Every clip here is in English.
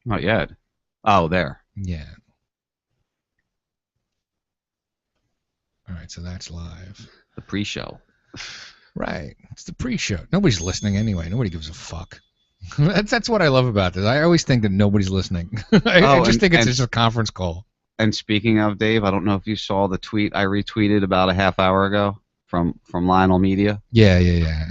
Not yet. Oh, there. Yeah. All right, so that's live. The pre-show. Right. It's the pre-show. Nobody's listening anyway. Nobody gives a fuck. That's what I love about this. I always think that nobody's listening. I just think it's just a conference call. And speaking of, Dave, I don't know if you saw the tweet I retweeted about a half hour ago from Lionel Media. Yeah.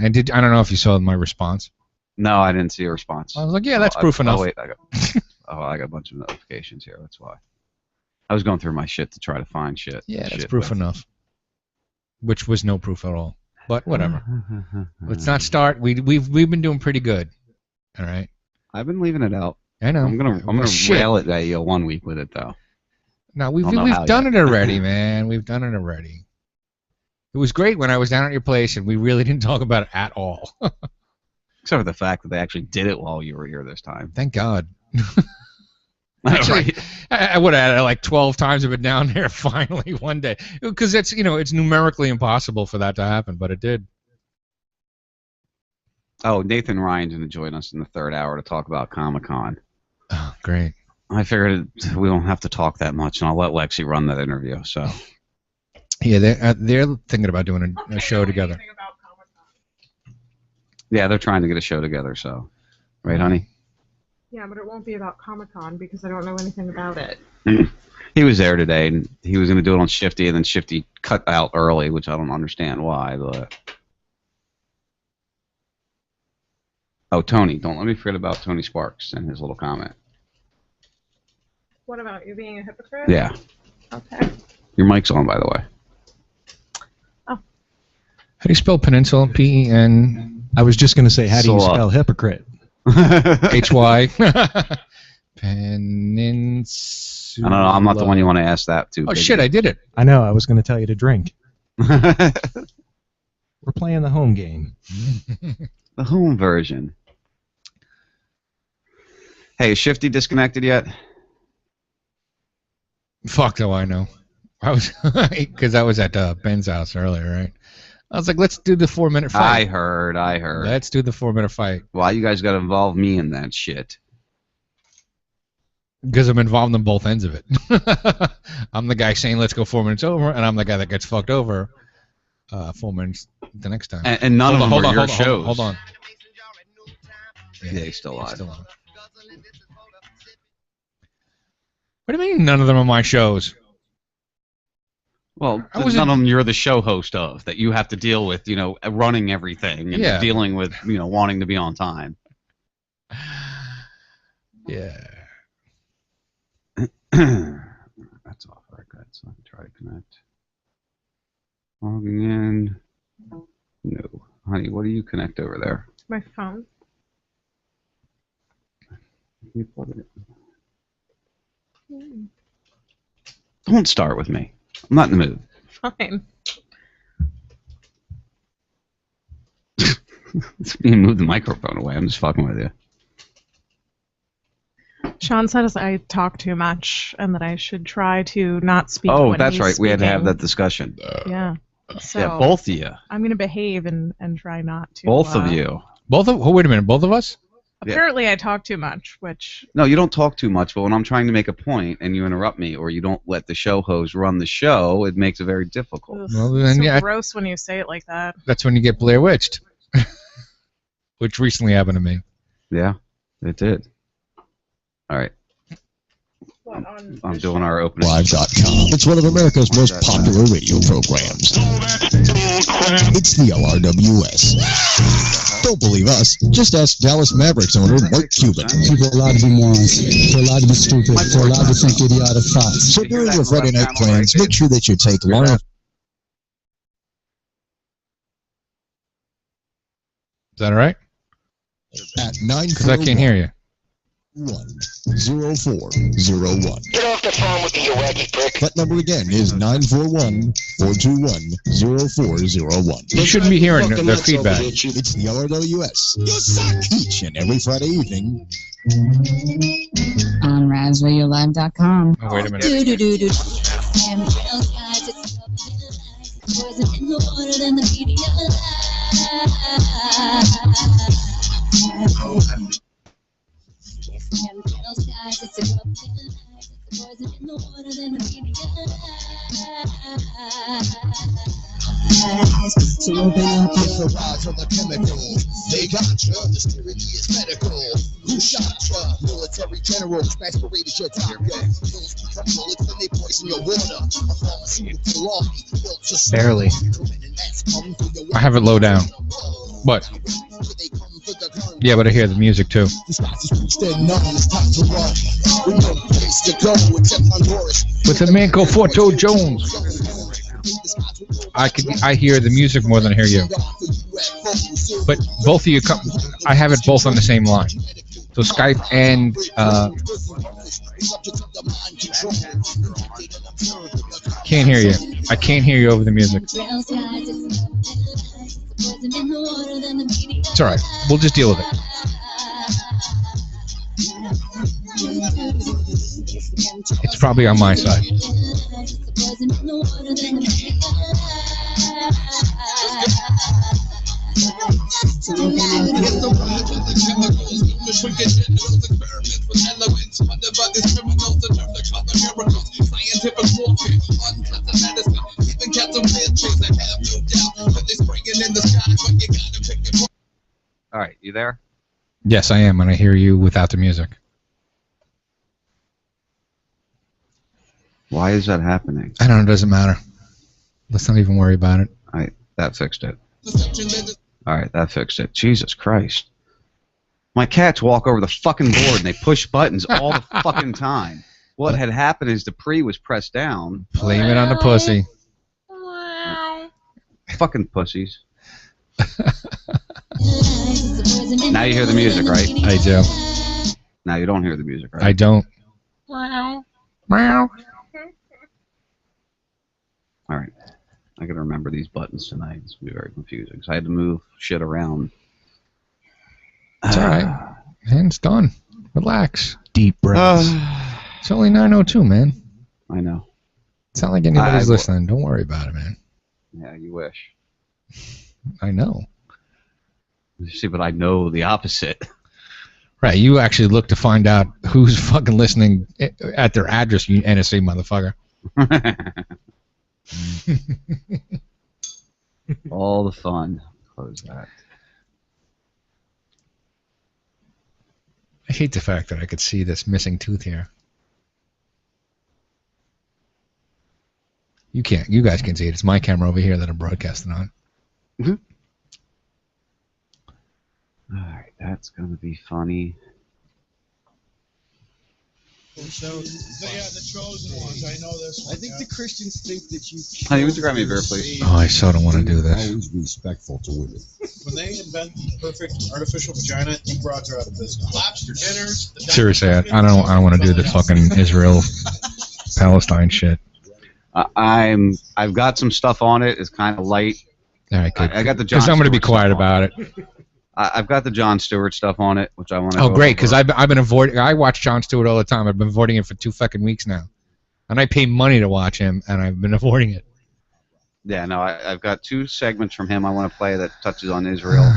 And I don't know if you saw my response. No, I didn't see a response. I was like, yeah, that's proof enough. Oh, wait. I got a bunch of notifications here. That's why. I was going through my shit to try to find shit. Yeah, that's proof enough. Which was no proof at all. But whatever. Let's not start. We've been doing pretty good. All right. I've been leaving it out. I know. I'm gonna rail it at you 1 week with it though. No, we've done it already, man. We've done it already. It was great when I was down at your place and we really didn't talk about it at all. Except for the fact that they actually did it while you were here this time. Thank God. Actually, I would have had like 12 times of it down there finally one day. Because it's, it's numerically impossible for that to happen, but it did. Oh, Nathan Ryan's going to join us in the third hour to talk about Comic-Con. Oh, great. I figured we don't have to talk that much, and I'll let Lexi run that interview. So. Yeah, they're thinking about doing a show together. Yeah, they're trying to get a show together, so. Right, honey? Yeah, but it won't be about Comic-Con because I don't know anything about it. He was there today, and he was going to do it on Shifty, and then Shifty cut out early, which I don't understand why, but... Oh, Tony. Don't let me forget about Tony Sparks and his little comment. What about you being a hypocrite? Yeah. Okay. Your mic's on, by the way. Oh. How do you spell peninsula? P-E-N... I was just going to say, how do you spell hypocrite? H-Y. Peninsula. I don't know. I'm not the one you want to ask that to. Oh, shit. I did it. I know. I was going to tell you to drink. We're playing the home game. The home version. Hey, is Shifty disconnected yet? Fuck do I know. Because I was at Ben's house earlier, right? I was like, let's do the 4-minute fight. I heard. Let's do the 4-minute fight. Why you guys got to involve me in that shit? Because I'm involved in both ends of it. I'm the guy saying, let's go 4 minutes over, and I'm the guy that gets fucked over 4 minutes the next time. And none of them are your shows. Hold on. Yeah, he's still on. What do you mean none of them are my shows? Well, none of them you're the show host of, that you have to deal with, running everything and dealing with, wanting to be on time. Yeah. That's off. All right, good. So I can try to connect. Logging in. No. Honey, what do you connect over there? My phone. Can you plug it in? Don't start with me. I'm not in the mood. Fine. You move the microphone away. I'm just fucking with you. Sean says I talk too much and that I should try to not speak. Oh, when that's right. speaking. We had to have that discussion. Yeah. So yeah, both of you. I'm going to behave and try not to. Both of you. Oh, wait a minute. Both of us? Apparently I talk too much, which... No, you don't talk too much, but when I'm trying to make a point and you interrupt me or you don't let the show host run the show, it makes it very difficult. Ugh, well, then, so gross when you say it like that. That's when you get Blair Witched. Which recently happened to me. Yeah, it did. All right. I'm doing our opening. Live.com. It's one of America's most popular radio programs. It's the LRWS. Don't believe us. Just ask Dallas Mavericks owner Mark Cuban. People are allowed to be morons. They're allowed to be stupid. They're allowed to think idiotic thoughts. So during your Friday night plans, make sure that you take Lauren. Is that all right? At 9. Because I can't hear you. 10401. Get off the phone with the wacky prick. That number again is 941-421-0401. You shouldn't be hearing the feedback. It's the LRWS. You suck! Each and every Friday evening. On RazRadioLive.com. Oh, wait a minute. They got you. The tyranny is medical. Who shot you? Military generals aspirated your target. Bullets and they poison your water. Barely. I have it low down. What? Yeah, but I hear the music too. With a man called Forto Jones. I hear the music more than I hear you. But both of you I have it both on the same line. So Skype and can't hear you. I can't hear you over the music. It's alright. We'll just deal with it. It's probably on my side. All right, you there? Yes, I am, and I hear you without the music. Why is that happening? I don't know. It doesn't matter. Let's not even worry about it. That fixed it. All right, that fixed it. Jesus Christ. My cats walk over the fucking board and they push buttons all the fucking time. What had happened is the pre was pressed down. Blame it on the pussy. Fucking pussies. Now you hear the music, right? I do. Now you don't hear the music, right? I don't. Meow. All right. I gotta remember these buttons tonight. It's gonna be very confusing because I had to move shit around. It's all right. Man, it's done. Relax. Deep breaths. It's only 9:02, man. I know. It's not like anybody's listening. Don't worry about it, man. Yeah, you wish. I know. See, but I know the opposite. Right, you actually look to find out who's fucking listening at their address, you NSA motherfucker. All the fun. Close that. I hate the fact that I could see this missing tooth here. You can't. You guys can see it. It's my camera over here that I'm broadcasting on. Mm-hmm. All right, that's gonna be funny. So they are the chosen ones. I know this. I think the Christians think that you. Honey, would you grab me a beer, please? Oh, I so don't want to do this. Always respectful to women. When they invent the perfect artificial vagina, you broads are out of business. Lobster dinners. Seriously, I don't want to do the fucking Israel Palestine shit. I've got some stuff on it. It's kind of light. All right, good. I got the John. Because I'm going to be quiet about it. I've got the Jon Stewart stuff on it, which I want to. Oh, great! Because I've been avoiding. I watch Jon Stewart all the time. I've been avoiding it for 2 fucking weeks now, and I pay money to watch him, and I've been avoiding it. Yeah, no, I've got 2 segments from him I want to play that touches on Israel.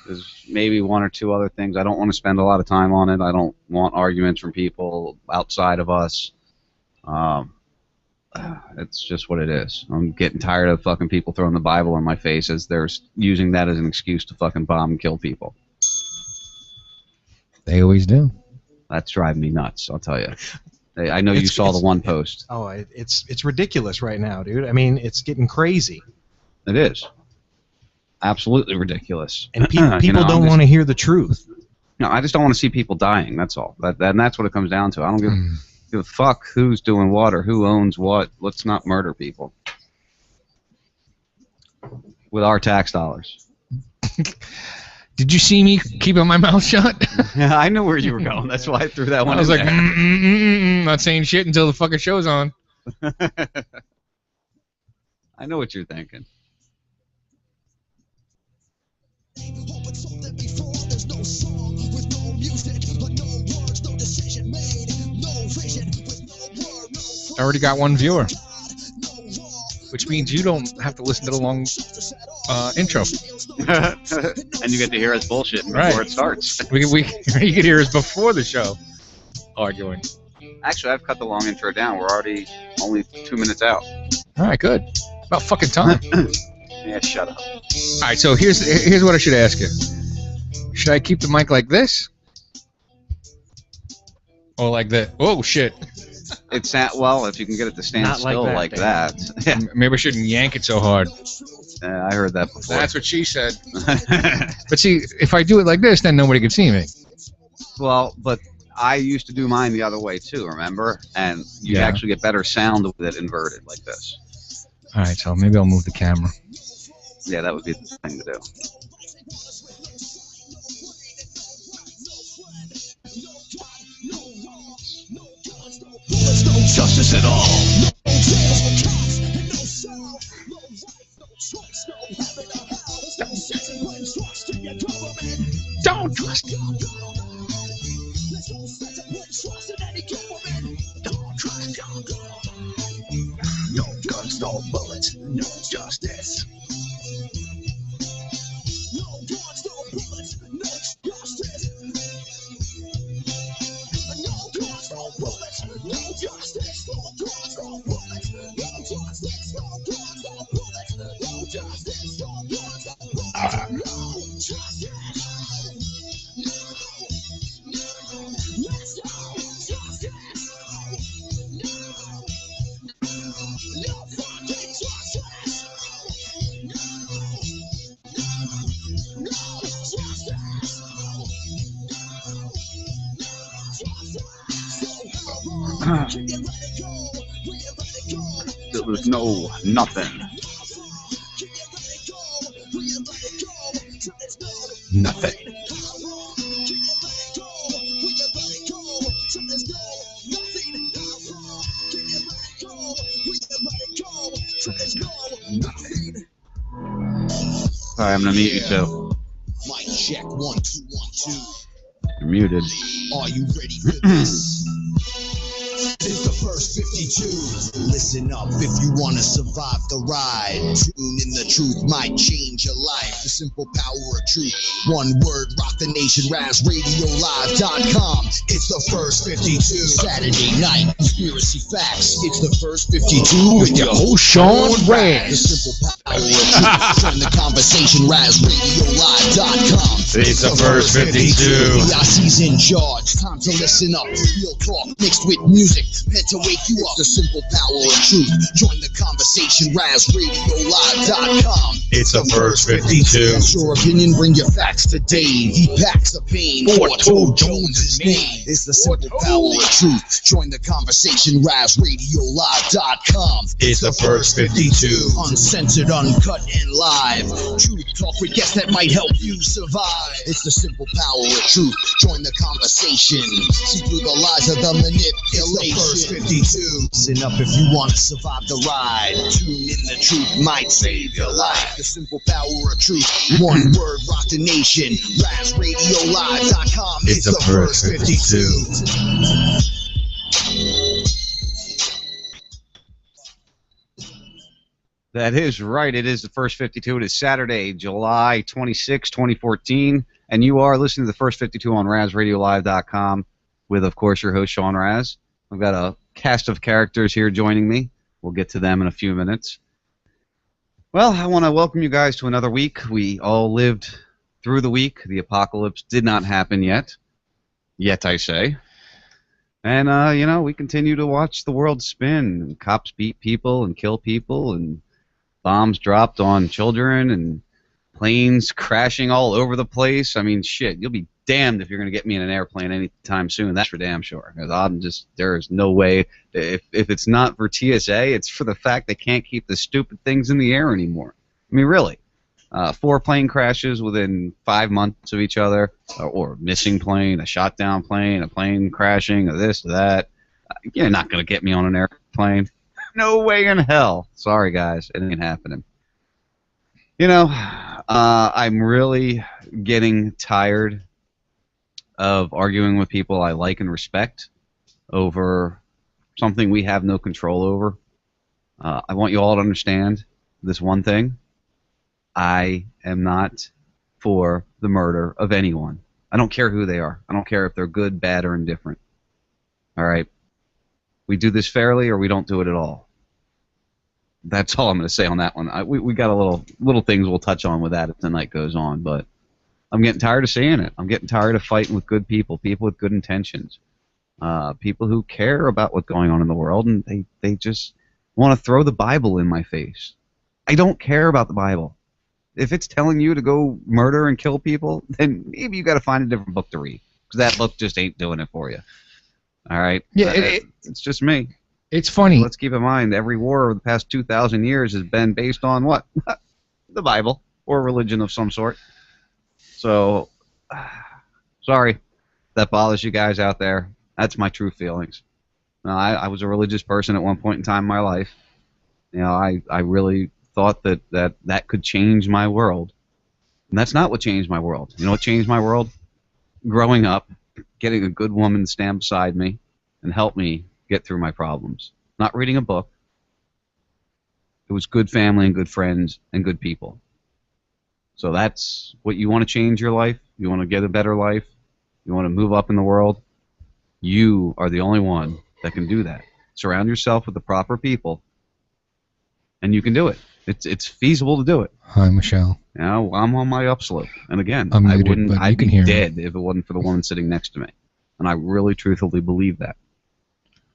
There's maybe 1 or 2 other things. I don't want to spend a lot of time on it. I don't want arguments from people outside of us. It's just what it is. I'm getting tired of fucking people throwing the Bible in my face as they're using that as an excuse to fucking bomb and kill people. They always do. That's driving me nuts, I'll tell you. I know you saw the one post. Oh, it's ridiculous right now, dude. I mean, it's getting crazy. It is. Absolutely ridiculous. And people don't want to hear the truth. No, I just don't want to see people dying, that's all. And that's what it comes down to. I don't give a fuck who's doing what or who owns what. Let's not murder people with our tax dollars. Did you see me keeping my mouth shut? Yeah, I knew where you were going. That's why I threw that one. I was like, not saying shit until the fucking show's on. I know what you're thinking. I already got 1 viewer, which means you don't have to listen to the long intro. And you get to hear us bullshitting before it starts. You can hear us before the show arguing. Actually, I've cut the long intro down. We're already only 2 minutes out. All right, good. About fucking time. Yeah, shut up. All right, so here's what I should ask you. Should I keep the mic like this? Or like that? Oh, shit. It's well, if you can get it to stand Not still like that. Yeah. Maybe I shouldn't yank it so hard. I heard that before. That's what she said. But see, if I do it like this, then nobody can see me. Well, but I used to do mine the other way too, remember? And you actually get better sound with it inverted like this. All right, so maybe I'll move the camera. Yeah, that would be the thing to do. No justice at all. Don't trust him. Don't trust him. No guns, no bullets, no justice. No guns, no bullets, no justice. No guns, no bullets, no justice. No guns, no bullets, no justice. No guns, no bullets, no justice. No guns, no bullets, no justice. There was no nothing. Nothing. Alright, I'm gonna mute you too. Mic check 1 2 1 2. You're muted. Are you ready for this? It's the first 52. Listen up if you wanna survive the ride. Tune in, the truth might change your life. The simple power of truth. One word, rock the nation. RazRadioLive.com. It's the first 52. Saturday night conspiracy facts. It's the first 52 with your host Sean Raz. The simple power of truth. Join the conversation. RazRadioLive.com. It's the first 52. PIC's in charge. Time to listen up. Real talk mixed with music meant to wake you up. The simple power of truth. Join the conversation. RazRadioLive.com. It's the first 52. That's your opinion. Bring your facts to Dave. He packs the pain. Foretold Jones' name. It's the simple power of truth. Join the conversation. RazRadioLive.com. It's the first 52. Uncensored, uncut, and live. Truth talk with guests that might help you survive. It's the simple power of truth. Join the conversation. See through the lies of the manipulation. First 52. Listen up if you want to survive the ride. Tune in, the truth might save your life. The simple power of truth. One word, rock the nation. RazRadioLive.com. It's the first 52. That is right. It is the first 52. It is Saturday, July 26, 2014. And you are listening to the first 52 on RazRadioLive.com with, of course, your host, Sean Raz. I've got a cast of characters here joining me. We'll get to them in a few minutes. Well, I want to welcome you guys to another week. We all lived through the week. The apocalypse did not happen yet. Yet, I say. And, we continue to watch the world spin. And cops beat people and kill people, and bombs dropped on children, and planes crashing all over the place. I mean, shit, you'll be damned if you're going to get me in an airplane anytime soon. That's for damn sure. Because there is no way. If it's not for TSA, it's for the fact they can't keep the stupid things in the air anymore. I mean, really. 4 plane crashes within 5 months of each other, or a missing plane, a shot down plane, a plane crashing, or this or that. You're not going to get me on an airplane. No way in hell. Sorry, guys. It ain't happening. I'm really getting tired of arguing with people I like and respect over something we have no control over. I want you all to understand this one thing. I am not for the murder of anyone. I don't care who they are. I don't care if they're good, bad, or indifferent. All right? We do this fairly or we don't do it at all. That's all I'm going to say on that one. We got a little things we'll touch on with that as the night goes on, but I'm getting tired of seeing it. I'm getting tired of fighting with good people with good intentions, people who care about what's going on in the world, and they just want to throw the Bible in my face. I don't care about the Bible. If it's telling you to go murder and kill people, then maybe you got to find a different book to read, because that book just ain't doing it for you. All right? Yeah, it's just me. It's funny. Let's keep in mind, every war over the past 2,000 years has been based on what? The Bible, or religion of some sort. So, sorry, that bothers you guys out there. That's my true feelings. I was a religious person at one point in time in my life. You know, I really thought that could change my world. And that's not what changed my world. You know what changed my world? Growing up, getting a good woman to stand beside me and help me get through my problems. Not reading a book. It was good family and good friends and good people. So that's what you want to change your life. You want to get a better life. You want to move up in the world. You are the only one that can do that. Surround yourself with the proper people, and you can do it. It's feasible to do it. Hi, Michelle. You know, I'm on my upslope, and again, I'm muted, but I'd you can be hear dead me if it wasn't for the woman sitting next to me, and I really, truthfully believe that.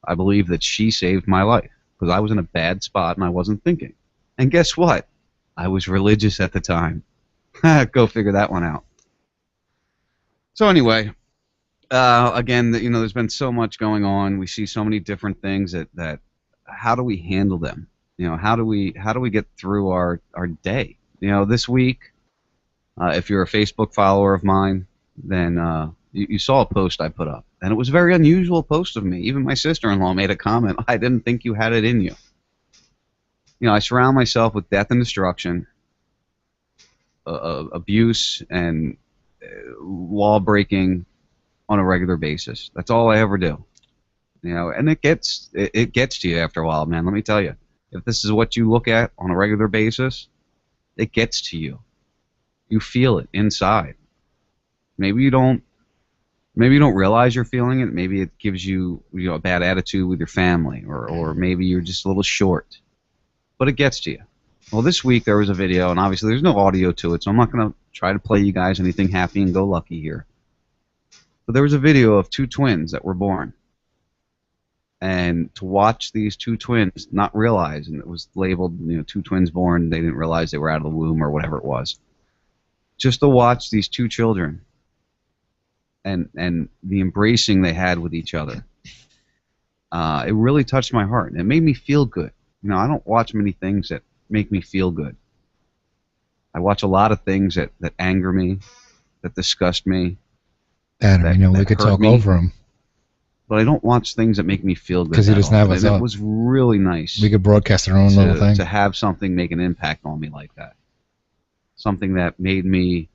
I believe that she saved my life because I was in a bad spot and I wasn't thinking. And guess what? I was religious at the time. Go figure that one out. So anyway, again, you know, there's been so much going on. We see so many different things that how do we handle them? You know, how do we get through our day? You know, this week, if you're a Facebook follower of mine, then you saw a post I put up. And it was a very unusual post of me. Even my sister-in-law made a comment, I didn't think you had it in you. You know, I surround myself with death and destruction, abuse, and law-breaking on a regular basis. That's all I ever do. You know, and it gets to you after a while, man. Let me tell you. If this is what you look at on a regular basis, it gets to you. You feel it inside. Maybe you don't realize you're feeling it. Maybe it gives you, you know, a bad attitude with your family, or maybe you're just a little short. But it gets to you. Well, this week there was a video, and obviously there's no audio to it, so I'm not going to try to play you guys anything happy and go lucky here. But there was a video of two twins that were born. And to watch these two twins not realize, and it was labeled, you know, two twins born, they didn't realize they were out of the womb or whatever it was. Just to watch these two children and the embracing they had with each other, it really touched my heart. And it made me feel good. You know, I don't watch many things that make me feel good. I watch a lot of things that anger me, that disgust me. Adam, you know, we could talk over him. But I don't watch things that make me feel good. Because he doesn't have a thought. It was really nice. We could broadcast our own little thing. To have something make an impact on me like that. Something that made me...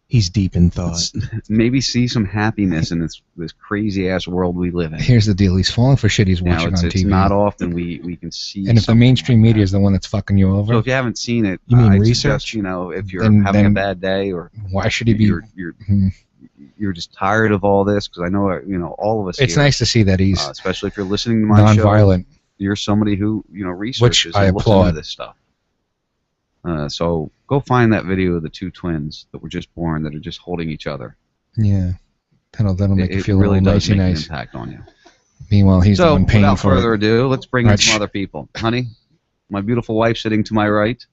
He's deep in thought. Maybe see some happiness in this crazy-ass world we live in. Here's the deal. He's falling for shit he's watching on TV. It's not often we can see. And if the mainstream media is the one that's fucking you over... So if you haven't seen it, you mean I research? Suggest, you know, if you're having a bad day, or... Why should he be... You're just tired of all this, because I know, you know, all of us. It's here, nice to see that he's especially if you're listening to my non-violent. show. You're somebody who, you know, researches I and looks applaud. into this stuff. So go find that video of the two twins that were just born that are just holding each other. Yeah, that'll make you feel really a little does make nice. an impact on you. Meanwhile, he's the one paying without for further it. ado, let's bring in some other people. Honey, my beautiful wife sitting to my right.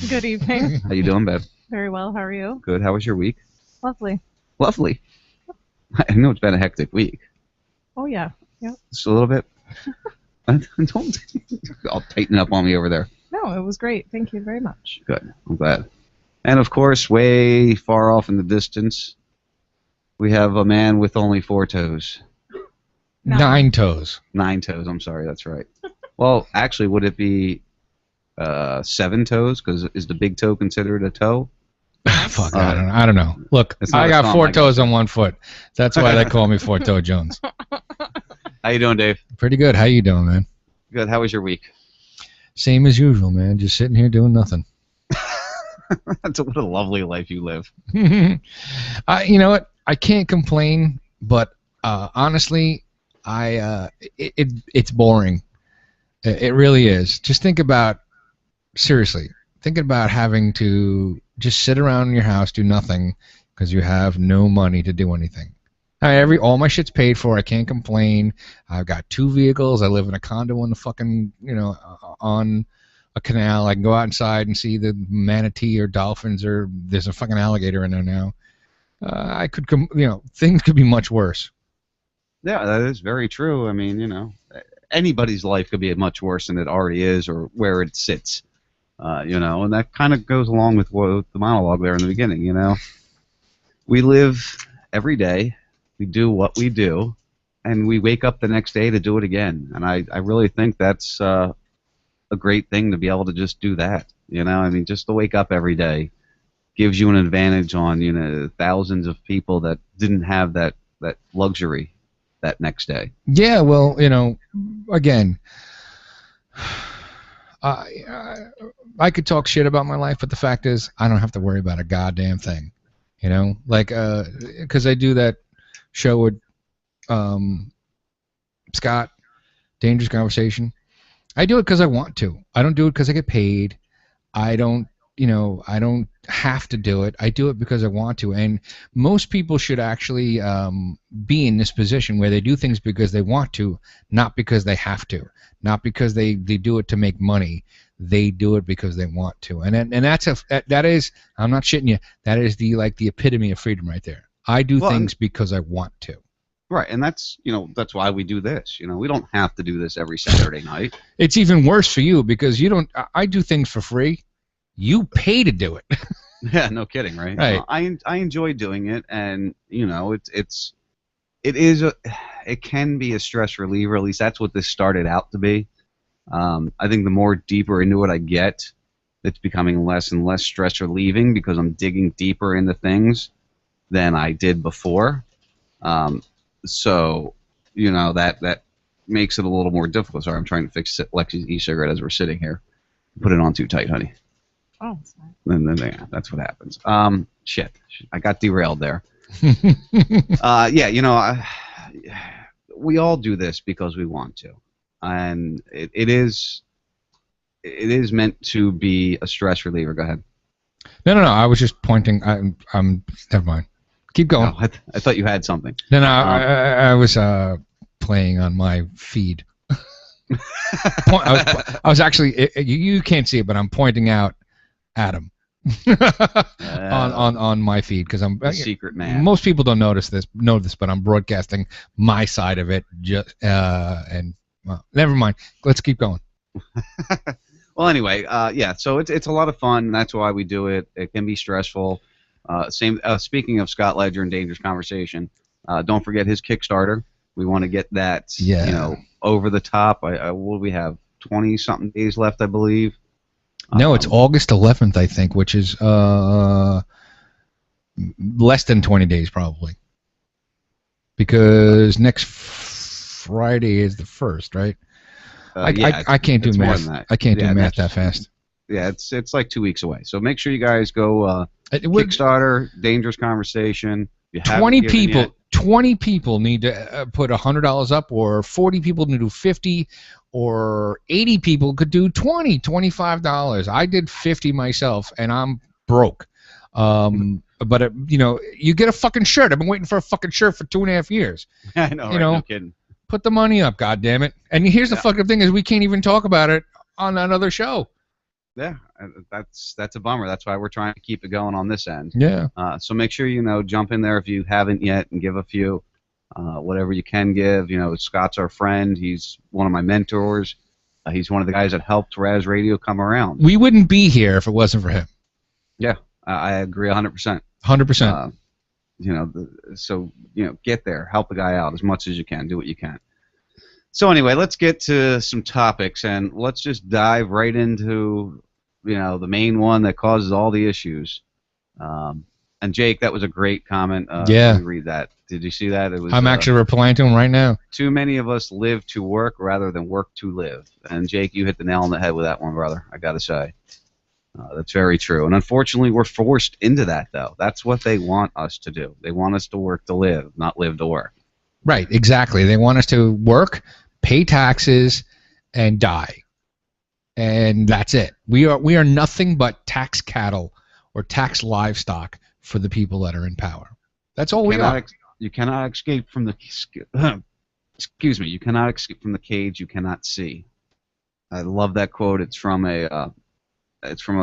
Good evening. How you doing, babe? Very well. How are you? Good. How was your week? Lovely. Lovely. I know it's been a hectic week. Oh yeah. Yep. Just a little bit. Don't I'll tighten up on me over there. No, it was great. Thank you very much. Good. I'm glad. And of course, way far off in the distance, we have a man with only 4 toes. 9 toes. 9 toes. I'm sorry. That's right. Well, actually, would it be 7 toes? Because is the big toe considered a toe? Fuck, I don't know. Look, I got 4 toes on 1 foot. That's why they call me 4-Toe Jones. How you doing, Dave? Pretty good. How you doing, man? Good. How was your week? Same as usual, man. Just sitting here doing nothing. That's what a lovely life you live. You know what? I can't complain, but honestly, it's boring. It really is. Just think about, seriously, thinking about having to just sit around in your house, do nothing, because you have no money to do anything. All my shit's paid for. I can't complain. I've got 2 vehicles. I live in a condo on the fucking, on a canal. I can go outside and see the manatee or dolphins, or there's a fucking alligator in there now. I could, things could be much worse. Yeah, that is very true. I mean, anybody's life could be much worse than it already is, or where it sits. And that kind of goes along with what the monologue there in the beginning. We live every day. We do what we do, and we wake up the next day to do it again. And I really think that's a great thing to be able to just do that. Just to wake up every day gives you an advantage on thousands of people that didn't have that luxury that next day. Yeah, well, again, I could talk shit about my life, but the fact is, I don't have to worry about a goddamn thing. Because I do that show with Scott, Dangerous Conversation. I do it because I want to. I don't do it because I get paid. I don't have to do it. I do it because I want to. And most people should actually be in this position where they do things because they want to, not because they have to, not because they do it to make money. They do it because they want to. And that is, I'm not shitting you, that is the epitome of freedom right there. I do things because I want to. Right, and that's why we do this. We don't have to do this every Saturday night. It's even worse for you because I do things for free. You pay to do it. Yeah, no kidding, right? Right. I enjoy doing it, and it can be a stress reliever. At least that's what this started out to be. I think the more deeper into it I get, it's becoming less and less stress relieving because I'm digging deeper into things than I did before. So that makes it a little more difficult. Sorry, I'm trying to fix Lexi's e-cigarette as we're sitting here. Put it on too tight, honey. Oh, sorry. And then that's what happens. Shit, I got derailed there. Yeah, we all do this because we want to, and it is meant to be a stress reliever. Go ahead. No. I was just pointing. I'm never mind. Keep going. No, I thought you had something. No. I was playing on my feed. I was actually. You can't see it, but I'm pointing out Adam on my feed because I'm a secret man. Most people don't know this, but I'm broadcasting my side of it. Never mind. Let's keep going. Well, anyway, yeah. So it's a lot of fun. That's why we do it. It can be stressful. Speaking of Scott Ledger and Dangerous Conversation, don't forget his Kickstarter. We want to get that, over the top. What do we have? 20-something days left, I believe. No, it's August 11th, I think, which is less than 20 days probably. Because next Friday is the first, right? I can't do math. I can't do math that fast. Yeah, it's like 2 weeks away. So make sure you guys go Kickstarter, Dangerous Conversation. 20 people need to put $100 up, or 40 people need to do 50, or 80 people could do $25. I did 50 myself, and I'm broke. But you get a fucking shirt. I've been waiting for a fucking shirt for 2.5 years. I know, right? No kidding. Put the money up, goddammit. And here's the fucking thing: is we can't even talk about it on another show. Yeah, that's a bummer. That's why we're trying to keep it going on this end. Yeah. So make sure jump in there if you haven't yet and give a few, whatever you can give. Scott's our friend. He's one of my mentors. He's one of the guys that helped Raz Radio come around. We wouldn't be here if it wasn't for him. Yeah, I agree 100%. 100%. So get there, help the guy out as much as you can, do what you can. So anyway, let's get to some topics, and let's just dive right into the main one that causes all the issues. And Jake, that was a great comment. Yeah. Let me read that. Did you see that? It was. I'm actually replying to him right now. Too many of us live to work rather than work to live. And Jake, you hit the nail on the head with that one, brother. I gotta say. That's very true. And unfortunately, we're forced into that, though. That's what they want us to do. They want us to work to live, not live to work. Right, exactly. They want us to work, pay taxes, and die. And that's it. We are nothing but tax cattle or tax livestock for the people that are in power. That's all we are. You cannot escape from the excuse me. You cannot escape from the cage you cannot see. I love that quote. It's from a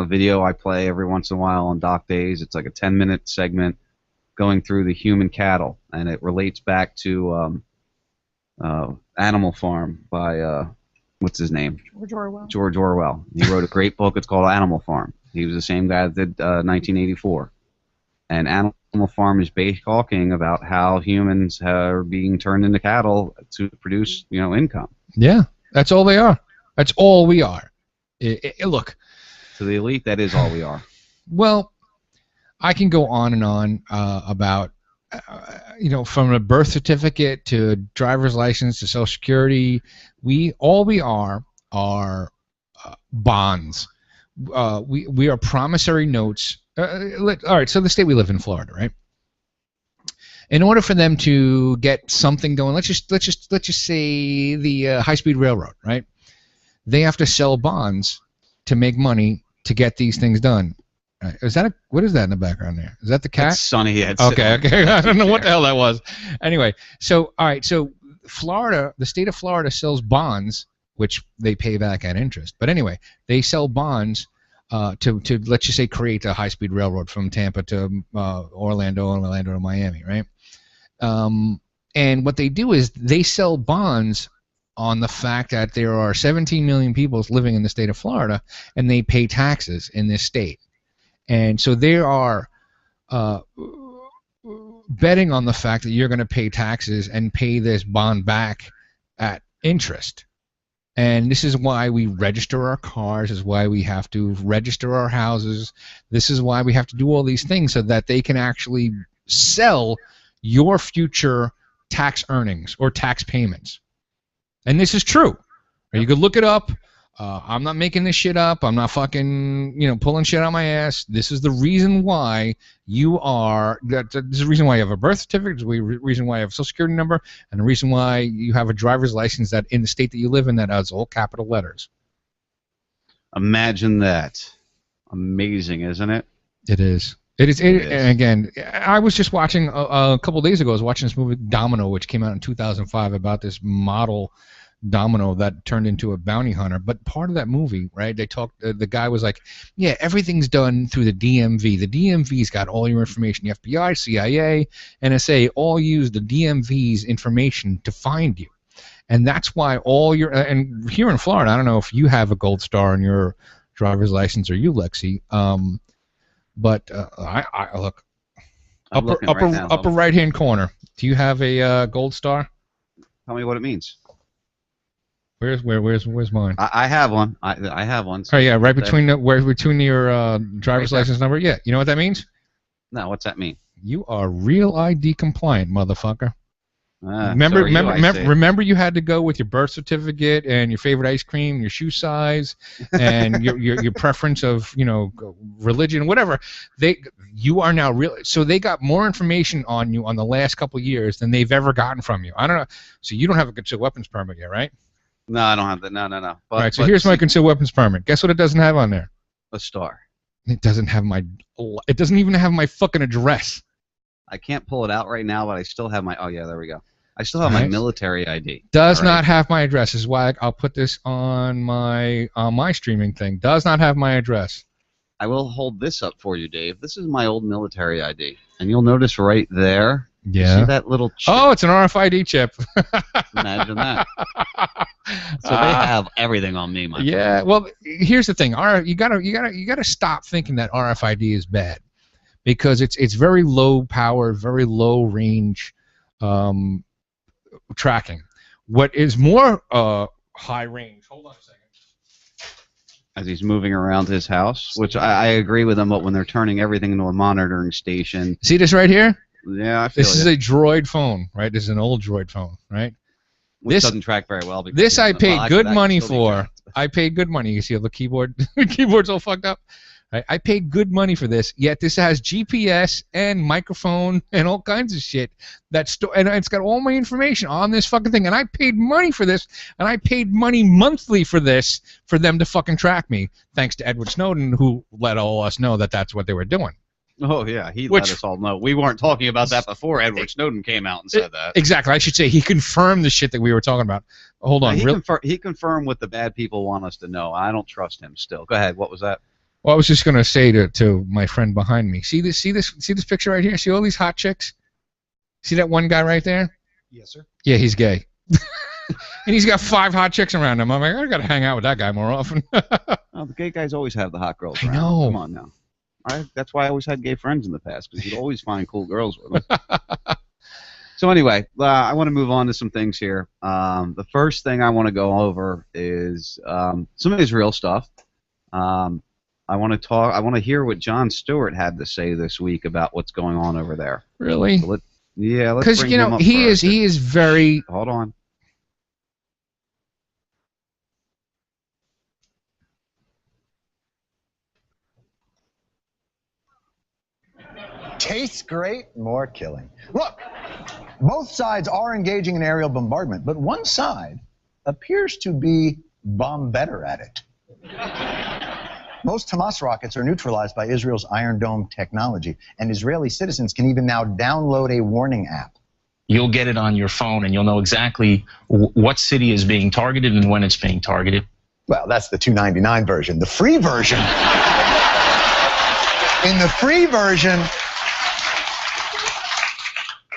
video I play every once in a while on Doc Days. It's like a 10-minute segment going through the human cattle, and it relates back to Animal Farm by what's his name? George Orwell. George Orwell. He wrote a great book. It's called Animal Farm. He was the same guy that did 1984. And Animal Farm is basically talking about how humans are being turned into cattle to produce, income. Yeah, that's all they are. That's all we are. Look. To the elite, that is all we are. Well, I can go on and on about, from a birth certificate to a driver's license to Social Security, all we are bonds. We are promissory notes. All right, so the state we live in, Florida, right? In order for them to get something going, let's just say the high-speed railroad, right? They have to sell bonds to make money to get these things done. What is that in the background there? Is that the cat? That's Sonny. Okay. I don't know what the hell that was. Anyway, so all right, so Florida, the state of Florida sells bonds, which they pay back at interest. But anyway, they sell bonds to let's just say create a high-speed railroad from Tampa to Orlando to Miami, right? And what they do is they sell bonds on the fact that there are 17 million people living in the state of Florida, and they pay taxes in this state. And so they are betting on the fact that you're going to pay taxes and pay this bond back at interest. And this is why we register our cars. This is why we have to register our houses. This is why we have to do all these things so that they can actually sell your future tax earnings or tax payments. And this is true. You could look it up. I'm not making this shit up. I'm not fucking, pulling shit out my ass. This is the reason why you are. This is the reason why you have a birth certificate. This is the reason why you have a social security number, and the reason why you have a driver's license that in the state that you live in that has all capital letters. Imagine that. Amazing, isn't it? It is. It is. And again, I was just watching a couple of days ago. I was watching this movie Domino, which came out in 2005, about this model domino that turned into a bounty hunter. But part of that movie, right? They talked. The guy was like, "Yeah, everything's done through the DMV. The DMV's got all your information. The FBI, CIA, NSA all use the DMV's information to find you, and that's why all your and here in Florida, I don't know if you have a gold star on your driver's license or you, Lexi. But I look upper right hand corner. Do you have a gold star? Tell me what it means. Where's mine? I have one. I have one. So yeah, right between your driver's license number. Yeah, you know what that means? No, what's that mean? You are real ID compliant, motherfucker. Remember, remember you had to go with your birth certificate and your favorite ice cream, your shoe size, and your preference of religion, whatever. You are now real. So they got more information on you on the last couple of years than they've ever gotten from you. I don't know. So you don't have a concealed weapons permit yet, right? No, I don't have that. No. All right. So here's my concealed weapons permit. Guess what it doesn't have on there? A star. It doesn't have my. It doesn't even have my fucking address. I can't pull it out right now, but I still have my. Oh yeah, there we go. I still have my military ID. Does not have my address. This is why I'll put this on my streaming thing. Does not have my address. I will hold this up for you, Dave. This is my old military ID, and you'll notice right there. Yeah. You see that little chip? Oh, it's an RFID chip. Imagine that. So they have everything on me, my friend. Yeah. Well, here's the thing. You gotta stop thinking that RFID is bad, because it's very low power, very low range. Tracking. What is more high range? Hold on a second. As he's moving around his house, which I agree with him, but when they're turning everything into a monitoring station. See this right here? Yeah, I feel this is a Droid phone, right? This is an old Droid phone, right? Which doesn't track very well. This I paid good money for. I paid good money. You see how the keyboard's all fucked up? I paid good money for this, yet this has GPS and microphone and all kinds of shit. And it's got all my information on this fucking thing. And I paid money for this, and I paid money monthly for this for them to fucking track me, thanks to Edward Snowden, who let all us know that that's what they were doing. Oh, yeah, he let us all know. We weren't talking about that before Edward Snowden came out and said that. Exactly. I should say he confirmed the shit that we were talking about. Hold on. He confirmed what the bad people want us to know. I don't trust him still. Go ahead. What was that? Well, I was just going to say to my friend behind me, see this picture right here? See all these hot chicks? See that one guy right there? Yes, sir. Yeah, he's gay. And he's got 5 hot chicks around him. I'm like, I got to hang out with that guy more often. Oh, the gay guys always have the hot girls around. I know. Come on now. That's why I always had gay friends in the past, because you'd always find cool girls with them. So anyway, I want to move on to some things here. The first thing I want to go over is some Israel stuff. I want to hear what Jon Stewart had to say this week about what's going on over there. Really? So let's because bring him up he first. is very. Hold on. Tastes great, more killing. Look, both sides are engaging in aerial bombardment, but one side appears to be better at it. Most Hamas rockets are neutralized by Israel's Iron Dome technology, and Israeli citizens can even now download a warning app. You'll get it on your phone, and you'll know exactly what city is being targeted and when it's being targeted. Well, that's the $2.99 version. The free version. In the free version,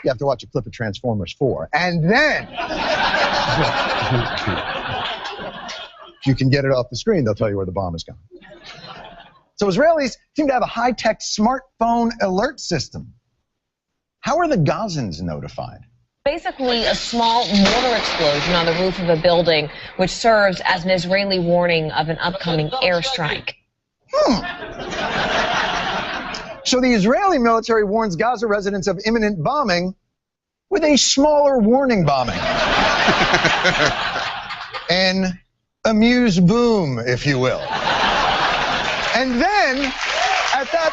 you have to watch a clip of Transformers 4. And then, if you can get it off the screen, they'll tell you where the bomb is going. So Israelis seem to have a high-tech smartphone alert system. How are the Gazans notified? Basically a small mortar explosion on the roof of a building, which serves as an Israeli warning of an upcoming airstrike. So the Israeli military warns Gaza residents of imminent bombing with a smaller warning bombing. An amuse boom, if you will. And then, at that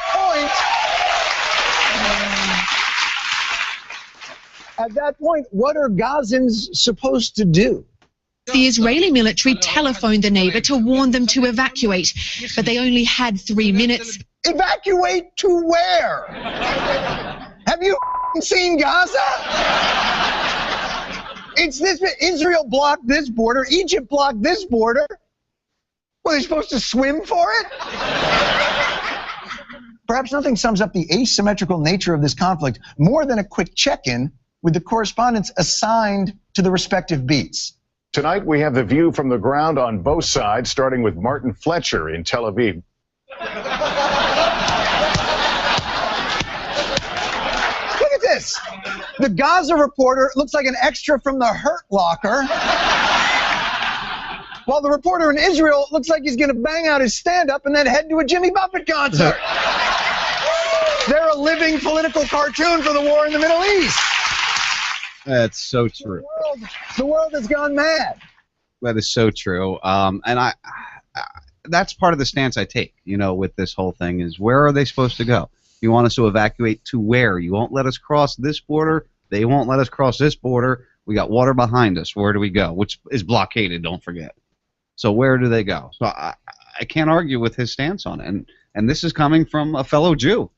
point, what are Gazans supposed to do? The Israeli military telephoned the neighbor to warn them to evacuate, but they only had 3 minutes. Evacuate to where? Have you seen Gaza? It's this. Israel blocked this border. Egypt blocked this border. Were they supposed to swim for it? Perhaps nothing sums up the asymmetrical nature of this conflict more than a quick check-in with the correspondents assigned to the respective beats. Tonight we have the view from the ground on both sides, starting with Martin Fletcher in Tel Aviv. Look at this. The Gaza reporter looks like an extra from the Hurt Locker, while the reporter in Israel looks like he's going to bang out his stand-up and then head to a Jimmy Buffett concert. They're a living political cartoon for the war in the Middle East. That's so true. The world has gone mad. That is so true. And that's part of the stance I take, with this whole thing is, where are they supposed to go? You want us to evacuate to where? You won't let us cross this border. They won't let us cross this border. We got water behind us. Where do we go? Which is blockaded, don't forget. So where do they go? So I can't argue with his stance on it. And this is coming from a fellow Jew.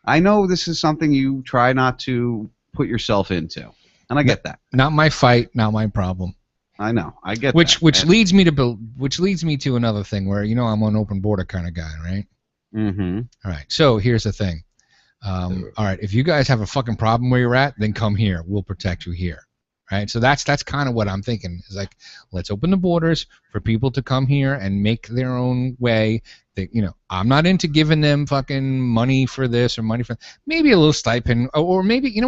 I know this is something you try not to put yourself into, and I get that. Not my fight, not my problem. I know, I get that. Which leads me to another thing where I'm an open border kind of guy, right? Mm-hmm. All right. So here's the thing. All right, if you guys have a fucking problem where you're at, then come here. We'll protect you here. Right, so that's kind of what I'm thinking. Is like, let's open the borders for people to come here and make their own way. I'm not into giving them fucking money for this or money for maybe a little stipend, or maybe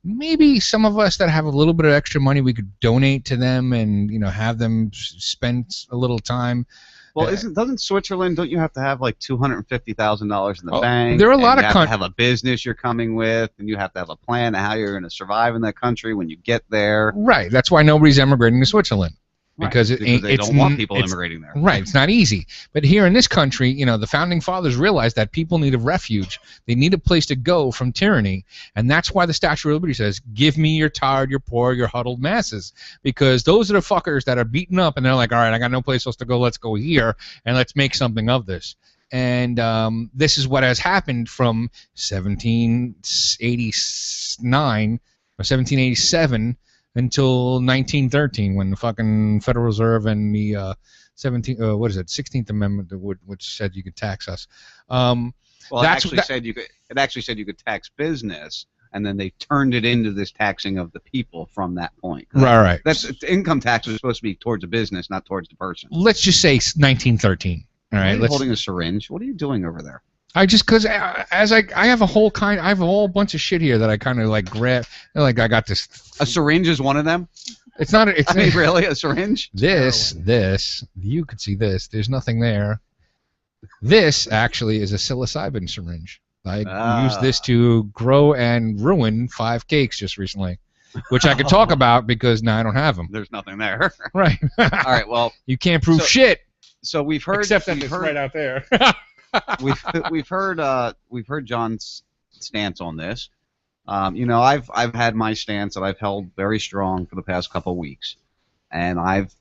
maybe some of us that have a little bit of extra money, we could donate to them and have them spend a little time. Well, doesn't Switzerland? Don't you have to have like $250,000 in the bank? There are a lot of countries. You have to have a business you're coming with, and you have to have a plan of how you're going to survive in that country when you get there. Right. That's why nobody's emigrating to Switzerland. because they don't want people immigrating there. Right, it's not easy. But here in this country, you know, the founding fathers realized that people need a refuge. They need a place to go from tyranny, and that's why the Statue of Liberty says, "Give me your tired, your poor, your huddled masses," because those are the fuckers that are beaten up, and they're like, "All right, I got no place else to go. Let's go here, and let's make something of this." And this is what has happened from 1789 or 1787 until 1913, when the fucking Federal Reserve and the 16th Amendment, which said you could tax us. Well, it actually said you could tax business, and then they turned it into this taxing of the people from that point. Right. That's income tax is supposed to be towards the business, not towards the person. Let's just say 1913. All right. Are you holding a syringe? What are you doing over there? Because I have a whole bunch of shit here that I kind of like grab. Like I got this. A syringe is one of them. It's not. It's really a syringe. This. You could see this. There's nothing there. This actually is a psilocybin syringe. I used this to grow and ruin 5 cakes just recently, which I could talk about because now I don't have them. There's nothing there. Right. All right. Well, you can't prove shit. So we've heard. Except that it's right out there. we've heard John's stance on this. You know, I've had my stance that I've held very strong for the past couple of weeks, and I've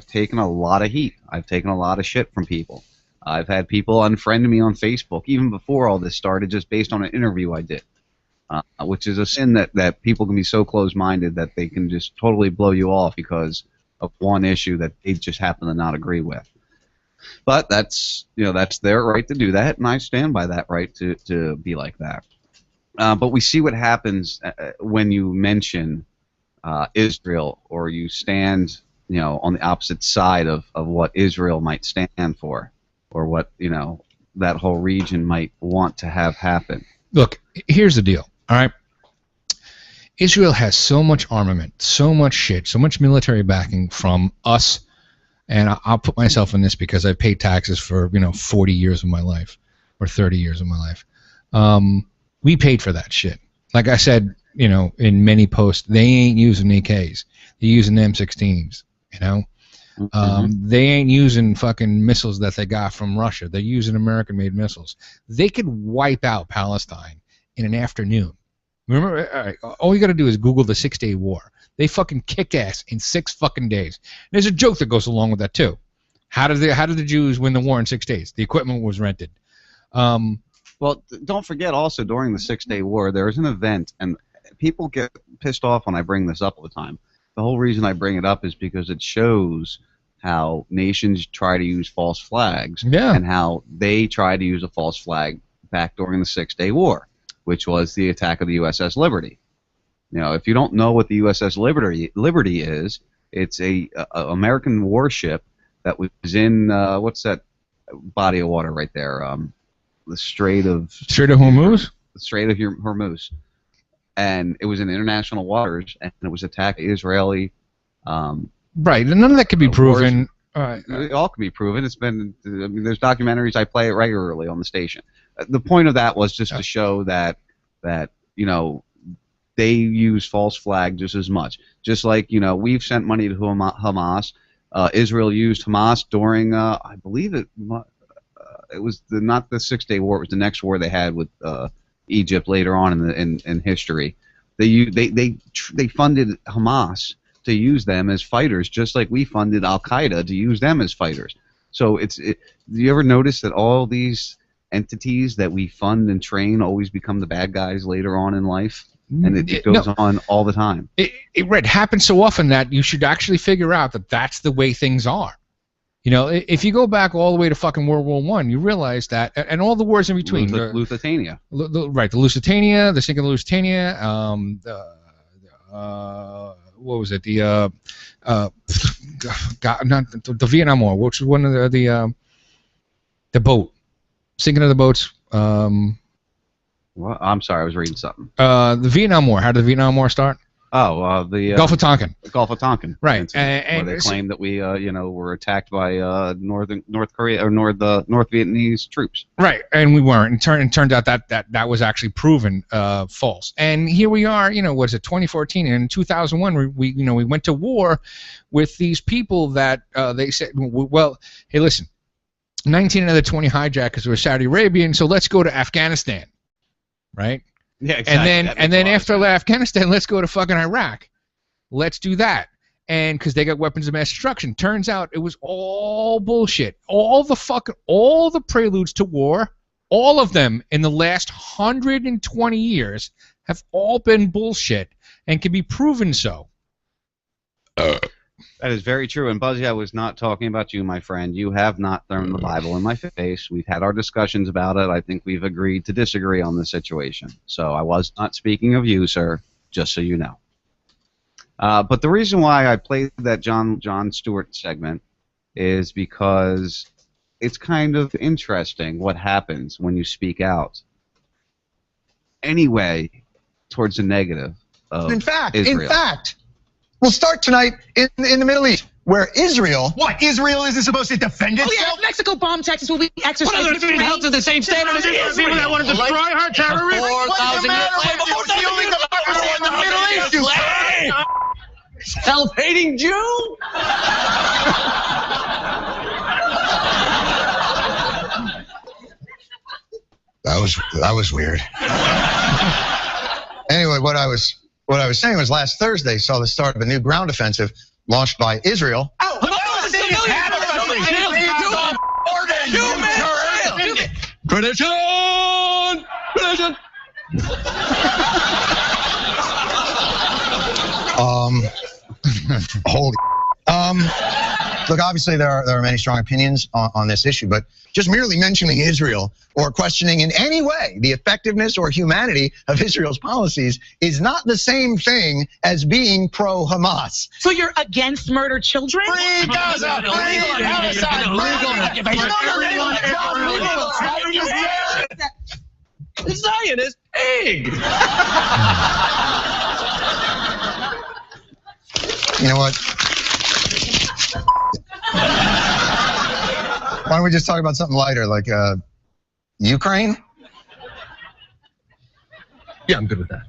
taken a lot of heat. I've taken a lot of shit from people. I've had people unfriend me on Facebook even before all this started, just based on an interview I did, which is a sin that people can be so close-minded that they can just totally blow you off because of one issue that they just happen to not agree with. But that's their right to do that, and I stand by that right to be like that. But we see what happens when you mention Israel, or you stand, on the opposite side of what Israel might stand for, or what that whole region might want to have happen. Look, here's the deal. All right, Israel has so much armament, so much shit, so much military backing from us. And I'll put myself in this because I paid taxes for 40 years of my life, or 30 years of my life. We paid for that shit. Like I said, in many posts, they ain't using AKs. They're using M16s. They ain't using fucking missiles that they got from Russia. They're using American-made missiles. They could wipe out Palestine in an afternoon. Remember, all you got to do is Google the 6-Day War. They fucking kick ass in 6 fucking days. There's a joke that goes along with that too. How did the Jews win the war in 6 days? The equipment was rented. Well, don't forget also during the 6-Day War there was an event, and people get pissed off when I bring this up all the time. The whole reason I bring it up is because it shows how nations try to use false flags, and how they try to use a false flag back during the 6-Day War, which was the attack of the USS Liberty. If you don't know what the USS Liberty is, it's a American warship that was in what's that body of water right there? The Strait of Hormuz. The Strait of Hormuz, and it was in international waters, and it was attacked by Israeli. Right, and none of that could be proven. It all can be proven. It's been. There's documentaries. I play it regularly on the station. The point of that was just to show that they use false flag just as much. Just like, we've sent money to Hamas. Israel used Hamas during, I believe it was not the 6-Day War. It was the next war they had with Egypt later on in history. They funded Hamas to use them as fighters, just like we funded Al-Qaeda to use them as fighters. So do you ever notice that all these entities that we fund and train always become the bad guys later on in life? And it goes on all the time. It happens so often that you should actually figure out that that's the way things are. If you go back all the way to fucking World War I, you realize that, and all the wars in between. Lusitania. Right, the Lusitania, the sinking of the Lusitania, what was it? Not the Vietnam War, which was one of the boat. Sinking of the boats. Well, I'm sorry, I was reading something. The Vietnam War. How did the Vietnam War start? Oh, the Gulf of Tonkin. Gulf of Tonkin. Right, incident, and where they claim that we, were attacked by North Korea or North Vietnamese troops. Right, and we weren't. It turned out that was actually proven false. And here we are. Was it 2014? And in 2001, we went to war with these people that they said, well, hey, listen, 19 out of the 20 hijackers were Saudi Arabian, so let's go to Afghanistan, right? Yeah, exactly. And then after Afghanistan, let's go to fucking Iraq. Let's do that. And because they got weapons of mass destruction. Turns out it was all bullshit. All the preludes to war, all of them in the last 120 years have all been bullshit and can be proven so. That is very true. And Buzzy, I was not talking about you, my friend. You have not thrown the Bible in my face. We've had our discussions about it. I think we've agreed to disagree on the situation. So I was not speaking of you, sir, just so you know. But the reason why I played that Jon Stewart segment is because it's kind of interesting what happens when you speak out anyway towards the negative of In fact, Israel. we'll start tonight in the Middle East, where Israel... What? Israel isn't supposed to defend itself? Oh, yeah, if Mexico bombed Texas, will we exercise... What, are they being held to the same standard as people that want to destroy our terrorists? 4,000 years the only democracy in the Middle East, you self-hating Jew? That was weird. Anyway, what I was saying was last Thursday saw the start of a new ground offensive launched by Israel. Holy. Look, obviously there are many strong opinions on this issue, but just merely mentioning Israel or questioning in any way the effectiveness or humanity of Israel's policies is not the same thing as being pro-Hamas. So you're against murdered children? Free Gaza! Free Palestine! The Zionist egg! You know what? Why don't we just talk about something lighter, like Ukraine? Yeah, I'm good with that.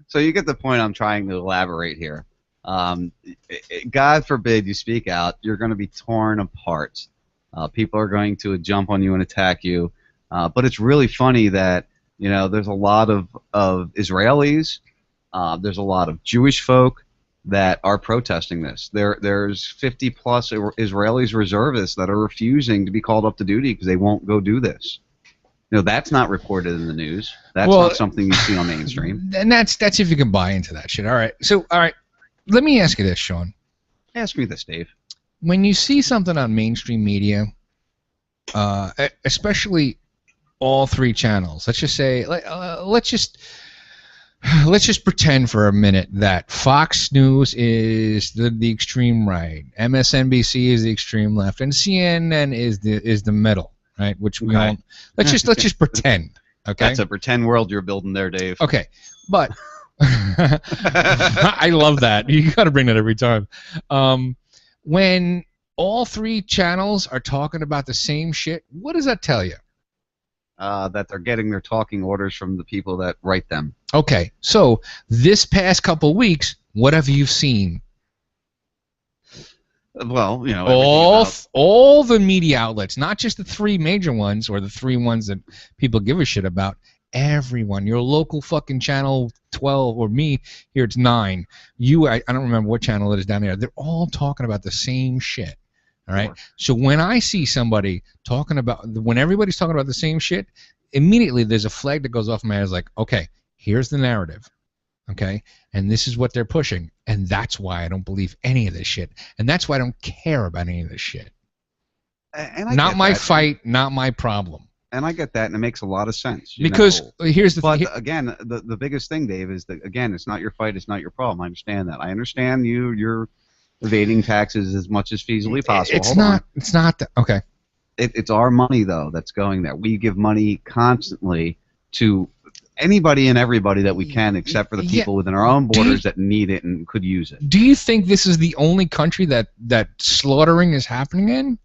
So you get the point I'm trying to elaborate here. God forbid you speak out, you're going to be torn apart. People are going to jump on you and attack you. But it's really funny that there's a lot of Israelis, there's a lot of Jewish folk that are protesting this. There's 50 plus Israelis reservists that are refusing to be called up to duty because they won't go do this. That's not reported in the news. That's not something you see on mainstream. And that's if you can buy into that shit. All right. Let me ask you this, Sean. Ask me this, Dave. When you see something on mainstream media, especially all three channels, let's just say, let's just pretend for a minute that Fox News is the extreme right, MSNBC is the extreme left, and CNN is the middle, right? Which we all let's just pretend. Okay, that's a pretend world you're building there, Dave. Okay, but I love that. You got to bring that every time. When all three channels are talking about the same shit, what does that tell you? That they're getting their talking orders from the people that write them. Okay, so this past couple weeks, what have you seen? Well, all the media outlets, not just the three major ones or the three ones that people give a shit about. Everyone, your local fucking channel 12 or me here, it's 9. I don't remember what channel it is down there. They're all talking about the same shit. All right. Sure. So when I see somebody talking about, when everybody's talking about the same shit, immediately there's a flag that goes off in my head. It's like, okay, here's the narrative. Okay, and this is what they're pushing, and that's why I don't believe any of this shit, and that's why I don't care about any of this shit. And not my fight, not my problem. And I get that, and it makes a lot of sense. Because here's the thing. But again, the biggest thing, Dave, is that again, it's not your fight, it's not your problem. I understand that. I understand you're evading taxes as much as feasibly possible. It's not. Okay. It's our money though that's going there. We give money constantly to anybody and everybody that we can, except for the people within our own borders that need it and could use it. Do you think this is the only country that slaughtering is happening in?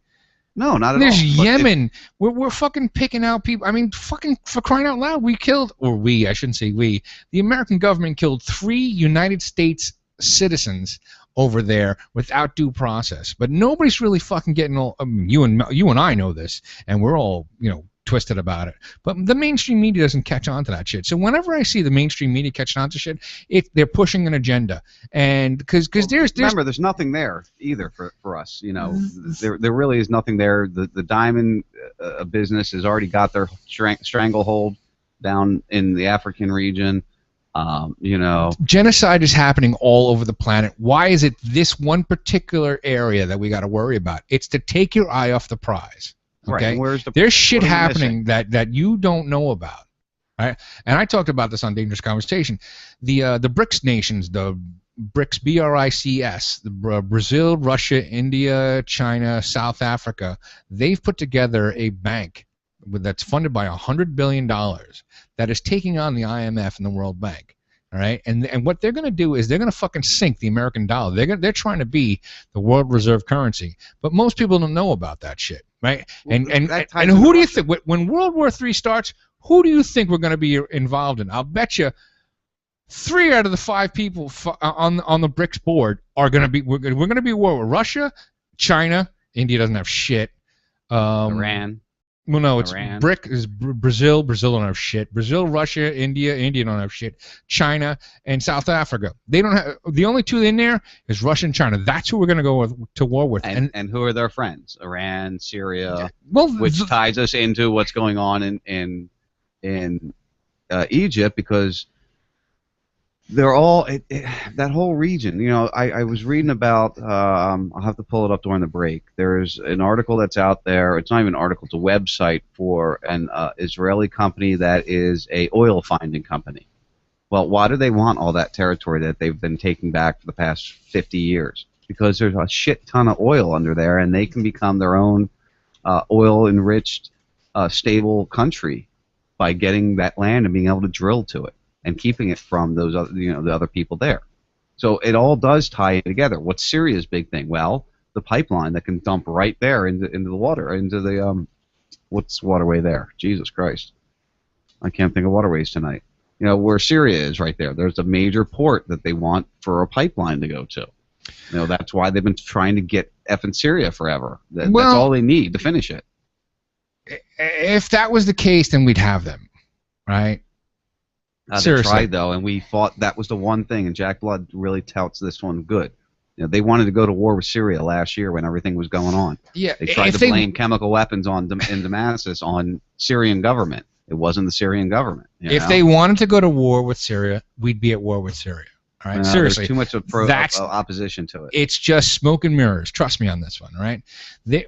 No, not at There's all. But Yemen. We're fucking picking out people. I mean, fucking for crying out loud, I shouldn't say we. The American government killed 3 United States citizens over there without due process. But nobody's really fucking getting all. You and I know this, and we're all twisted about it. But the mainstream media doesn't catch on to that shit. So whenever I see the mainstream media catching on to shit, they're pushing an agenda. And because remember, there's nothing there either for us. There really is nothing there. The diamond business has already got their stranglehold down in the African region. Genocide is happening all over the planet. Why is it this one particular area that we got to worry about? It's to take your eye off the prize. Okay, right. There's shit happening that you don't know about, right? And I talked about this on Dangerous Conversation. The BRICS nations, the BRICS, BRICS, Brazil, Russia, India, China, South Africa, they've put together a bank that's funded by $100 billion that is taking on the IMF and the World Bank. All right, and what they're going to do is they're going to fucking sink the American dollar. They're trying to be the world reserve currency, but most people don't know about that shit, right? And who do you think when World War III starts? Who do you think we're going to be involved in? I'll bet you 3 out of the 5 people on the BRICS board are going to be. We're going to be at war with Russia, China. India doesn't have shit. Iran. Well, no, it's Iran. BRIC is Brazil. Brazil don't have shit. Brazil, Russia, India. India don't have shit. China and South Africa. They don't have. The only 2 in there is Russia and China. That's who we're going to go to war with. And who are their friends? Iran, Syria. Which ties us into what's going on in Egypt, because they're all that whole region. I was reading about. I'll have to pull it up during the break. There's an article that's out there. It's not even an article. It's a website for an Israeli company that is a oil finding company. Well, why do they want all that territory that they've been taking back for the past 50 years? Because there's a shit ton of oil under there, and they can become their own oil-enriched, stable country by getting that land and being able to drill to it and keeping it from those other, the other people there. So it all does tie together. What's Syria's big thing? Well, the pipeline that can dump right there into the water, into the what's waterway there? Jesus Christ, I can't think of waterways tonight. Where Syria is right there. There's a major port that they want for a pipeline to go to. That's why they've been trying to get effing Syria forever. That's all they need to finish it. If that was the case, then we'd have them, right? They tried, though, and we fought. That was the one thing, and Jack Blood really touts this one good. They wanted to go to war with Syria last year when everything was going on. Yeah, they tried to blame chemical weapons in Damascus on Syrian government. It wasn't the Syrian government. If they wanted to go to war with Syria, we'd be at war with Syria. All right, seriously, there's too much opposition to it. It's just smoke and mirrors. Trust me on this one, all right?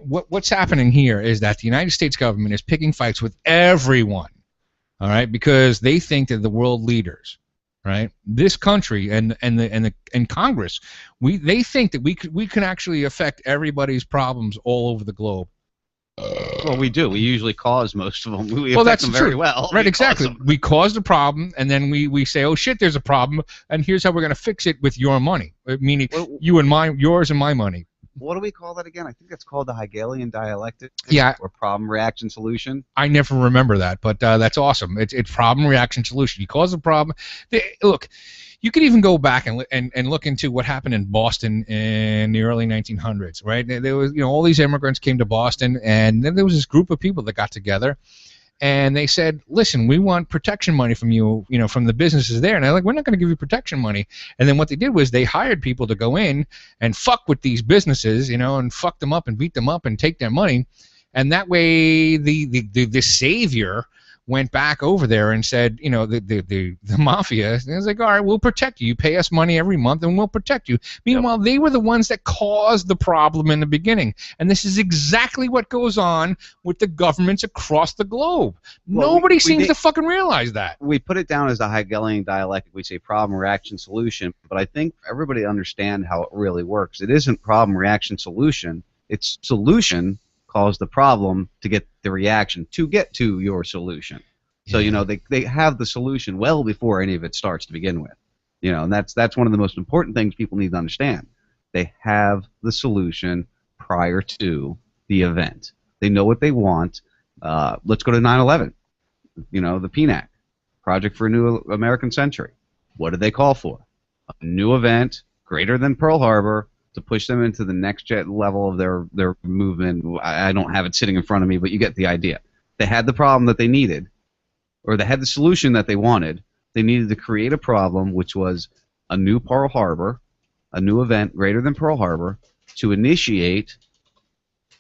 What's happening here is that the United States government is picking fights with everyone, all right, because they think they're the world leaders, right? This country and Congress, they think that we can actually affect everybody's problems all over the globe. Well, we do. We usually cause most of them. We affect them very well. Right, exactly. We cause the problem, and then we say, oh, shit, there's a problem, and here's how we're going to fix it with your money, meaning yours and my money. What do we call that again? I think it's called the Hegelian dialectic. Yeah. Or problem, reaction, solution. I never remember that, but that's awesome. It's problem, reaction, solution. You cause a problem. Look, you could even go back and look into what happened in Boston in the early 1900s, right? There was, all these immigrants came to Boston, and then there was this group of people that got together, and they said, listen, we want protection money from you, from the businesses there. And they're like, we're not going to give you protection money. And then what they did was they hired people to go in and fuck with these businesses, and fuck them up and beat them up and take their money. And that way the savior went back over there and said, the mafia, and it was like, all right, we'll protect you. You pay us money every month and we'll protect you. Meanwhile, they were the ones that caused the problem in the beginning. And this is exactly what goes on with the governments across the globe. Well, Nobody seems to fucking realize that. We put it down as the Hegelian dialectic. We say problem, reaction, solution. But I think everybody understands how it really works. It isn't problem, reaction, solution. It's solution cause the problem to get the reaction to get to your solution. So they have the solution well before any of it starts to begin with. And that's one of the most important things people need to understand. They have the solution prior to the event. They know what they want. Let's go to 9/11. The PNAC, Project for a New American Century. What did they call for? A new event greater than Pearl Harbor to push them into the next level of their movement. I don't have it sitting in front of me, but you get the idea. They had the problem that they needed, or they had the solution that they wanted. They needed to create a problem, which was a new Pearl Harbor, a new event greater than Pearl Harbor, to initiate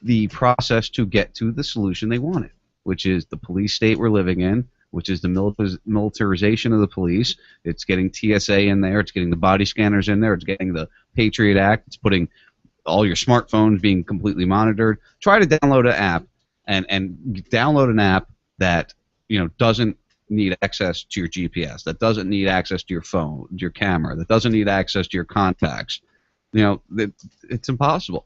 the process to get to the solution they wanted, which is the police state we're living in, which is the militarization of the police. It's getting TSA in there. It's getting the body scanners in there. It's getting the Patriot Act. It's putting all your smartphones being completely monitored. Try to download an app and download an app that doesn't need access to your GPS, that doesn't need access to your phone, your camera, that doesn't need access to your contacts. It's impossible.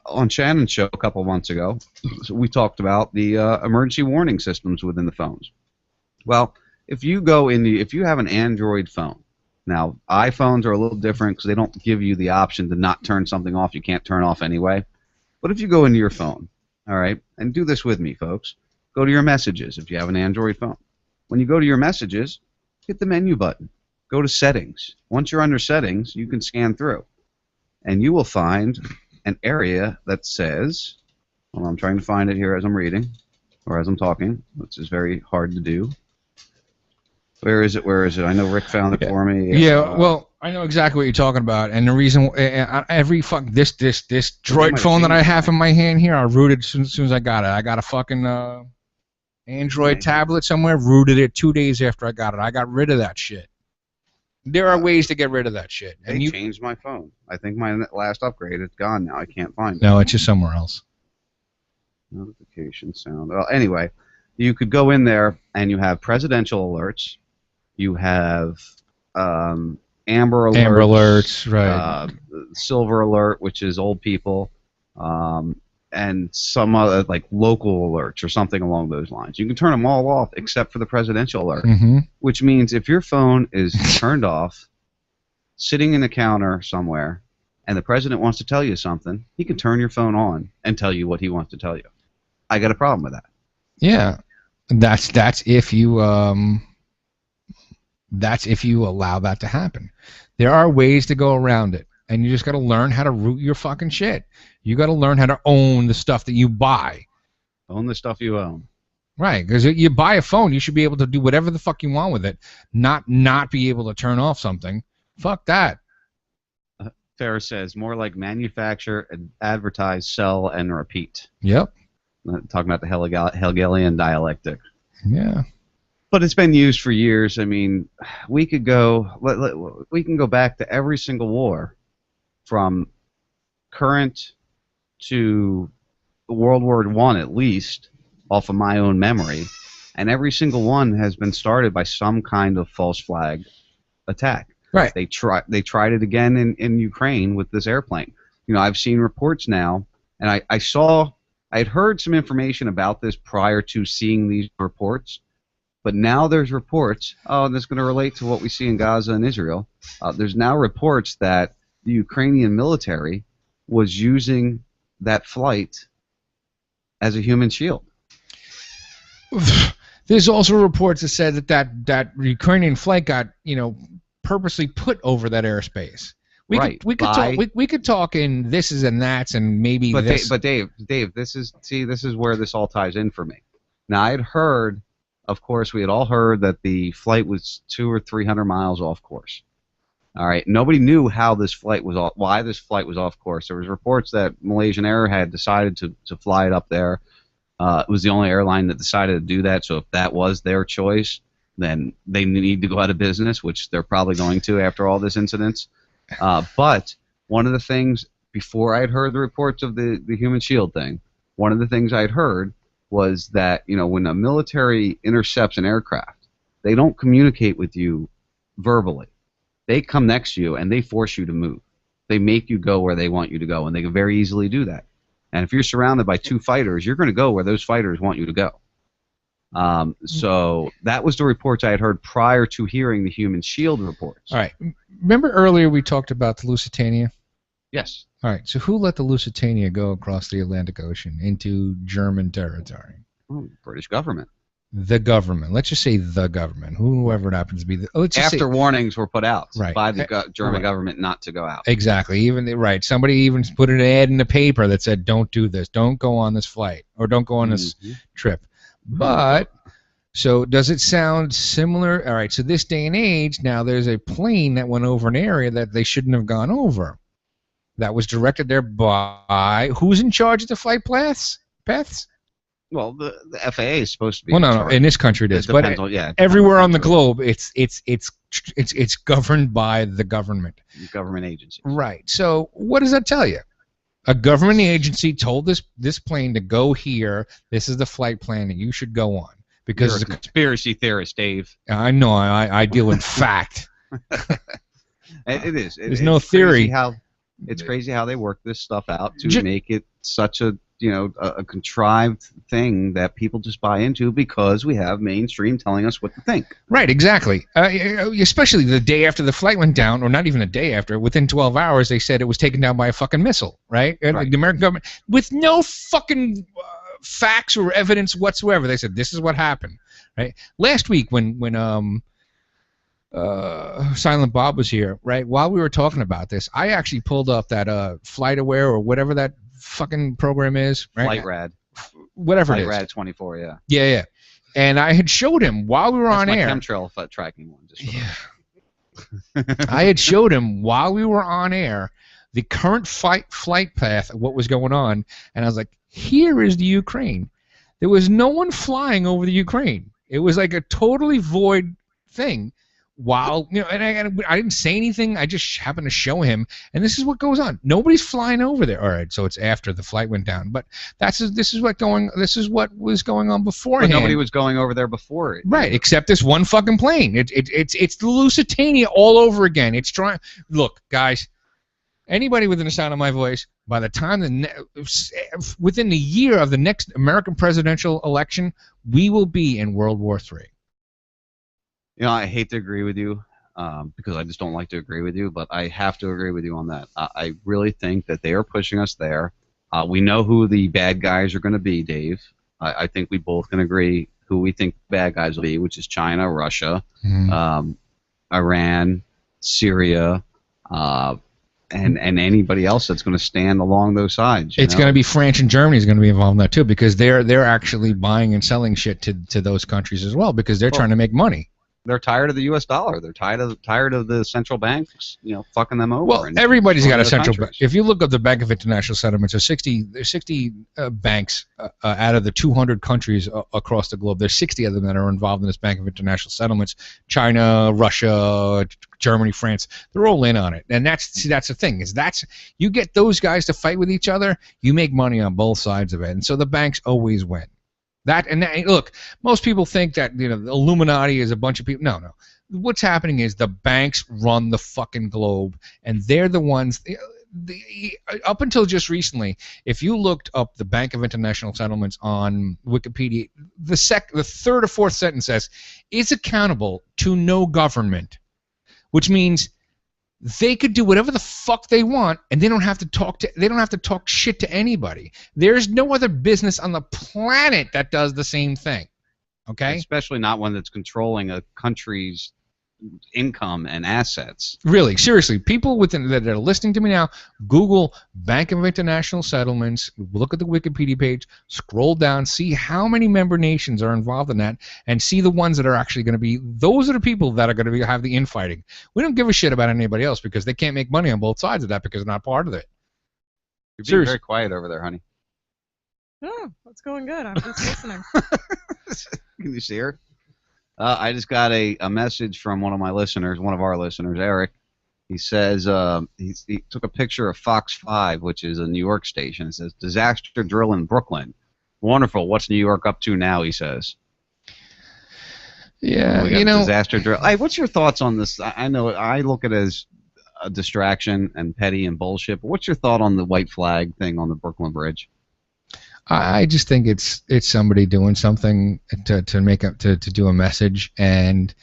On Shannon's show a couple months ago, we talked about the emergency warning systems within the phones. Well, if you have an Android phone, now iPhones are a little different because they don't give you the option to not turn something off you can't turn off anyway. But if you go into your phone, all right, and do this with me, folks, go to your messages if you have an Android phone. When you go to your messages, hit the menu button. Go to settings. Once you're under settings, you can scan through, and you will find an area that says, well, I'm trying to find it here as I'm reading, or as I'm talking, which is very hard to do. Where is it? I know Rick found it for me. Yeah, well, I know exactly what you're talking about, and the reason this Droid phone that I have in my hand here, I rooted as soon as I got it. I got a fucking Android tablet somewhere, rooted it 2 days after I got it. I got rid of that shit. There are ways to get rid of that shit. They changed my phone. I think my last upgrade, it's gone now. I can't find it. No, it's just somewhere else. Notification sound. Well, anyway, you could go in there and you have presidential alerts. You have Amber Alerts, right? Silver Alert, which is old people, and some other like local alerts or something along those lines. You can turn them all off except for the presidential alert, which means if your phone is turned off, sitting in a counter somewhere, and the president wants to tell you something, he can turn your phone on and tell you what he wants to tell you. I got a problem with that. Yeah, that's if you that's if you allow that to happen. There are ways to go around it, and you just got to learn how to root your fucking shit. You got to learn how to own the stuff that you buy. Own the stuff you own. Right, because you buy a phone, you should be able to do whatever the fuck you want with it, not be able to turn off something. Fuck that. Ferris says, more like manufacture, advertise, sell, and repeat. Yep. Talking about the Hegelian dialectic. Yeah. But it's been used for years. I mean, we can go back to every single war, from current to World War I at least, off of my own memory, and every single one has been started by some kind of false flag attack. Right. They tried it again in Ukraine with this airplane. I've seen reports now, and I had heard some information about this prior to seeing these reports. But now there's reports, and this is going to relate to what we see in Gaza and Israel. There's now reports that the Ukrainian military was using that flight as a human shield. There's also reports that said that Ukrainian flight got purposely put over that airspace. We could talk in thises and that's and maybe. But Dave, this is where this all ties in for me. Now I had heard. Of course, we had all heard that the flight was 200 or 300 miles off course. All right, nobody knew how this flight was why this flight was off course. There was reports that Malaysian Air had decided to fly it up there. It was the only airline that decided to do that. So if that was their choice, then they need to go out of business, which they're probably going to after all this incidents. But one of the things before I had heard the reports of the human shield thing, one of the things I had heard was that when a military intercepts an aircraft, they don't communicate with you verbally. They come next to you and they force you to move. They make you go where they want you to go, and they can very easily do that. And if you're surrounded by two fighters, you're going to go where those fighters want you to go. So that was the reports I had heard prior to hearing the Human Shield reports. All right. Remember earlier we talked about the Lusitania? Yes. All right. So who let the Lusitania go across the Atlantic Ocean into German territory? British government. The government. Let's just say the government, whoever it happens to be. Let's just After say, warnings were put out Right. by the German government not to go out. Exactly. Right. Somebody even put an ad in the paper that said, "Don't do this. Don't go on this flight, or don't go on this trip." But so does it sound similar? All right. So this day and age, now there's a plane that went over an area that they shouldn't have gone over. That was directed there by who's in charge of the flight paths? Well, the FAA is supposed to be. Well, no, in this country it is, but yeah, everywhere on the globe, it's governed by the government. Government agency. Right. So what does that tell you? A government agency told this plane to go here. This is the flight plan that you should go on because You're a conspiracy theorist, Dave. I know. I deal in fact. It is. There's no theory. It's crazy how they work this stuff out to make it such a a contrived thing that people just buy into because we have mainstream telling us what to think. Right, exactly. Especially the day after the flight went down, or not even a day after, within 12 hours they said it was taken down by a fucking missile, right? And the American government, with no fucking facts or evidence whatsoever, they said this is what happened, right? Last week when Silent Bob was here, right? While we were talking about this, I actually pulled up that FlightAware or whatever that fucking program is, right? FlightRad. Whatever it is. FlightRad 24, yeah. Yeah. And I had showed him while we were on air. That's my chemtrail tracking one. I had showed him while we were on air the current flight path of what was going on, and I was like, here is the Ukraine. There was no one flying over the Ukraine. It was like a totally void thing. While and I didn't say anything. I just happened to show him, and this is what goes on. Nobody's flying over there. All right, so it's after the flight went down, but this is what was going on beforehand. But nobody was going over there before it, right? Except this one fucking plane. It's the Lusitania all over again. It's trying. Look, guys, anybody within the sound of my voice, by the time within the year of the next American presidential election, we will be in World War III. I hate to agree with you because I just don't like to agree with you, but I have to agree with you on that. I really think that they are pushing us there. We know who the bad guys are going to be, Dave. I think we both can agree who we think bad guys will be, which is China, Russia, Iran, Syria, and anybody else that's going to stand along those sides. It's going to be France and Germany is going to be involved in that too, because they're actually buying and selling shit to those countries as well, because they're trying to make money. They're tired of the U.S. dollar. They're tired of the central banks, fucking them over. Well, everybody's got a central bank. If you look up the Bank of International Settlements, there's 60 banks out of the 200 countries across the globe. There's 60 of them that are involved in this Bank of International Settlements. China, Russia, Germany, France, they're all in on it. And that's the thing, you get those guys to fight with each other, you make money on both sides of it. And so the banks always win. Look, most people think that the Illuminati is a bunch of people. No. What's happening is the banks run the fucking globe, and they're the ones. Up until just recently, if you looked up the Bank of International Settlements on Wikipedia, the third or fourth sentence says, "is accountable to no government," which means they could do whatever the fuck they want, and they don't have to talk shit to anybody. There's no other business on the planet that does the same thing. Okay? Especially not one that's controlling a country's income and assets. Really, seriously, people that are listening to me now, Google Bank of International Settlements, look at the Wikipedia page, scroll down, see how many member nations are involved in that, and see the ones that are actually going to be. Those are the people that are going to have the infighting. We don't give a shit about anybody else because they can't make money on both sides of that because they're not part of it. You're being very quiet over there, honey. Oh, that's going good. I'm just listening. Can you see her? I just got a message from one of our listeners, Eric. He says he took a picture of Fox 5, which is a New York station. It says, "Disaster drill in Brooklyn. Wonderful. What's New York up to now?" he says. Yeah, disaster drill. Hey, what's your thoughts on this? I know I look at it as a distraction and petty and bullshit, but what's your thought on the white flag thing on the Brooklyn Bridge? I just think it's somebody doing something to make up to do a message, and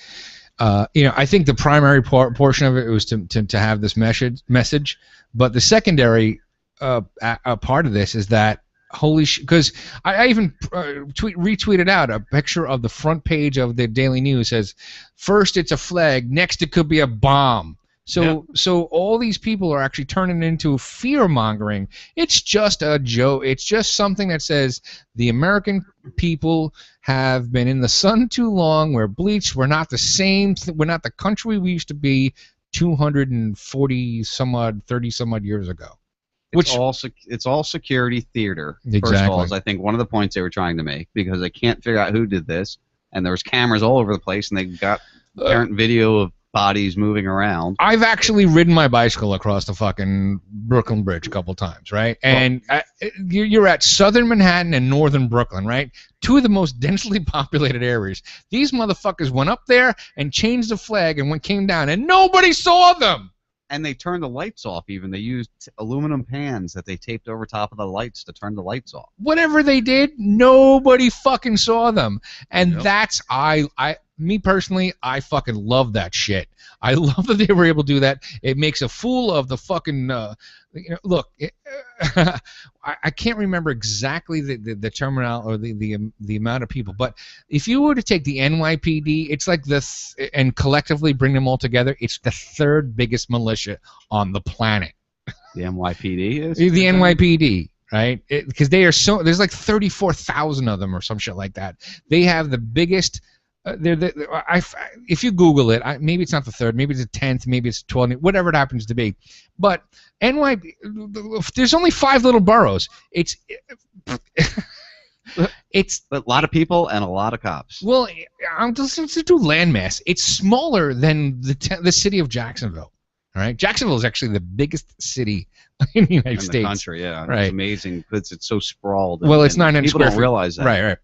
I think the primary portion of it was to have this message, but the secondary part of this is that holy shit, because I even retweeted out a picture of the front page of the Daily News. Says first it's a flag, next it could be a bomb. So all these people are actually turning into fear mongering. It's just a joke. It's just something that says the American people have been in the sun too long. We're bleached. We're not the same. We're not the country we used to be 240 some odd, 30 some odd years ago. It's all security theater. Exactly. First of all, is I think one of the points they were trying to make, because they can't figure out who did this, and there was cameras all over the place, and they got apparent video of bodies moving around. I've actually ridden my bicycle across the fucking Brooklyn Bridge a couple times, right? And you're at southern Manhattan and northern Brooklyn, right? Two of the most densely populated areas. These motherfuckers went up there and changed the flag and came down, and nobody saw them. And they turned the lights off even. They used aluminum pans that they taped over top of the lights to turn the lights off. Whatever they did, nobody fucking saw them. And that's, me personally, I fucking love that shit. I love that they were able to do that. It makes a fool of the fucking, look, I can't remember exactly the terminal or the amount of people, but if you were to take the NYPD, it's like this, and collectively bring them all together, it's the third biggest militia on the planet. The NYPD is? The NYPD. Right? Because they are there's like 34,000 of them or some shit like that. They have the biggest. If you Google it, maybe it's not the third, maybe it's the 10th, maybe it's the 12th, whatever it happens to be. But there's only 5 little boroughs. It's a lot of people and a lot of cops. Well, I'm just to do landmass. It's smaller than the city of Jacksonville. All right, Jacksonville is actually the biggest city in the United States. In the country, yeah. Right. It's amazing because it's so sprawled. Well, it's 900 people square don't feet. realize that. Right.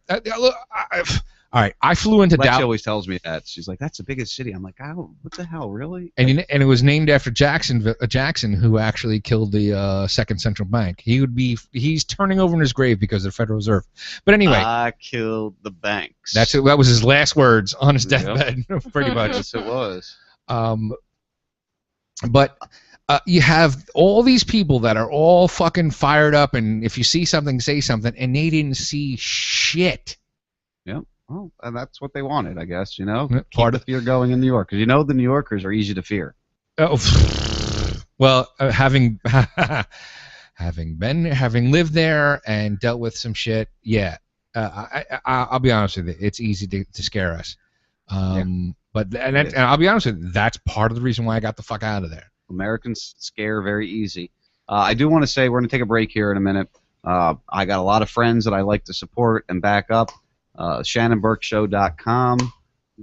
All right, I flew into Dallas. Lexi always tells me that. She's like, "That's the biggest city." I'm like, "Oh, what the hell, really?" And it was named after Jackson, who actually killed the Second Central Bank. He's turning over in his grave because of the Federal Reserve. But anyway, I killed the banks. That was his last words on his deathbed, pretty much. Yes, it was. But you have all these people that are all fucking fired up, and if you see something, say something, and they didn't see shit. Yep. Well, and that's what they wanted, I guess. Keep part the fear going in New York, because the New Yorkers are easy to fear. Oh, well, having lived there and dealt with some shit, yeah. I'll be honest with you, it's easy to scare us. But and I'll be honest with you, that's part of the reason why I got the fuck out of there. Americans scare very easy. I do want to say we're going to take a break here in a minute. I got a lot of friends that I like to support and back up. ShannonBurkeShow.com.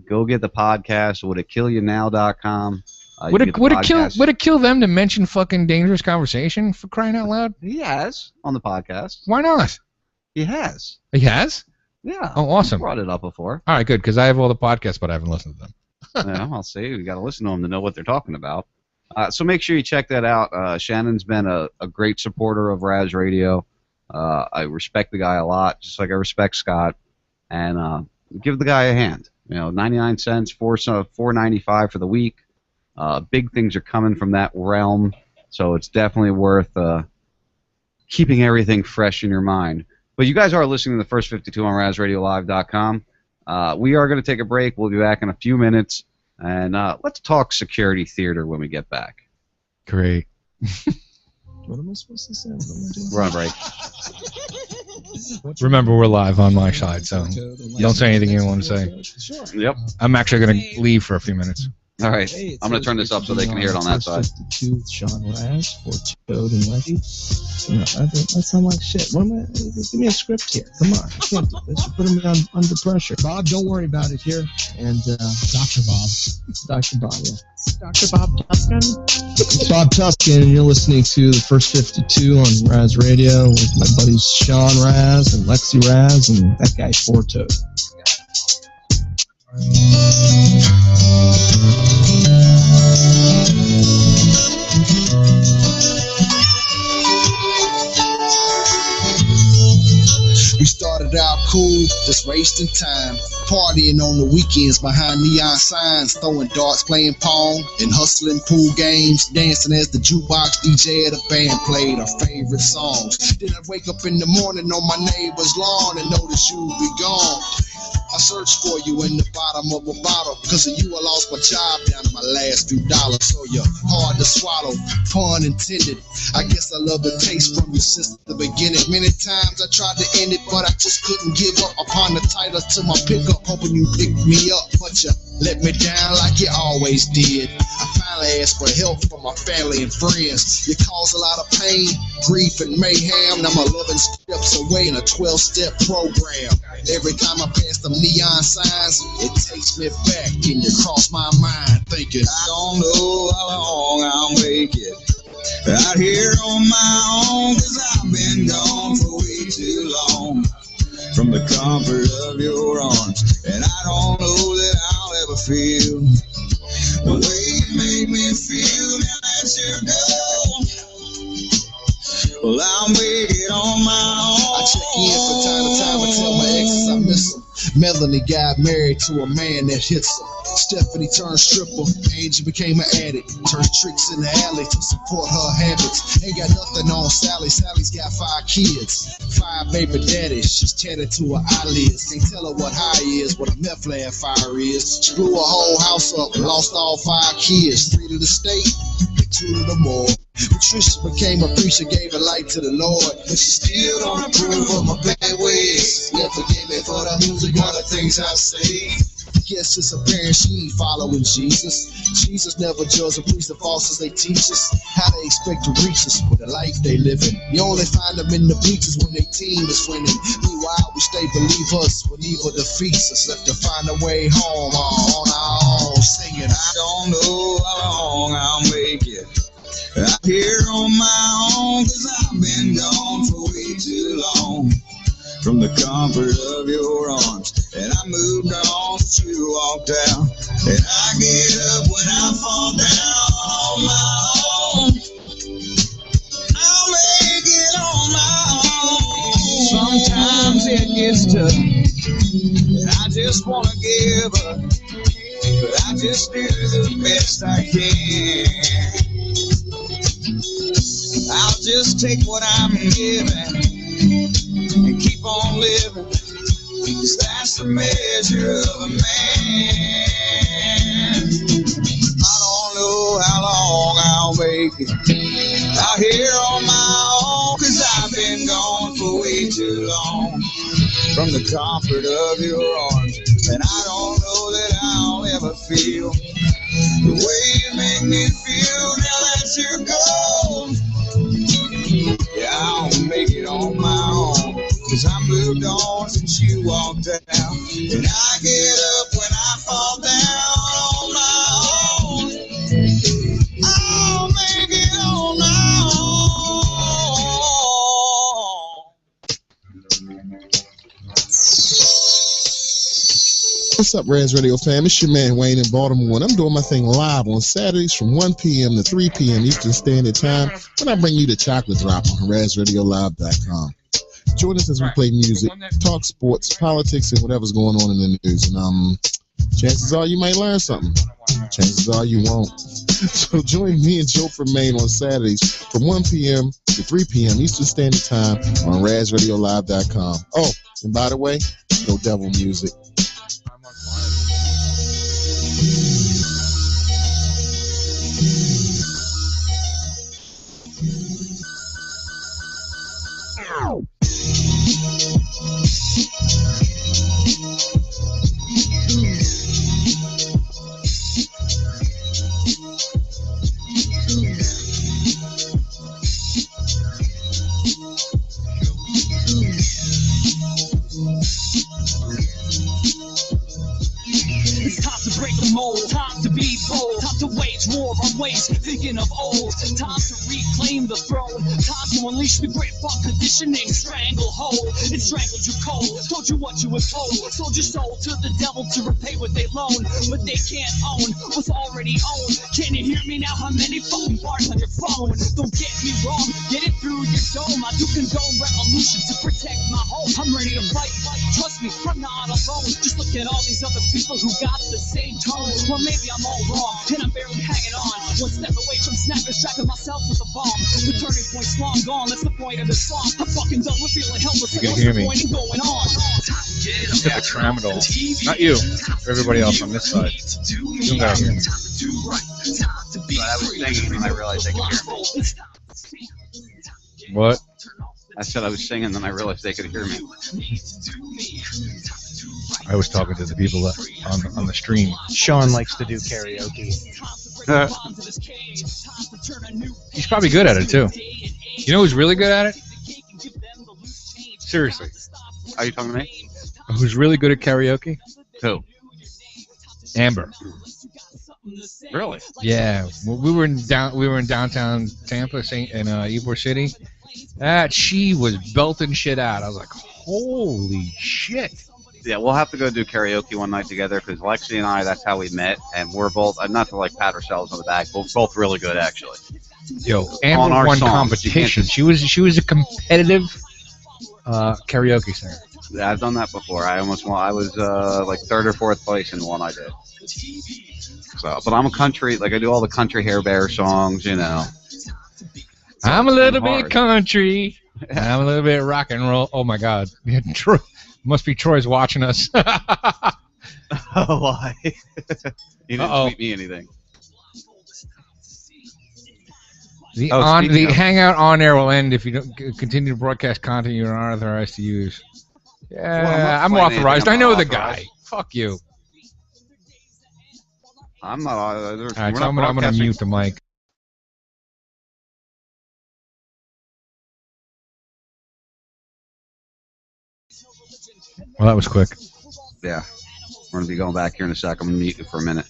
Go get the podcast. WouldItKillYouNow.com. Would it kill them to mention fucking Dangerous Conversation, for crying out loud? He has on the podcast. Why not? He has. He has? Yeah. Oh, awesome. He brought it up before. All right, good, because I have all the podcasts, but I haven't listened to them. Yeah, I'll see. You got to listen to them to know what they're talking about. So make sure you check that out. Shannon's been a great supporter of Raz Radio. I respect the guy a lot, just like I respect Scott. And give the guy a hand. 99 cents, $4.95 for the week. Big things are coming from that realm, so it's definitely worth keeping everything fresh in your mind. But you guys are listening to the First 52 on RazRadioLive.com. We are going to take a break. We'll be back in a few minutes, and let's talk security theater when we get back. Great. What am I supposed to say? We're on break. Remember, we're live on my side, so don't say anything you don't want to say. Yep. I'm actually going to leave for a few minutes. All right. I'm going to turn this up so they can hear it on that side. 52 with Sean Raz for Toad and Lucky. That sounds like shit. Give me a script here. Come on. I can't do this. You're putting me under pressure. Bob, don't worry about it here. And Dr. Bob. Dr. Bob, yeah. Dr. Bob Tuskin. Bob Tuskin, and you're listening to the First 52 on Raz Radio with my buddies Sean Raz and Lexi Raz and that guy Toad. cool, just wasting time. Partying on the weekends behind neon signs, throwing darts, playing pong, and hustling pool games, dancing as the jukebox DJ at a band played our favorite songs. Then I'd wake up in the morning on my neighbor's lawn and notice you'd be gone. I searched for you in the bottom of a bottle. Cause of you I lost my job down to my last few dollars. So you're hard to swallow, pun intended. I guess I love the taste from you since the beginning. Many times I tried to end it, but I just couldn't give up. Upon the title to my pickup, hoping you pick me up, but you let me down like you always did. I finally asked for help from my family and friends. You caused a lot of pain, grief, and mayhem. Now I'm 11 steps away in a 12-step program. Every time I pass them neon signs, it takes me back and you cross my mind thinking, I don't know how long I'll make it out here on my own, cause I've been gone for way too long from the comfort of your arms, and I don't know that I'll ever feel the way you make me feel now that you're gone. Well, I'll make it on my own. I check in from time to time and tell my exes I miss them. Melanie got married to a man that hits her. Stephanie turned stripper. Angie became an addict. Turned tricks in the alley to support her habits. Ain't got nothing on Sally. Sally's got 5 kids. 5 baby daddies. She's tatted to her eyelids. Can't tell her what high is, what a meth lab fire is. She blew her whole house up and lost all 5 kids. 3 to the state, 2 to the morgue. Patricia became a preacher, gave her life to the Lord, but she still don't approve of my bad ways. Never forgive me for the music or the things I say. Guess it's apparent she ain't following Jesus. Jesus never judge a priest of false as they teach us. How they expect to reach us with the life they living. You only find them in the bleachers when their team is winning. Meanwhile, we stay believers when evil defeats us. Left to find a way home on our own, singing, I don't know how long I'll make it out here on my own, cause I've been gone for way too long from the comfort of your arms, and I moved on since you walked out, and I get up when I fall down on my own. I'll make it on my own. Sometimes it gets tough, and I just wanna give up, but I just do the best I can. I'll just take what I'm given and keep on living, 'cause that's the measure of a man. I don't know how long I'll make it out here on my own, 'cause I've been gone for way too long from the comfort of your arms, and I don't know that I'll ever feel the way you make me feel now that you're gone. Yeah, I'll make it on my own, 'cause I moved on since you walked out, and I get up when I fall down on my own. I'll make it on my own. What's up, Raz Radio fam? It's your man Wayne in Baltimore, and I'm doing my thing live on Saturdays from 1 p.m. to 3 p.m. Eastern Standard Time when I bring you the Chocolate Drop on RazRadioLive.com. Join us as we play music, talk sports, politics, and whatever's going on in the news. And chances are you might learn something. Chances are you won't. So join me and Joe from Maine on Saturdays from 1 p.m. to 3 p.m. Eastern Standard Time on RazRadioLive.com. Oh, and by the way, no devil music. war on ways, thinking of old. Time to reclaim the throne. Time to unleash the great fuck conditioning. Stranglehold, it strangled you cold. Told you what you were told. Sold your soul to the devil to repay what they loan. But they can't own what's already owned. Can you hear me now? How many fucking bars on your phone? Don't get me wrong, get it through your dome. I do condone revolution to protect my home. I'm ready to fight. Trust me, I'm not alone. Just look at all these other people who got the same tone. Well, maybe I'm all wrong, and I'm barely hanging on. One step away from snapping, striking myself with a bomb. The turning point's long gone, that's the point of the song. I'm fucking done with feeling helpless. You can hear me. What's the point in going on? Just hit the tramadol. Not you. Everybody else on this side. You don't gotta hear me. But I was singing and I realized they could hear me. What? I said I was singing and then I realized they could hear me. I was talking to the people on the stream. Sean likes to do karaoke. He's probably good at it too. You know who's really good at it? Seriously. Are you talking to me? Who's really good at karaoke? Who? Amber. Really? Yeah. We were in downtown Tampa, in Ybor City. She was belting shit out. I was like, holy shit. Yeah, we'll have to go do karaoke one night together because Lexi and I, that's how we met, and we're both, not to like pat ourselves on the back, but we're both really good actually. Yo, Amber won competition. She was a competitive karaoke singer. Yeah, I've done that before. I almost won. I was like 3rd or 4th place in the one I did. So, but I'm a country, like I do all the country hair bear songs, you know. I'm a little bit country. I'm a little bit rock and roll. Oh my God. Must be Troy's watching us. Oh, why? He didn't tweet me anything. The hangout on air will end if you don't continue to broadcast content you're not authorized to use. Yeah, well, I'm authorized. I know the guy. Fuck you. I'm not. All right, so I'm going to mute the mic. Well, that was quick. Yeah. We're going to be going back here in a sec. I'm going to mute you for a minute.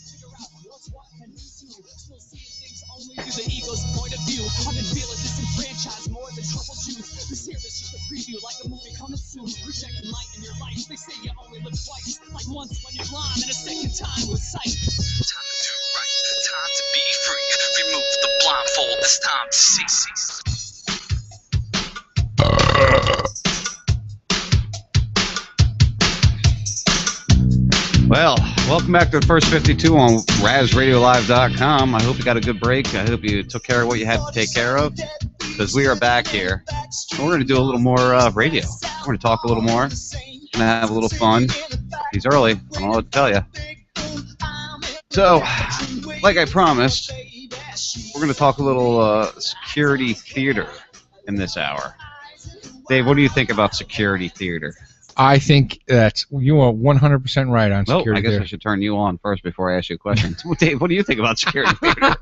Time to be free. Remove the blindfold. It's time to see. Well, welcome back to the first 52 on RazRadioLive.com. I hope you got a good break. I hope you took care of what you had to take care of, because we are back here. And we're going to do a little more radio. We're going to talk a little more. We're going to have a little fun. He's early. I don't know what to tell you. So, like I promised, we're going to talk a little security theater in this hour. Dave, what do you think about security theater? I think that you are 100% right on security theater. I guess I should turn you on first before I ask you a question. Dave, what do you think about security theater?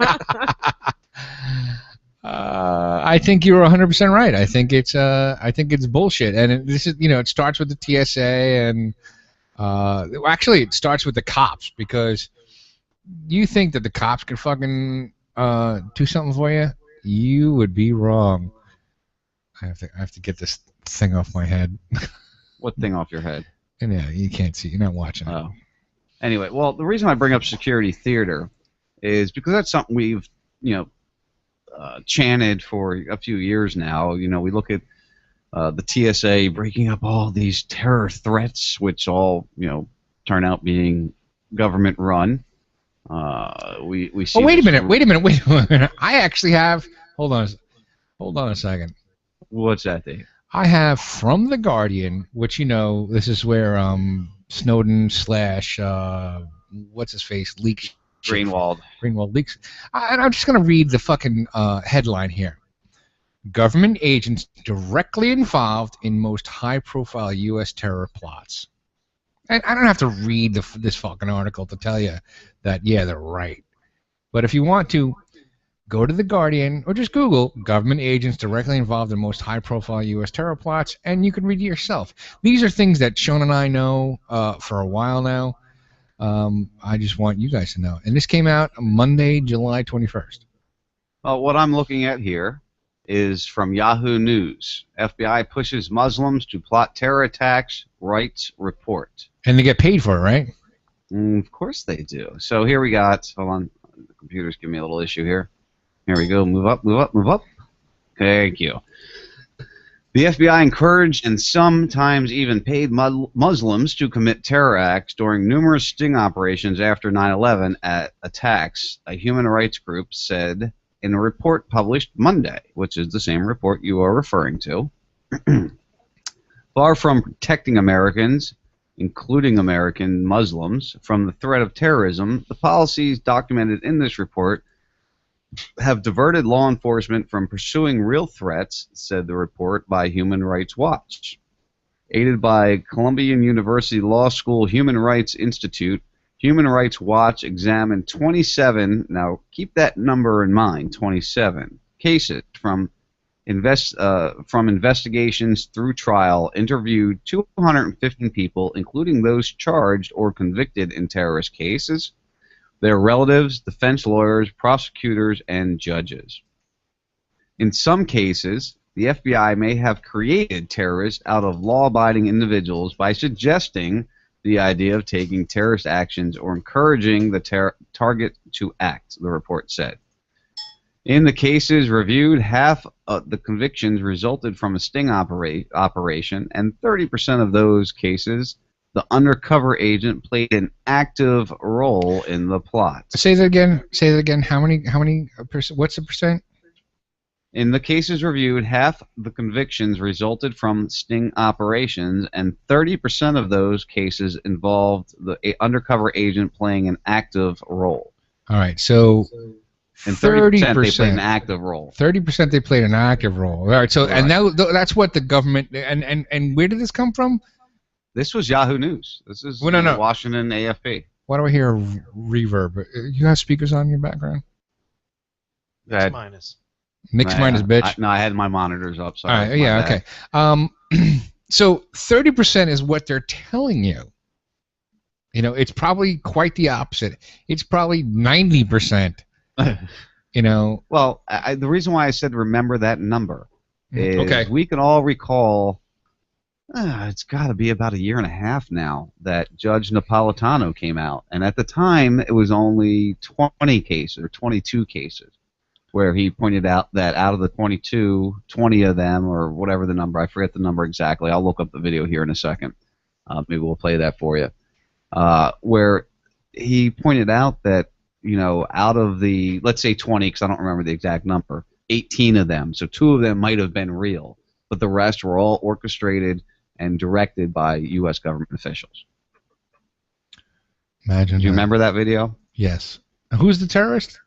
I think you're 100% right. I think it's bullshit, and this is, it starts with the TSA, and actually it starts with the cops, because you think that the cops can fucking do something for you? You would be wrong. I have to get this thing off my head. What thing off your head? And yeah, you can't see. You're not watching it. Oh. Anyway, well, the reason I bring up security theater is because that's something we've, chanted for a few years now. We look at the TSA breaking up all these terror threats, which all, turn out being government run. We see. Oh, wait a minute. I actually have. Hold on a second. What's that, Dave? I have from The Guardian, which, this is where Snowden / what's his face leaks. Greenwald leaks. And I'm just going to read the fucking headline here. Government agents directly involved in most high-profile U.S. terror plots. And I don't have to read this fucking article to tell you that, yeah, they're right. But if you want to, go to The Guardian or just Google government agents directly involved in most high-profile U.S. terror plots, and you can read it yourself. These are things that Sean and I know for a while now. I just want you guys to know. And this came out Monday, July 21st. Well, what I'm looking at here is from Yahoo News. FBI pushes Muslims to plot terror attacks, Rights report. And they get paid for it, right? Of course they do. So here we got, hold on, the computer's giving me a little issue here. Here we go, move up, move up, move up. Thank you. The FBI encouraged and sometimes even paid Muslims to commit terror acts during numerous sting operations after 9/11 attacks, a human rights group said in a report published Monday, which is the same report you are referring to. Far from protecting Americans, including American Muslims, from the threat of terrorism, the policies documented in this report have diverted law enforcement from pursuing real threats, said the report by Human Rights Watch. Aided by Columbia University Law School Human Rights Institute, Human Rights Watch examined 27, now keep that number in mind, 27, cases from investigations through trial, interviewed 215 people, including those charged or convicted in terrorist cases, their relatives, defense lawyers, prosecutors, and judges. In some cases, the FBI may have created terrorists out of law-abiding individuals by suggesting the idea of taking terrorist actions or encouraging the target to act, the report said. In the cases reviewed, half of the convictions resulted from a sting operation, and 30% of those cases the undercover agent played an active role in the plot. Say that again. Say that again. How many percent? What's the percent? In the cases reviewed, half the convictions resulted from sting operations, and 30% of those cases involved the undercover agent playing an active role. All right, so and 30% they played an active role. 30% they played an active role. All right, so and now that's what the government and where did this come from? This was Yahoo News. This is Washington AFP. Why do I hear reverb? You have speakers on in your background? Mix minus. Mix minus, bitch. No, I had my monitors up. Sorry. All right, yeah, okay. So 30% is what they're telling you. You know, it's probably quite the opposite. It's probably 90%. You know. Well, the reason why I said remember that number is we can all recall. It's got to be about a year and a half now that Judge Napolitano came out, and at the time it was only 20 cases or 22 cases, where he pointed out that out of the 22, 20 of them, or whatever the number, I forget the number exactly. I'll look up the video here in a second. Maybe we'll play that for you. Where he pointed out that, you know, out of the, let's say 20, because I don't remember the exact number, 18 of them, so 2 of them might have been real, but the rest were all orchestrated and directed by U.S. government officials. Imagine. Do you remember that video? Yes. Who's the terrorist?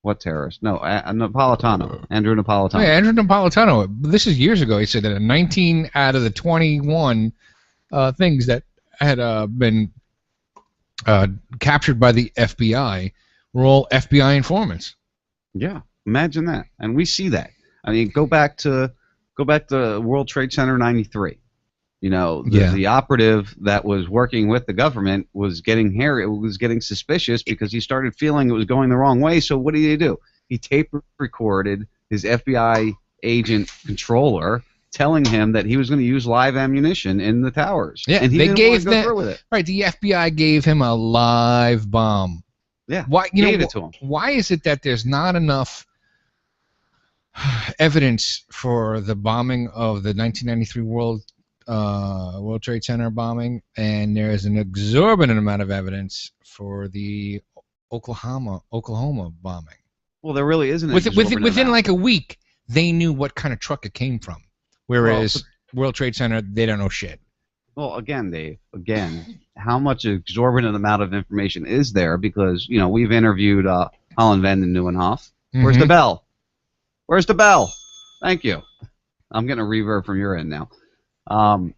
What terrorist? No, Napolitano. Andrew Napolitano. Oh, yeah, Andrew Napolitano. This is years ago. He said that 19 out of the 21 things that had been captured by the FBI were all FBI informants. Yeah, imagine that. And we see that. I mean, go back to World Trade Center 93. You know, the operative that was working with the government was getting suspicious because he started feeling it was going the wrong way. So what did he do? He tape recorded his FBI agent controller telling him that he was going to use live ammunition in the towers. Yeah, and he didn't want to go through with it. Right, the FBI gave him a live bomb. Yeah, why? Gave it to him. Why is it that there's not enough evidence for the bombing of the 1993 World Trade Center bombing, and there is an exorbitant amount of evidence for the Oklahoma bombing? Well, there really isn't. Within like a week, they knew what kind of truck it came from, whereas World Trade Center, they don't know shit. Well, again, Dave, how much exorbitant amount of information is there? Because, you know, we've interviewed Holland Vanden Nieuwenhof. Where's the bell? Where's the bell? Thank you. I'm getting a reverb from your end now. Holland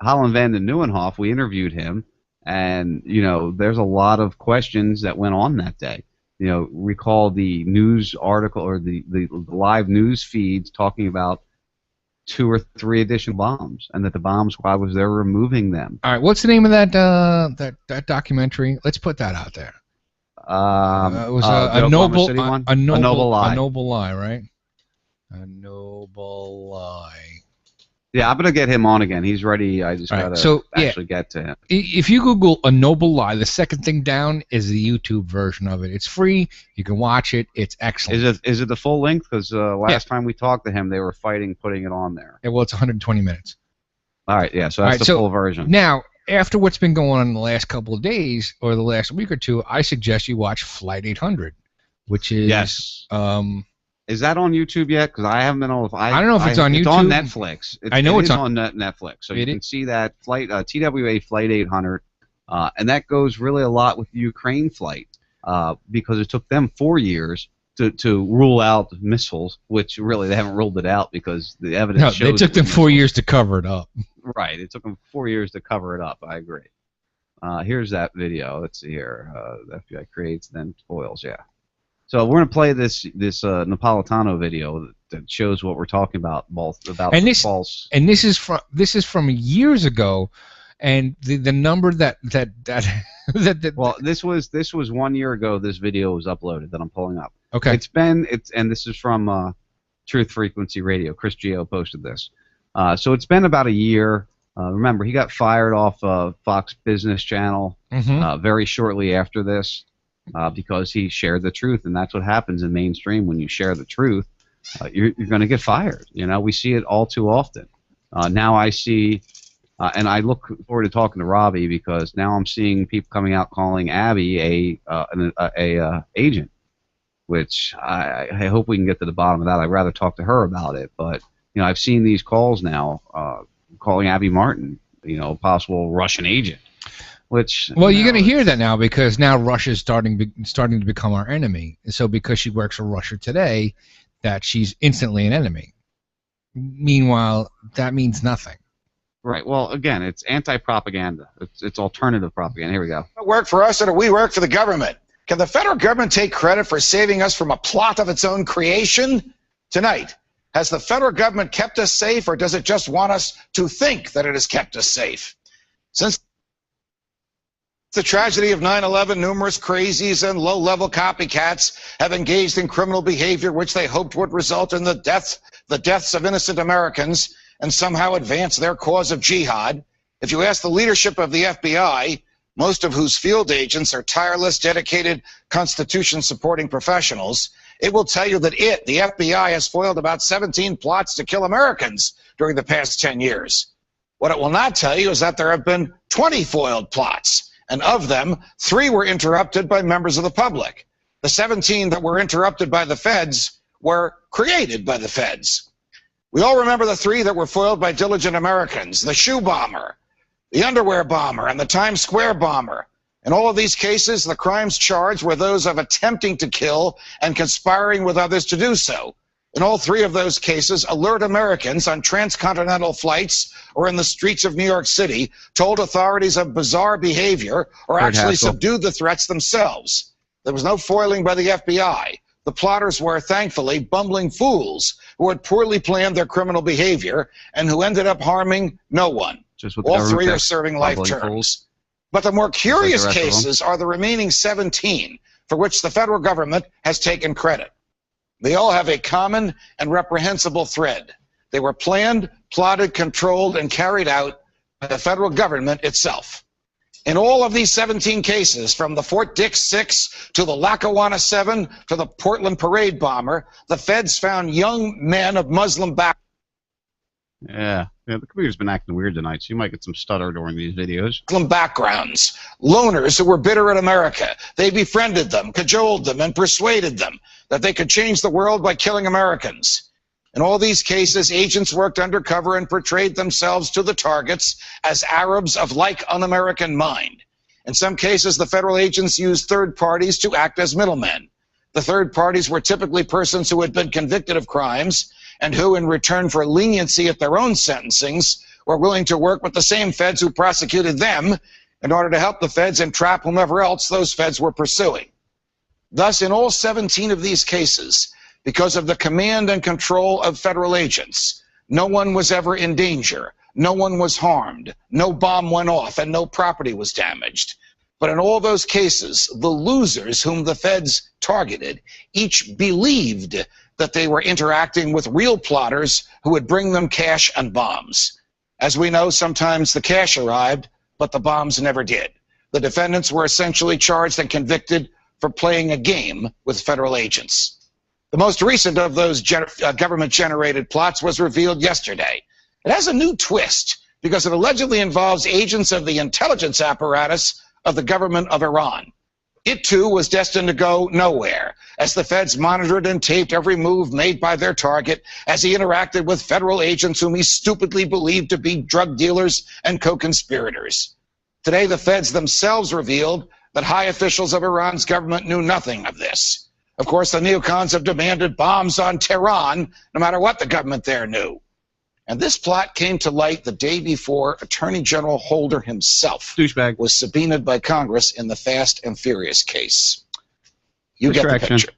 Vanden Nieuwenhof, we interviewed him, and, you know, there's a lot of questions that went on that day. You know, recall the news article or the live news feeds talking about 2 or 3 additional bombs, and that the bomb squad was there removing them. All right, what's the name of that that documentary? Let's put that out there. It was a noble lie. A noble lie, right? A noble lie. Yeah, I'm gonna get him on again. He's ready. I just gotta actually get to him. If you Google a noble lie, the second thing down is the YouTube version of it. It's free. You can watch it. It's excellent. Is it the full length? Because last time we talked to him, they were fighting putting it on there. Yeah, well, it's 120 minutes. All right, yeah. So that's the full version. Now, after what's been going on in the last couple of days or the last week or two, I suggest you watch Flight 800, which is Is that on YouTube yet? Because I haven't been on. I don't know if it's on YouTube. It's on Netflix. I know it's on Netflix, so you can see that flight TWA Flight 800, and that goes really a lot with the Ukraine flight because it took them 4 years to rule out missiles, which really they haven't ruled it out because the evidence shows. They took them 4 years to cover it up. Right, it took them 4 years to cover it up. I agree. Here's that video. Let's see here. The FBI creates, then spoils. Yeah. So we're gonna play this Napolitano video that shows what we're talking about, false. And this is from years ago, and the number that well, this was 1 year ago. This video was uploaded that I'm pulling up. Okay. And this is from Truth Frequency Radio. Chris Geo posted this. So it's been about a year. Remember, he got fired off Fox Business Channel very shortly after this. Because he shared the truth, and that's what happens in mainstream. When you share the truth, you're going to get fired. You know, we see it all too often. Now I see, and I look forward to talking to Robbie because now I'm seeing people coming out calling Abby a agent, which I hope we can get to the bottom of that. I'd rather talk to her about it, but you know, I've seen these calls now calling Abby Martin, you know, a possible Russian agent. Which, well, you're going to hear that now because now Russia's starting to become our enemy. So because she works for Russia Today, that she's instantly an enemy. Meanwhile, that means nothing. Right. Well, again, it's anti-propaganda. It's alternative propaganda. Here we go. Work for us or do we work for the government? Can the federal government take credit for saving us from a plot of its own creation? Tonight, has the federal government kept us safe, or does it just want us to think that it has kept us safe? Since the tragedy of 9/11, numerous crazies and low-level copycats have engaged in criminal behavior which they hoped would result in the deaths of innocent Americans and somehow advance their cause of jihad. If you ask the leadership of the FBI, most of whose field agents are tireless, dedicated, Constitution-supporting professionals, it will tell you that the FBI, has foiled about 17 plots to kill Americans during the past 10 years. What it will not tell you is that there have been 20 foiled plots, and of them, 3 were interrupted by members of the public. The 17 that were interrupted by the feds were created by the feds. We all remember the 3 that were foiled by diligent Americans: the shoe bomber, the underwear bomber, and the Times Square bomber. In all of these cases, the crimes charged were those of attempting to kill and conspiring with others to do so. In all 3 of those cases, alert Americans on transcontinental flights or in the streets of New York City told authorities of bizarre behavior or actually subdued the threats themselves. There was no foiling by the FBI. The plotters were, thankfully, bumbling fools who had poorly planned their criminal behavior and who ended up harming no one. All 3 are serving life terms. But the more curious cases are the remaining 17 for which the federal government has taken credit. They all have a common and reprehensible thread. They were planned, plotted, controlled, and carried out by the federal government itself. In all of these 17 cases, from the Fort Dix 6 to the Lackawanna 7 to the Portland parade bomber, the feds found young men of Muslim background. Yeah, the computer's been acting weird tonight, so you might get some stutter during these videos. Backgrounds, loners who were bitter at America. They befriended them, cajoled them, and persuaded them that they could change the world by killing Americans. In all these cases, agents worked undercover and portrayed themselves to the targets as Arabs of like un-American mind. In some cases, the federal agents used third parties to act as middlemen. The third parties were typically persons who had been convicted of crimes and who, in return for leniency at their own sentencings, were willing to work with the same feds who prosecuted them in order to help the feds entrap whomever else those feds were pursuing. Thus, in all 17 of these cases, because of the command and control of federal agents, No one was ever in danger. No one was harmed. No bomb went off and no property was damaged. But in all those cases, the losers whom the feds targeted each believed that they were interacting with real plotters who would bring them cash and bombs. As we know, sometimes the cash arrived, but the bombs never did. The defendants were essentially charged and convicted for playing a game with federal agents. The most recent of those government-generated plots was revealed yesterday. It has a new twist because it allegedly involves agents of the intelligence apparatus of the government of Iran. It, too, was destined to go nowhere, as the feds monitored and taped every move made by their target as he interacted with federal agents whom he stupidly believed to be drug dealers and co-conspirators. Today, the feds themselves revealed that high officials of Iran's government knew nothing of this. Of course, the neocons have demanded bombs on Tehran, no matter what the government there knew. And this plot came to light the day before Attorney General Holder himself was subpoenaed by Congress in the Fast and Furious case. You get the picture.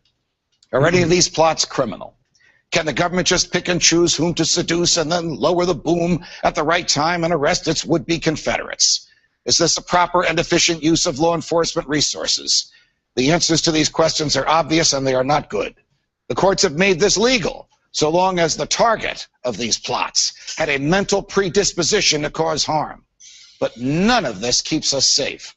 Are any of these plots criminal? Can the government just pick and choose whom to seduce and then lower the boom at the right time and arrest its would-be Confederates? Is this a proper and efficient use of law enforcement resources? The answers to these questions are obvious and they are not good. The courts have made this legal, so long as the target of these plots had a mental predisposition to cause harm. But none of this keeps us safe.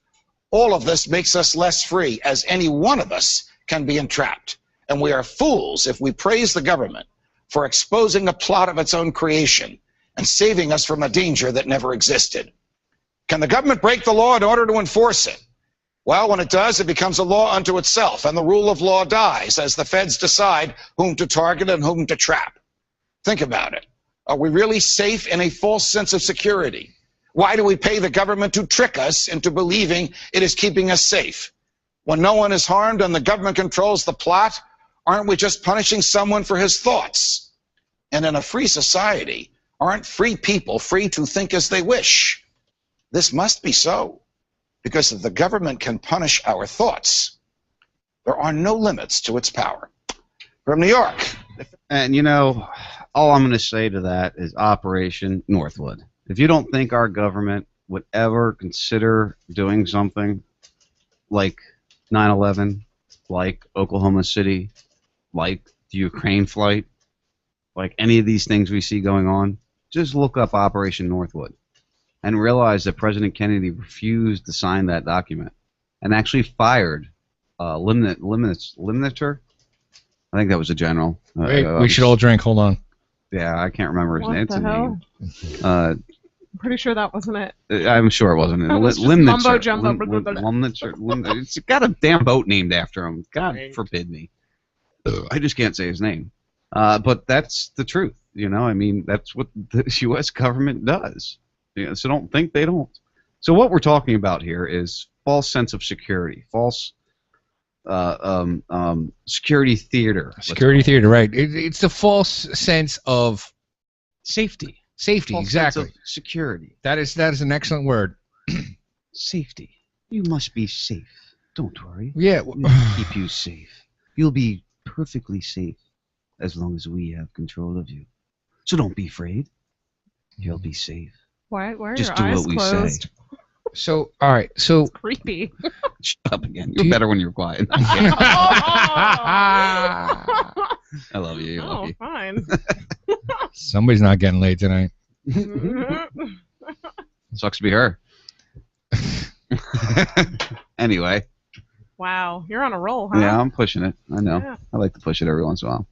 All of this makes us less free, as any one of us can be entrapped. And we are fools if we praise the government for exposing a plot of its own creation and saving us from a danger that never existed. Can the government break the law in order to enforce it? Well, when it does, it becomes a law unto itself, and the rule of law dies as the feds decide whom to target and whom to trap. Think about it. Are we really safe in a false sense of security? Why do we pay the government to trick us into believing it is keeping us safe? When no one is harmed and the government controls the plot, aren't we just punishing someone for his thoughts? And in a free society, aren't free people free to think as they wish? This must be so. Because if the government can punish our thoughts, there are no limits to its power. From New York. And, you know, all I'm going to say to that is Operation Northwood. If you don't think our government would ever consider doing something like 9/11, like Oklahoma City, like the Ukraine flight, like any of these things we see going on, just look up Operation Northwood and realize that President Kennedy refused to sign that document and actually fired Limiter. I think that was a general. Wait, we should all drink. Hold on. Yeah, I can't remember his name. What the hell? I'm pretty sure that wasn't it. I'm sure it wasn't. That was just mumbo jumbo. It's got a damn boat named after him. God forbid me. I just can't say his name. But that's the truth. You know, I mean, that's what the U.S. government does. You know, so don't think they don't. So what we're talking about here is false sense of security, false security theater. Security theater, right? It's the false sense of safety. Safety, False exactly. sense of security. That is an excellent word. Safety. You must be safe. Don't worry. Yeah. We'll keep you safe. You'll be perfectly safe as long as we have control of you. So don't be afraid. You'll be safe. Why are Just your do eyes what we closed? say. So, all right. So It's creepy. Shut up again. You're better when you're quiet. I love you. You love Oh, you. fine. somebody's not getting laid tonight. Sucks to be her. Anyway. Wow, you're on a roll, huh? Yeah, I'm pushing it. I know. Yeah. I like to push it every once in a while.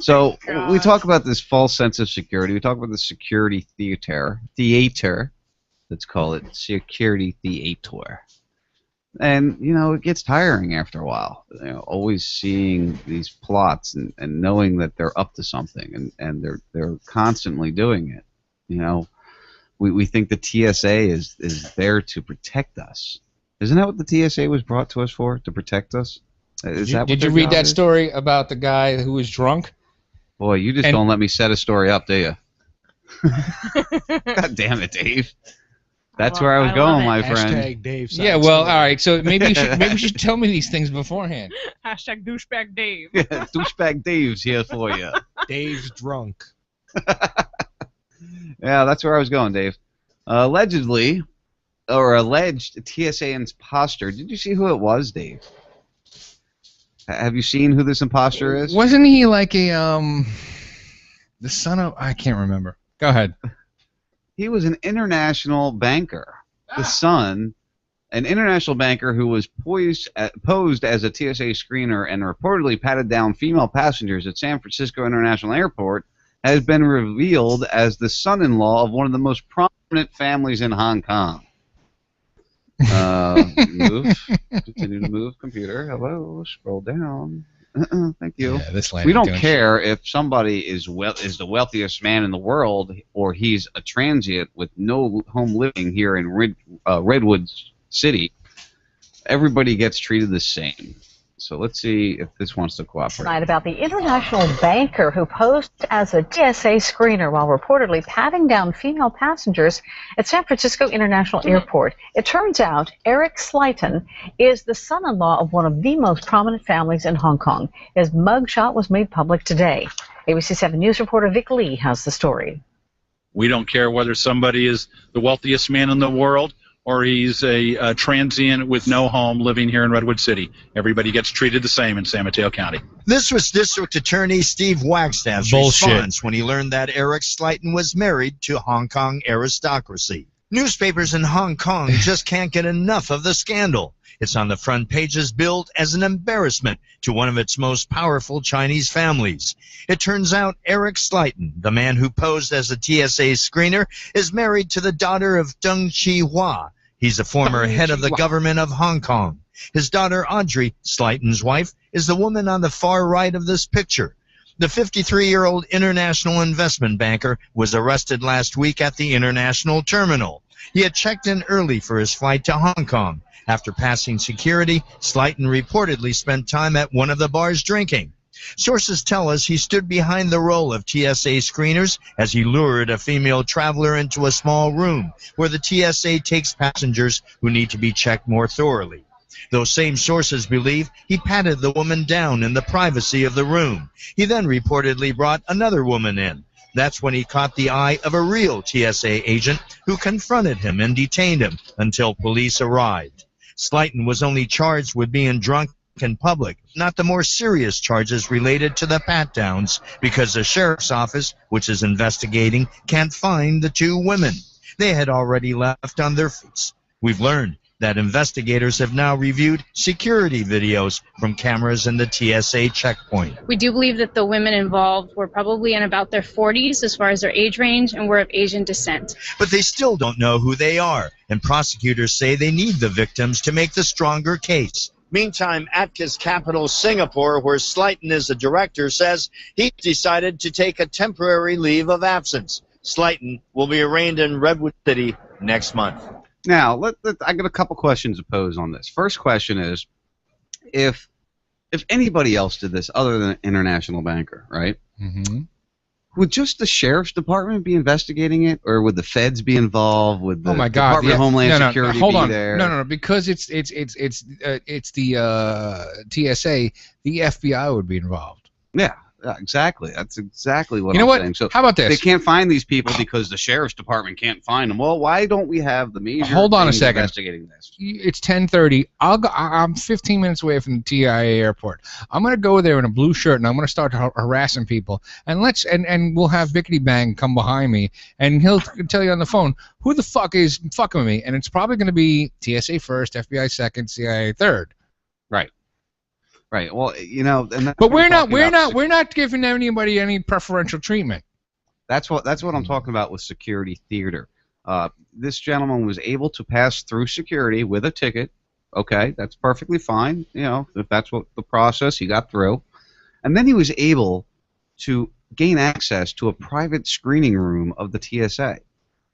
So we talk about this false sense of security. We talk about the security theater. Let's call it security theater. And, you know, it gets tiring after a while. You know, always seeing these plots and knowing that they're up to something and they're constantly doing it. You know, we think the TSA is there to protect us. Isn't that what the TSA was brought to us for? To protect us? Did you read that story about the guy who was drunk? Boy, you just don't let me set a story up, do you? God damn it, Dave. That's where I was going, my friend. Hashtag Dave. Yeah, well, all right. So maybe you should tell me these things beforehand. Hashtag douchebag Dave. Yeah, douchebag Dave's here for you. Dave's drunk. Yeah, that's where I was going, Dave. Allegedly, or alleged TSA imposter. Did you see who it was, Dave? Have you seen who this imposter is? Wasn't he like a the son of? I can't remember. Go ahead. He was an international banker. The son, an international banker who was posed as a TSA screener and reportedly patted down female passengers at San Francisco International Airport, has been revealed as the son-in-law of one of the most prominent families in Hong Kong. Move. Continue to move, computer. Hello. Scroll down. Thank you. Yeah, this we don't care if somebody is the wealthiest man in the world or he's a transient with no home living here in Redwood City. Everybody gets treated the same. So let's see if this wants to cooperate. Tonight about the international banker who posed as a TSA screener while reportedly patting down female passengers at San Francisco International Airport. It turns out Eric Slayton is the son-in-law of one of the most prominent families in Hong Kong. His mugshot was made public today. ABC 7 News reporter Vic Lee has the story. We don't care whether somebody is the wealthiest man in the world or he's a transient with no home living here in Redwood City. Everybody gets treated the same in San Mateo County. This was District Attorney Steve Wagstaff's response when he learned that Eric Slayton was married to Hong Kong aristocracy. Newspapers in Hong Kong just can't get enough of the scandal. It's on the front pages billed as an embarrassment to one of its most powerful Chinese families. It turns out Eric Slayton, the man who posed as a TSA screener, is married to the daughter of Deng Chi-hua. He's the former head of the government of Hong Kong. His daughter Audrey, Slayton's wife, is the woman on the far right of this picture. The 53-year-old international investment banker was arrested last week at the international terminal. He had checked in early for his flight to Hong Kong. After passing security, Slayton reportedly spent time at one of the bars drinking. Sources tell us he stood behind the roll of TSA screeners as he lured a female traveler into a small room where the TSA takes passengers who need to be checked more thoroughly. Those same sources believe he patted the woman down in the privacy of the room. He then reportedly brought another woman in. That's when he caught the eye of a real TSA agent who confronted him and detained him until police arrived. Slayton was only charged with being drunk in public, not the more serious charges related to the pat-downs, because the sheriff's office, which is investigating, can't find the two women. They had already left on their feet. We've learned that investigators have now reviewed security videos from cameras in the TSA checkpoint. We do believe that the women involved were probably in about their 40s as far as their age range and were of Asian descent. But they still don't know who they are, and prosecutors say they need the victims to make the stronger case. Meantime, Atkiss Capital Singapore, where Slayton is the director, says he decided to take a temporary leave of absence. Slayton will be arraigned in Redwood City next month. Now, I got a couple questions to pose on this. First question is, if anybody else did this other than an international banker, right? Mm-hmm. Would just the sheriff's department be investigating it, or would the feds be involved? Would the Department of Homeland Security be there? No, because it's the TSA, the FBI would be involved. Yeah, exactly. That's exactly what I'm saying. So how about this? They can't find these people because the sheriff's department can't find them. Well, why don't we have the major Hold on a second. investigating this? It's 10:30. I'm 15 minutes away from the TIA airport. I'm gonna go there in a blue shirt and I'm gonna start harassing people. And we'll have Bickety Bang come behind me and he'll tell you on the phone who the fuck is fucking with me, and it's probably gonna be TSA first, FBI second, CIA third. Right. Right. Well, but we're not giving anybody any preferential treatment. That's what I'm talking about with security theater. This gentleman was able to pass through security with a ticket. Okay, that's perfectly fine. If that's what the process, he got through, and then he was able to gain access to a private screening room of the TSA.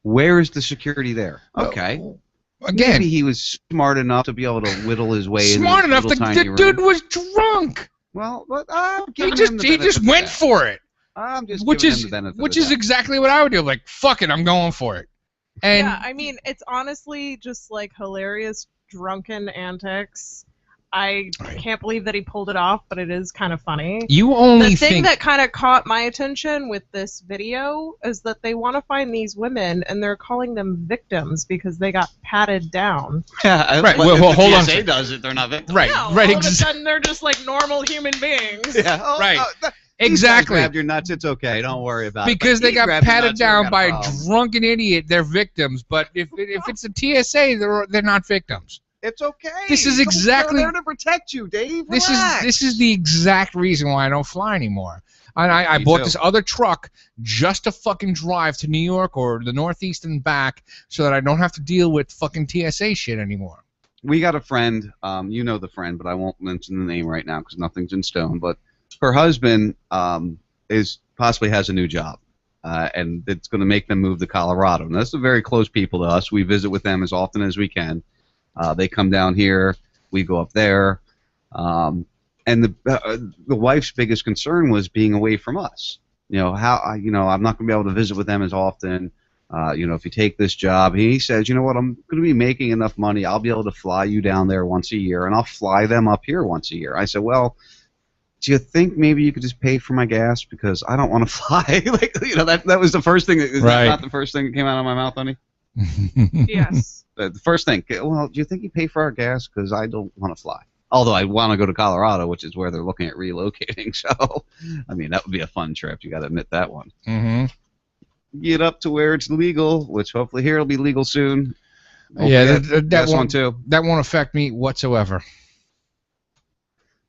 Where is the security there? Okay. Again, maybe he was smart enough to be able to whittle his way in. Smart enough. The dude was drunk. Well, he just went for it. I'm just which is exactly what I would do. Like, fuck it, I'm going for it. And yeah, I mean, it's honestly just like hilarious drunken antics. I can't believe that he pulled it off, but it is kind of funny. You only the thing think that kind of caught my attention with this video is that they want to find these women and they're calling them victims because they got patted down. Yeah, right. Well, Well, hold on. TSA does it, they're not victims. Right. No, Right. all of a sudden they're just like normal human beings. Yeah. Oh, Right. These Exactly. guys grabbed your nuts. It's okay. Don't worry about it. Because But they he got grabbed your patted nuts, we down got by a a problem. drunken idiot, they're victims. But if it's a TSA, they're not victims. It's okay. This is exactly- They're there to protect you, Dave. This Relax. is the exact reason why I don't fly anymore. I Me bought too. this other truck just to fucking drive to New York or the Northeast and back, so that I don't have to deal with fucking TSA shit anymore. We got a friend. You know the friend, but I won't mention the name right now because nothing's in stone. But her husband is possibly has a new job, and it's going to make them move to Colorado. And that's very close people to us. We visit with them as often as we can. They come down here. We go up there. And the wife's biggest concern was being away from us. You know, I'm not going to be able to visit with them as often. If you take this job, he says, you know what, I'm going to be making enough money. I'll be able to fly you down there once a year, and I'll fly them up here once a year. I said, well, do you think maybe you could just pay for my gas because I don't want to fly? That was the first thing. Is Right. that not the first thing that came out of my mouth, honey? Yes. The first thing. Well, do you think you pay for our gas because I don't want to fly? Although I want to go to Colorado, which is where they're looking at relocating. So, I mean, that would be a fun trip. You got to admit that one. Mm-hmm. Get up to where it's legal, which hopefully here it'll be legal soon. Yeah, Hopefully that one won't too. That won't affect me whatsoever.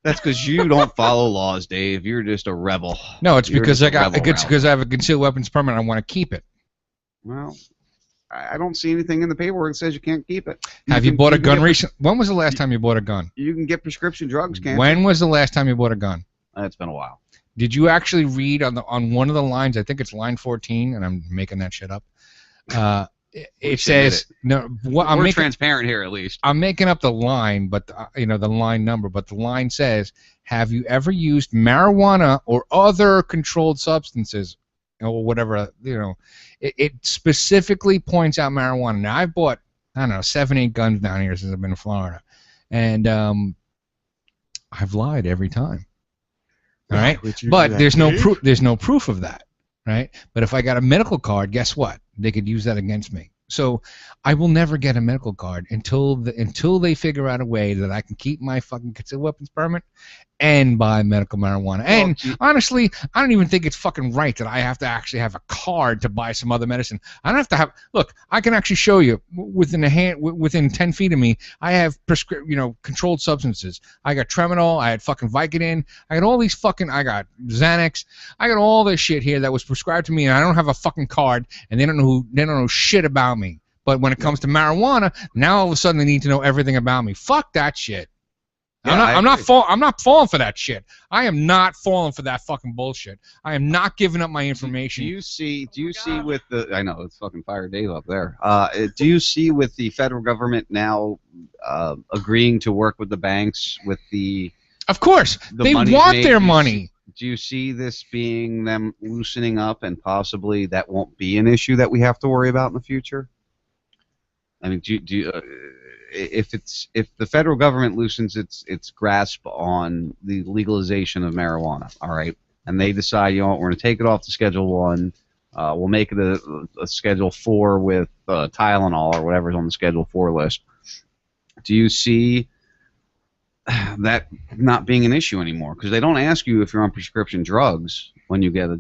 That's because you don't follow laws, Dave. You're just a rebel. No, it's You're because just a rebel, it's Ralph. because I have a concealed weapons permit. And I want to keep it. Well, I don't see anything in the paperwork that says you can't keep it. Have you can- bought a can gun get- recent? When was the last time you bought a gun? You can get prescription drugs, can't When you? was the last time you bought a gun? It's been a while. Did you actually read on one of the lines? I think it's line 14, and I'm making that shit up. It says no. I'm We're making, transparent here, at least. I'm making up the line, but the line number. But the line says, "Have you ever used marijuana or other controlled substances, or whatever?" It specifically points out marijuana. Now I've bought 7-8 guns down here since I've been in Florida, and I've lied every time. All right, but there's no proof. There's no proof of that, right? But if I got a medical card, guess what? They could use that against me. So I will never get a medical card until they figure out a way that I can keep my fucking concealed weapons permit and buy medical marijuana. And honestly, I don't even think it's fucking right that I have to actually have a card to buy some other medicine. I don't have to have. Look, I can actually show you within 10 feet of me. I have controlled substances. I got Tramadol. I had fucking Vicodin. I got all these fucking. I got Xanax. I got all this shit here that was prescribed to me, and I don't have a fucking card, and they don't know shit about me. But when it comes to marijuana, now all of a sudden they need to know everything about me. Fuck that shit. Yeah, I'm not falling for that shit. I am not falling for that fucking bullshit. I am not giving up my information. Do you see with the? I know it's fucking Fire Dave up there. Do you see with the federal government now agreeing to work with the banks with the? Of course, they want their money. Do you see this being them loosening up and possibly that won't be an issue that we have to worry about in the future? I mean, if the federal government loosens its grasp on the legalization of marijuana, all right, and they decide, we're going to take it off to Schedule 1, we'll make it a Schedule 4 with Tylenol or whatever's on the Schedule 4 list. Do you see that not being an issue anymore? Because they don't ask you if you're on prescription drugs when you get a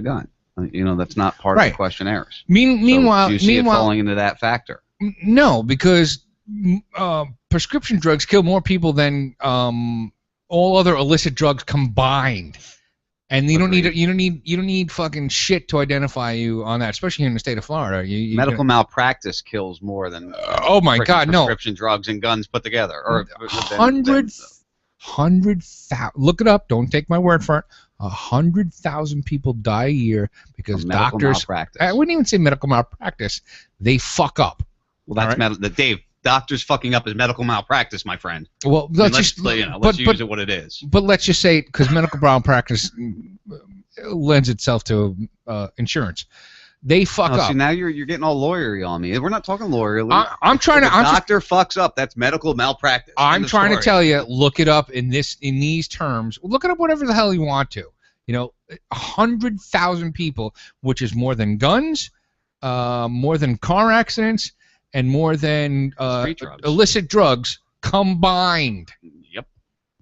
gun. That's not part of the questionnaires. Meanwhile, do you see it falling into that factor? No, because prescription drugs kill more people than all other illicit drugs combined, and you don't need fucking shit to identify you on that, especially here in the state of Florida. Medical malpractice kills more than oh my god, no, prescription drugs and guns put together. Or 100,000. Look it up. Don't take my word for it. 100,000 people die a year because doctors. Malpractice. I wouldn't even say medical malpractice. They fuck up. Well, that's Dave. Doctors fucking up is medical malpractice, my friend. Well, let's use it what it is. But let's just say, because medical malpractice lends itself to insurance. They fuck up. See, now you're getting all lawyery on me. We're not talking lawyer. I'm trying to. If a doctor fucks up, that's medical malpractice. I'm trying to tell you. Look it up in these terms. Look it up whatever the hell you want to. 100,000 people, which is more than guns, more than car accidents, and more than illicit drugs combined. Yep.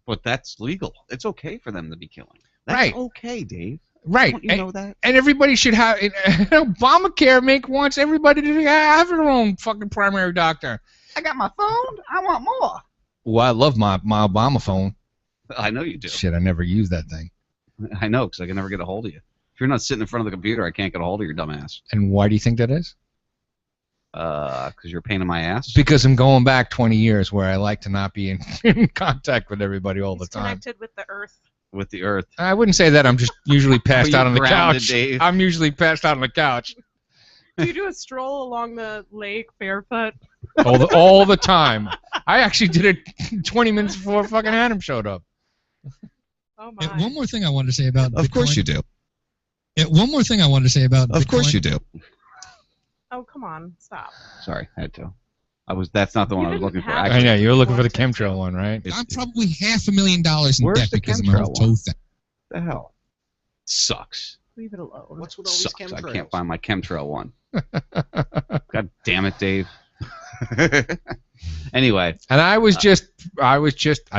But that's legal. It's okay for them to be killing. That's right. Okay, Dave. Right. Don't you know that? And everybody should have Obamacare wants everybody to have their own fucking primary doctor. I got my phone. I want more. Well, I love my Obama phone. I know you do. Shit, I never use that thing. I know, because I can never get a hold of you. If you're not sitting in front of the computer, I can't get a hold of your dumb ass. And why do you think that is? Because you're a pain in my ass? Because I'm going back 20 years where I like to not be in contact with everybody all the time. Connected with the earth. With the earth. I wouldn't say that. I'm just usually passed out on the couch. Dave? I'm usually passed out on the couch. Do you do a stroll along the lake barefoot? All the time. I actually did it 20 minutes before fucking Adam showed up. Oh my. One more thing I wanted to say about Bitcoin. Of course you do. One more thing I wanted to say about Of Bitcoin. course you do. Oh, come on. Stop. Sorry, I had to. That's not the one I was looking for. I know, you were looking for the chemtrail one, right? I'm probably $500,000 in Where's debt the because of my whole chemtrail toe one? thing. The hell? Sucks. Leave it alone. What's with all these Sucks. chemtrails? I can't find my chemtrail one. God damn it, Dave. Anyway. And I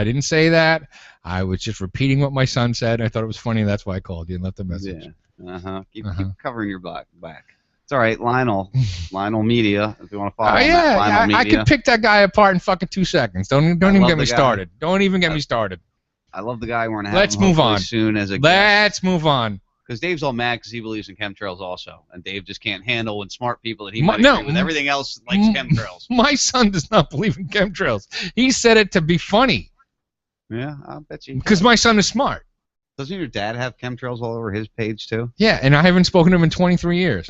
didn't say that. I was just repeating what my son said. I thought it was funny. That's why I called you and left the message. Yeah. Keep covering your back. It's all right, Lionel Media. If you want to follow. Oh yeah, Lionel Media. I can pick that guy apart in fucking 2 seconds. Don't even get me started. Don't even get me started. I love the guy. We're gonna have Let's him move on soon as a Let's move on. Because Dave's all mad because he believes in chemtrails also, and Dave just can't handle when smart people that he might agree with everything else likes chemtrails. My son does not believe in chemtrails. He said it to be funny. Yeah, I bet you. Because my son is smart. Doesn't your dad have chemtrails all over his page too? Yeah, and I haven't spoken to him in 23 years.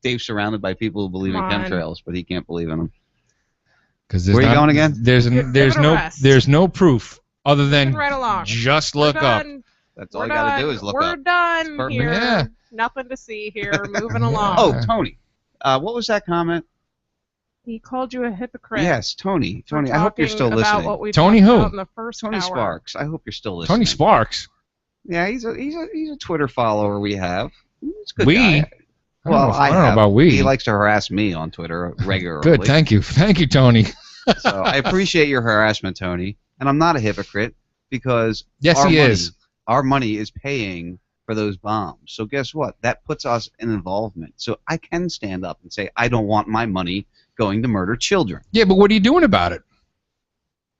Dave's surrounded by people who believe in chemtrails, but he can't believe in them. Where are you going again? There's no proof other than right along. Just look up. That's all you got to do is look up. We're done here. Yeah. Nothing to see here. Moving along. Oh, Tony. What was that comment? He called you a hypocrite. Yes, Tony. I hope you're still listening. What we Tony who? in the first Tony hour. Sparks. I hope you're still listening. Tony Sparks. Yeah, he's a Twitter follower we have. He's a good guy. Well, I don't know about we. He likes to harass me on Twitter regularly. Good, thank you, Tony. So I appreciate your harassment, Tony, and I'm not a hypocrite because our money is paying for those bombs. So guess what? That puts us in involvement. So I can stand up and say I don't want my money going to murder children. Yeah, but what are you doing about it?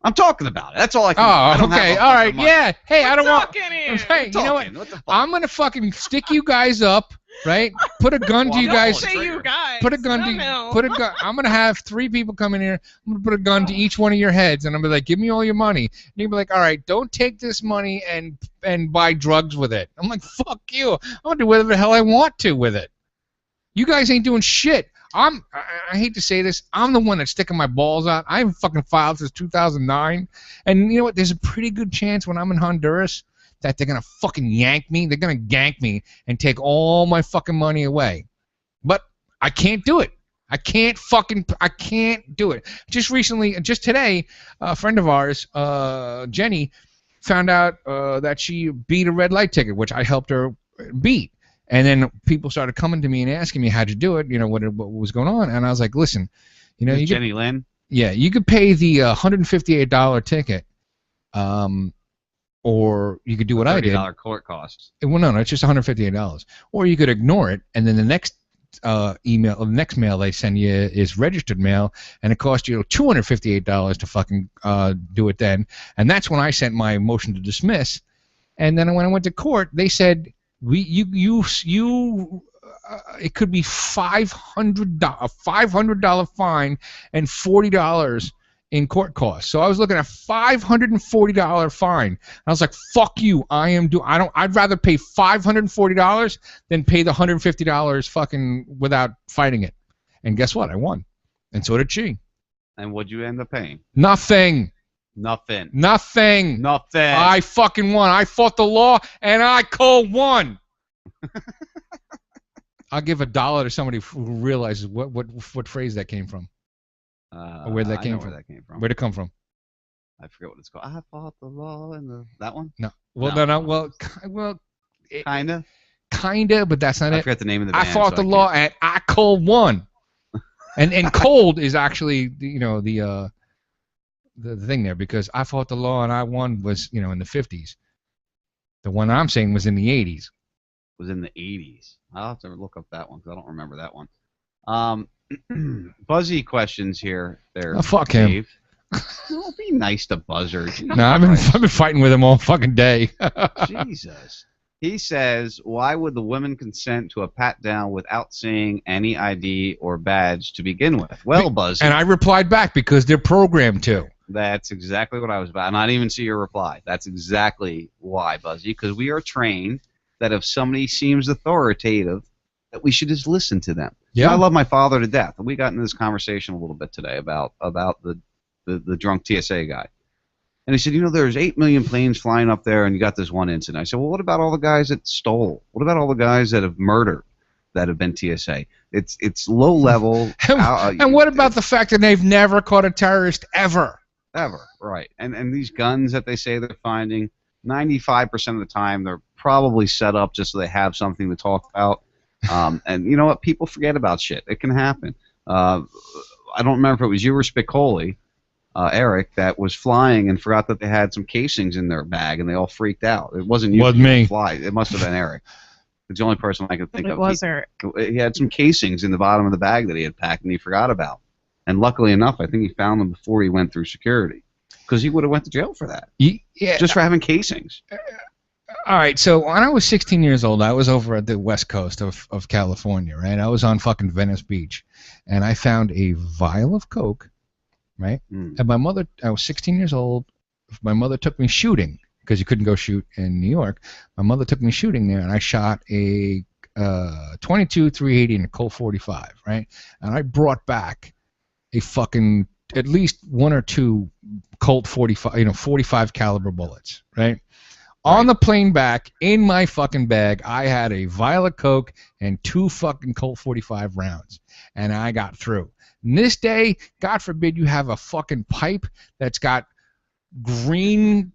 I'm talking about it. That's all I can do. Oh, okay. All right. Yeah. Hey, I don't want. Hey, you know what? I'm gonna fucking stick you guys up, right? Put a gun to you guys. Don't say you guys. Put a gun to. Put a gun. I'm gonna have 3 people come in here. I'm gonna put a gun to each one of your heads, and I'm gonna be like, "Give me all your money." And you'll be like, "All right, don't take this money and buy drugs with it." I'm like, "Fuck you! I'm gonna do whatever the hell I want to with it." You guys ain't doing shit. I hate to say this, I'm the one that's sticking my balls out. I haven't fucking filed since 2009. And you know what? There's a pretty good chance when I'm in Honduras that they're going to fucking yank me. They're going to gank me and take all my fucking money away. But I can't do it. I can't do it. Just today, a friend of ours, Jenny, found out that she beat a red light ticket, which I helped her beat. And then people started coming to me and asking me how'd you do it, what was going on. And I was like, listen, you Jenny Lynn? Yeah, you could pay the $158 ticket, or you could do what I did. $30 court costs. Well, no, it's just $158. Or you could ignore it, and then the next next mail they send you is registered mail, and it costs you $258 to fucking do it then. And that's when I sent my motion to dismiss. And then when I went to court, they said, it could be $500 fine and $40 in court costs. So I was looking at $540 fine. And I was like, "Fuck you! I'd rather pay $540 than pay the $150 fucking without fighting it." And guess what? I won, and so did she. And what'd you end up paying? Nothing. Nothing. I fucking won. I fought the law, and I won. I'll give $1 to somebody who realizes what phrase that came from. Or where that came from. Where that came from. Where'd it come from? I forget what it's called. I fought the law in that one. No. Well, no. Well, kinda, but that's not it. I forget the name of the band. I fought the law and I cold won. and cold is actually the thing there, because I fought the law and I won was in the 50s. The one I'm saying was in the 80s. Was in the 80s. I'll have to look up that one because I don't remember that one. Buzzy questions here. There. Oh, fuck Dave. him. Don't be nice to Buzzard. No, I've been fighting with him all fucking day. Jesus. He says, why would the women consent to a pat down without seeing any ID or badge to begin with? Well, Buzzy. And I replied back because they're programmed to. That's exactly what I was about. And I didn't even see your reply. That's exactly why, Buzzy, because we are trained that if somebody seems authoritative, that we should just listen to them. Yeah. I love my father to death. And we got into this conversation a little bit today about the drunk TSA guy. And he said, there's 8 million planes flying up there, and you got this one incident. I said, well, what about all the guys that stole? What about all the guys that have murdered that have been TSA? It's low level. And what about the fact that they've never caught a terrorist ever? Ever, right. And these guns that they say they're finding, 95% of the time they're probably set up just so they have something to talk about. And you know what? People forget about shit. It can happen. I don't remember if it was you or Spicoli, Eric, that was flying and forgot that they had some casings in their bag, and they all freaked out. It wasn't you. Wasn't me. Fly. It must have been Eric. It's the only person I could think of. It was Eric. He had some casings in the bottom of the bag that he had packed, and he forgot about. And luckily enough, I think he found them before he went through security, because he would have went to jail for that. Yeah. Just for having casings. All right, so when I was 16 years old, I was over at the west coast of California, right? I was on fucking Venice Beach, and I found a vial of Coke, right? And my mother, I was 16 years old. My mother took me shooting, because you couldn't go shoot in New York. My mother took me shooting there, and I shot a 22 380 and a Colt 45, right? And I brought back a fucking at least 1 or 2 Colt 45, 45 caliber bullets, right? On the plane back, in my fucking bag, I had a vial of Coke and 2 fucking Colt 45 rounds, and I got through. And this day, God forbid you have a fucking pipe that's got green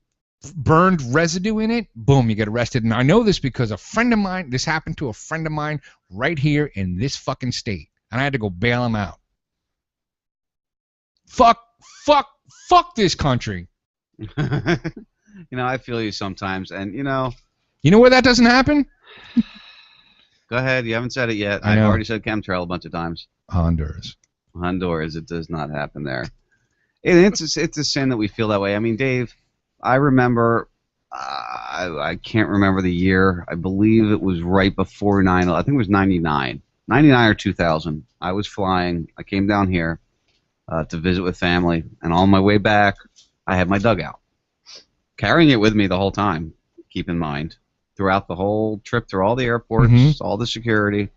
burned residue in it, boom, you get arrested. And I know this because a friend of mine, this happened to a friend of mine right here in this fucking state, and I had to go bail him out. Fuck this country. I feel you sometimes, and You know where that doesn't happen? Go ahead. You haven't said it yet. I know. I've already said chemtrail a bunch of times. Honduras. It does not happen there. It's a sin that we feel that way. I mean, Dave, I remember, I can't remember the year. I believe it was right before 9/11. I think it was 99 or 2000. I was flying. I came down here to visit with family, and on my way back, I had my dugout. Carrying it with me the whole time, keep in mind, throughout the whole trip, through all the airports, all the security,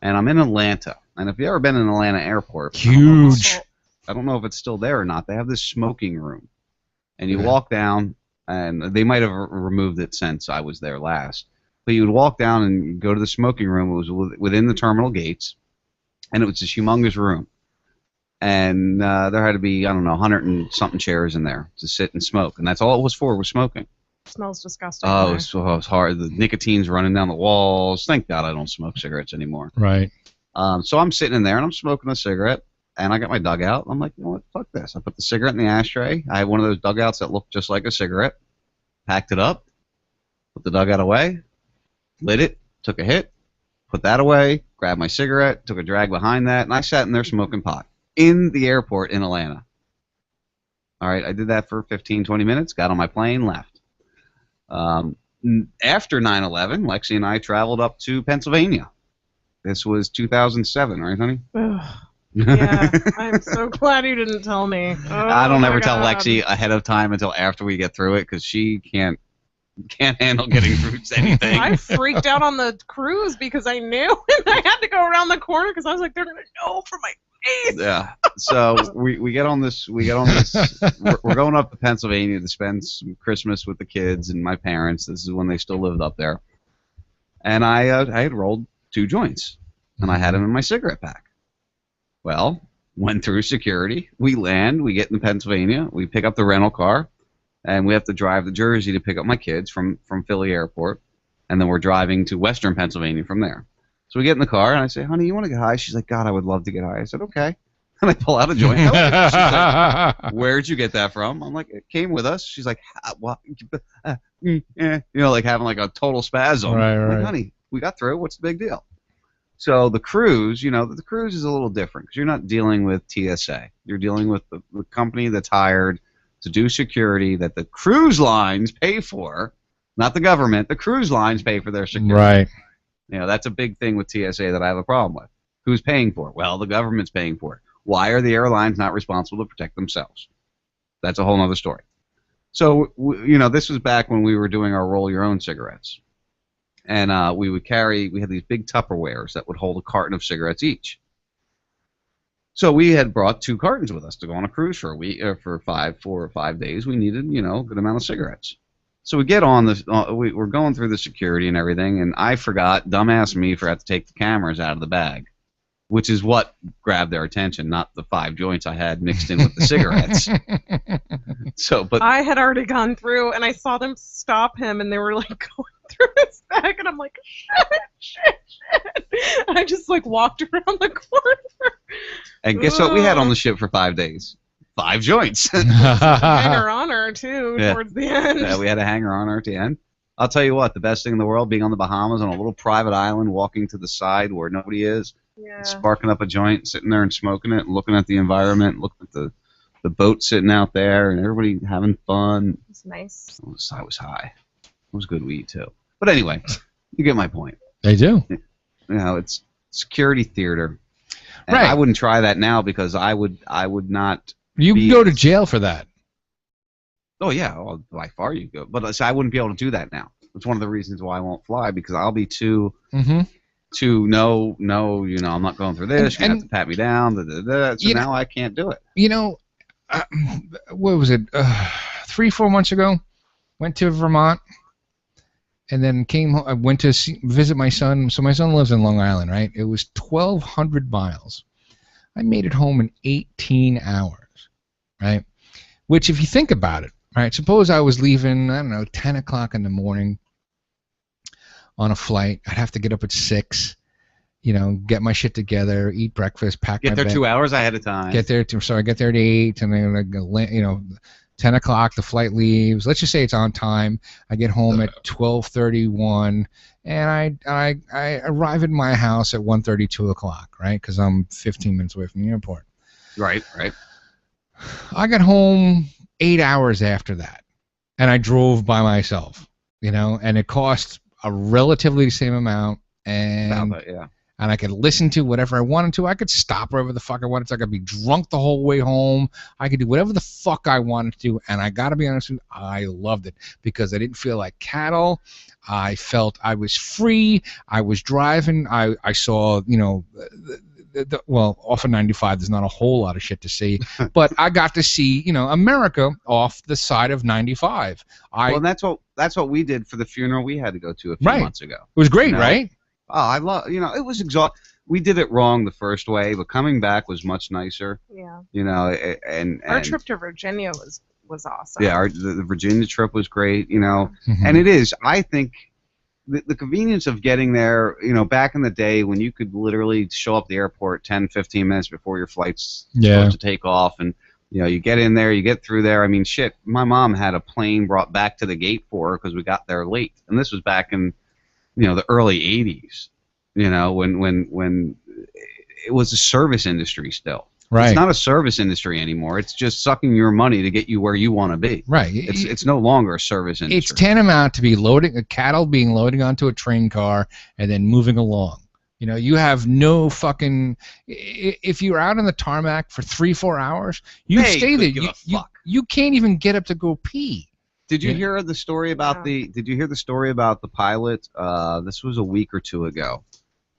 and I'm in Atlanta. And if you've ever been in Atlanta airport, huge. I don't know if it's still there or not. They have this smoking room, and you walk down, and they might have removed it since I was there last. But you would walk down and go to the smoking room. It was within the terminal gates, and it was this humongous room. And there had to be, 100 and something chairs in there to sit and smoke. And that's all it was for, was smoking. It smells disgusting. Oh, it was hard. The nicotine's running down the walls. Thank God I don't smoke cigarettes anymore. Right. So I'm sitting in there, and I'm smoking a cigarette, and I got my dugout. I'm like, you know what, fuck this. I put the cigarette in the ashtray. I had one of those dugouts that looked just like a cigarette. Packed it up, put the dugout away, lit it, took a hit, put that away, grabbed my cigarette, took a drag behind that, and I sat in there smoking pot. In the airport in Atlanta. All right, I did that for 15, 20 minutes, got on my plane, left. After 9/11, Lexi and I traveled up to Pennsylvania. This was 2007, right, honey? Yeah, I'm so glad you didn't tell me. I don't ever tell Lexi ahead of time until after we get through it, because she can't handle getting through anything. I freaked out on the cruise because I knew, and I had to go around the corner because I was like, they're going to know from my face. Yeah. So we get on this. We're going up to Pennsylvania to spend some Christmas with the kids and my parents. This is when they still lived up there. And I had rolled 2 joints. and I had them in my cigarette pack. Well, went through security. We land. We get into Pennsylvania. We pick up the rental car, and we have to drive to Jersey to pick up my kids from Philly Airport, and then we're driving to Western Pennsylvania from there. So we get in the car, and I say, honey, you want to get high? She's like, God, I would love to get high. I said, okay. And I pull out a joint. She's like, where'd you get that from? I'm like, it came with us. She's like, what? You know, like having like a total spasm. Right, I'm right. like, honey, we got through. What's the big deal? So the cruise, you know, the cruise is a little different because you're not dealing with TSA. You're dealing with the company that's hired to do security that the cruise lines pay for, not the government. The cruise lines pay for their security. Right. You know, that's a big thing with TSA that I have a problem with. Who's paying for it? Well, the government's paying for it. Why are the airlines not responsible to protect themselves? That's a whole other story. So, you know, this was back when we were doing our roll your own cigarettes. And we had these big Tupperwares that would hold a carton of cigarettes each. So we had brought 2 cartons with us to go on a cruise for a week, for 4 or 5 days. We needed, you know, a good amount of cigarettes. So we get on this, we're going through the security and everything, and I forgot, dumbass me, forgot to take the cameras out of the bag, which is what grabbed their attention, not the 5 joints I had mixed in with the cigarettes. So, but I had already gone through, and I saw them stop him, and they were like going through his bag, and I'm like, shit. I just like walked around the corner. And guess what we had on the ship for 5 days? 5 joints. Hanger on her too Yeah. towards the end. Yeah, we had a hanger on her at the end. I'll tell you what, the best thing in the world, being on the Bahamas on a little private island, walking to the side where nobody is, Yeah. sparking up a joint, sitting there and smoking it, looking at the environment, looking at the boat sitting out there, and everybody having fun. It's nice. I was high. It was good weed too. But anyway, you get my point. They do. You know, it's security theater. And Right. I wouldn't try that now because I would not. You can go to jail for that. Oh yeah, well, by far you go. But I wouldn't be able to do that now. It's one of the reasons why I won't fly, because I'll be too no, you know, I'm not going through this. You have to pat me down. So now I can't do it. You know, what was it? 3-4 months ago, went to Vermont, and then came home. I went to visit my son. So my son lives in Long Island, right? It was 1,200 miles. I made it home in 18 hours, right? Which, if you think about it, right? Suppose I was leaving, I don't know, 10 o'clock in the morning on a flight. I'd have to get up at 6, you know, get my shit together, eat breakfast, pack my Get there bag. 2 hours ahead of time. Get there, I get there at 8, and then, you know, 10 o'clock, the flight leaves. Let's just say it's on time. I get home at 12:31, and I arrive at my house at 1:30, 2 o'clock, right? Because I'm 15 minutes away from the airport. Right. I got home 8 hours after that, and I drove by myself, you know, and it cost a relatively the same amount, and About that, yeah. and I could listen to whatever I wanted to. I could stop wherever the fuck I wanted to. I could be drunk the whole way home. I could do whatever the fuck I wanted to do, and I gotta be honest with you, I loved it because I didn't feel like cattle. I felt I was free. I was driving. I saw, you know, well, off of 95, there's not a whole lot of shit to see, but I got to see, you know, America off the side of 95. Well, and that's what we did for the funeral we had to go to a few months ago. It was great, You know? right? Oh, I love. You know, it was exhausting. We did it wrong the first way, but coming back was much nicer. Yeah. You know, and Our trip to Virginia was awesome. yeah, the Virginia trip was great. You know, Mm-hmm. and it is. I think the convenience of getting there. You know, back in the day when you could literally show up at the airport 10, 15 minutes before your flight's supposed to take off, and you know, you get in there, you get through there. I mean, shit. My mom had a plane brought back to the gate for her because we got there late, and this was back in, you know, the early 80s, you know, when it was a service industry still. Right. It's not a service industry anymore. It's just sucking your money to get you where you want to be. Right. It's no longer a service industry. It's tantamount to be cattle being loaded onto a train car and then moving along. You know, you have no fucking. If you're out on the tarmac for 3-4 hours, you They stay there. could give a You can't even get up to go pee. Did you hear the story about Did you hear the story about the pilot? This was a week or two ago.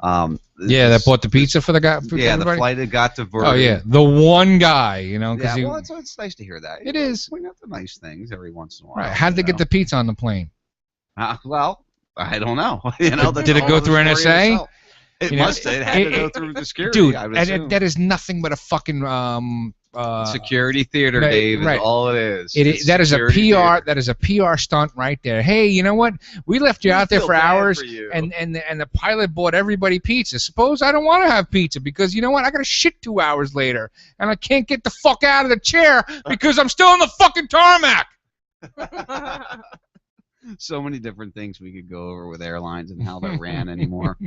That bought the pizza for the guy. For Yeah, everybody? the flight had got diverted. Oh yeah, the one guy, you know, because Yeah, well, it's nice to hear that. It is. Point out the nice things every once in a while. right. How did they get the pizza on the plane? Well, I don't know. You know, that's Did it a go whole through other story in NSA? itself. It You know, must. It had to go through the security, dude. I would And assume. that is nothing but a fucking security theater, Dave, is all it is. That is a PR. Theater. That is a PR stunt right there. Hey, you know what? We left you out there for hours, and the pilot bought everybody pizza. Suppose I don't want to have pizza because you know what? I got to shit 2 hours later, and I can't get the fuck out of the chair because I'm still on the fucking tarmac. So many different things we could go over with airlines and how they ran anymore.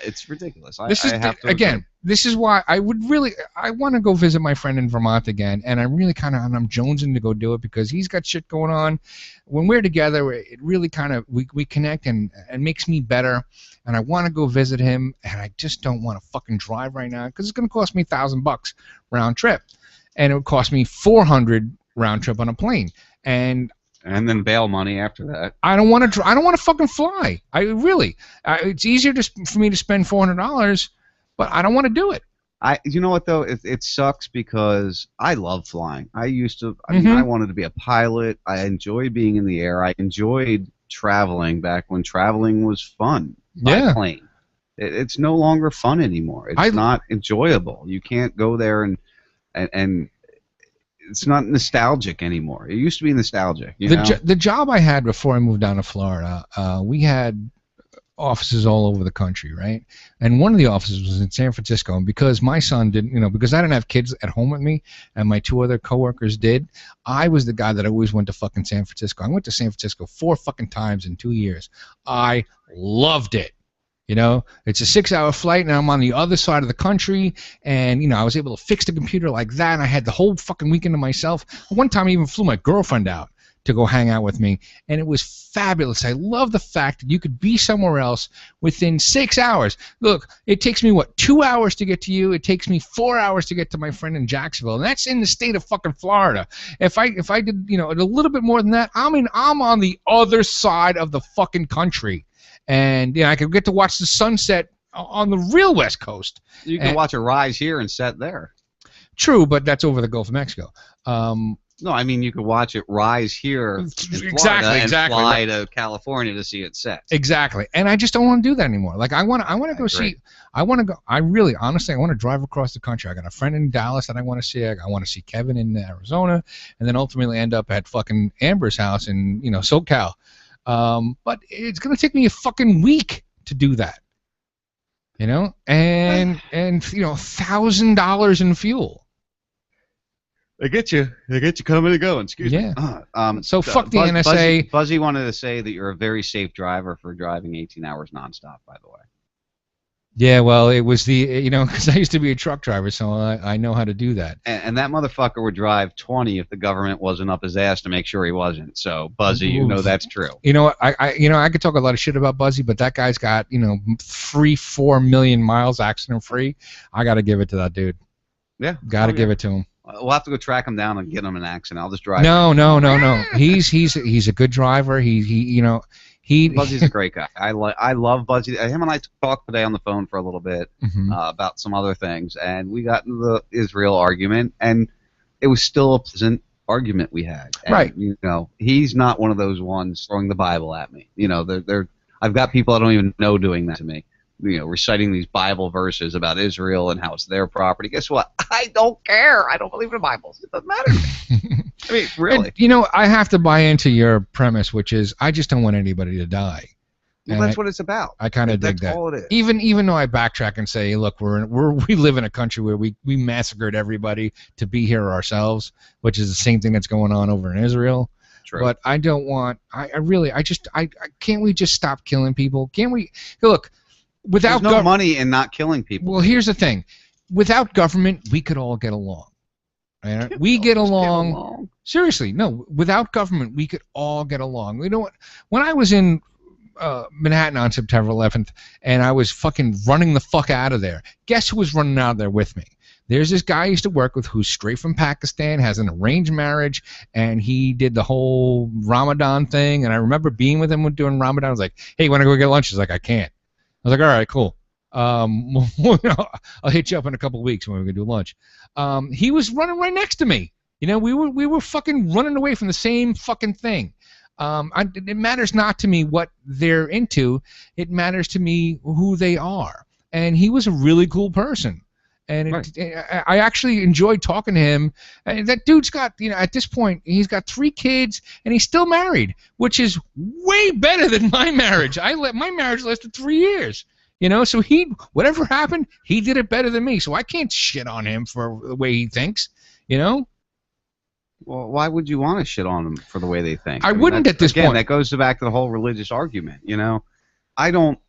It's ridiculous. This is why I want to go visit my friend in Vermont again, and I'm jonesing to go do it because he's got shit going on. When we're together, it really kind of we connect and makes me better, and I want to go visit him, and I just don't want to fucking drive right now because it's going to cost me $1,000 round trip, and it would cost me $400 round trip on a plane, and then bail money after that. I don't want to. I don't want to fucking fly. It's easier for me to spend $400, but I don't want to do it. You know what though? It sucks because I love flying. I used to. I mean, I wanted to be a pilot. I enjoyed being in the air. I enjoyed traveling back when traveling was fun. By plane. It's no longer fun anymore. It's not enjoyable. You can't go there and it's not nostalgic anymore. It used to be nostalgic. The job I had before I moved down to Florida, we had offices all over the country, right? And one of the offices was in San Francisco. And because my son didn't, because I didn't have kids at home with me, and my two other coworkers did, I was the guy that always went to fucking San Francisco. I went to San Francisco 4 fucking times in 2 years. I loved it. It's a 6-hour flight, and I'm on the other side of the country, and, I was able to fix the computer like that, and I had the whole fucking weekend to myself. One time I even flew my girlfriend out to go hang out with me, and it was fabulous. I love the fact that you could be somewhere else within 6 hours. Look, it takes me, 2 hours to get to you? It takes me 4 hours to get to my friend in Jacksonville, and that's in the state of fucking Florida. If I did, a little bit more than that, I'm on the other side of the fucking country. And I could get to watch the sunset on the real West Coast. You can watch it rise here and set there. True, but that's over the Gulf of Mexico. No, I mean you could watch it rise here in Florida and fly to California to see it set. Exactly, and I just don't want to do that anymore. Like I want to go see. I want to go. I really, honestly, I want to drive across the country. I got a friend in Dallas that I want to see. I want to see Kevin in Arizona, and then ultimately end up at fucking Amber's house in SoCal. But it's gonna take me a fucking week to do that, and $1,000 in fuel. They get you coming and going. Excuse me. So fuck the NSA. Buzzy wanted to say that you're a very safe driver for driving 18 hours nonstop. By the way. Yeah, well, it was because I used to be a truck driver, so I know how to do that. And that motherfucker would drive 20 if the government wasn't up his ass to make sure he wasn't. So, Buzzy, that's true. You know what? I could talk a lot of shit about Buzzy, but that guy's got 4 million miles accident free. I got to give it to that dude. Yeah, got to give it to him. We'll have to go track him down and get him an accident. I'll just drive. No. He's a good driver. Buzzy's a great guy. I love Buzzy. Him and I talked today on the phone for a little bit about some other things, and we got into the Israel argument, and it was still a pleasant argument we had. And, right. He's not one of those ones throwing the Bible at me. I've got people I don't even know doing that to me. Reciting these Bible verses about Israel and how it's their property. Guess what? I don't care. I don't believe in the Bible. It doesn't matter to me. I mean, really. And, I have to buy into your premise, which is I just don't want anybody to die. Well, that's what it's about. I kind of dig that. That's all it is. Even though I backtrack and say, look, we live in a country where we massacred everybody to be here ourselves, which is the same thing that's going on over in Israel. True. But I don't want. I can't we just stop killing people? Can't we? Look. There's no money in not killing people. Well, here's the thing. Without government, we could all get along. Right? We get along. Seriously, no. Without government, we could all get along. You know what? When I was in Manhattan on September 11th, and I was fucking running the fuck out of there, guess who was running out of there with me? There's this guy I used to work with who's straight from Pakistan, has an arranged marriage, and he did the whole Ramadan thing. And I remember being with him during Ramadan. I was like, hey, want to go get lunch? He's like, I can't. I was like, all right, cool. I'll hit you up in a couple of weeks when we can do lunch. He was running right next to me. We were fucking running away from the same fucking thing. It matters not to me what they're into. It matters to me who they are. and he was a really cool person. And I actually enjoyed talking to him. And that dude's got, at this point, he's got 3 kids, and he's still married, which is way better than my marriage. My marriage lasted 3 years. So whatever happened, he did it better than me. So I can't shit on him for the way he thinks. Well, why would you want to shit on them for the way they think? I wouldn't at this point. That goes back to the whole religious argument. I don't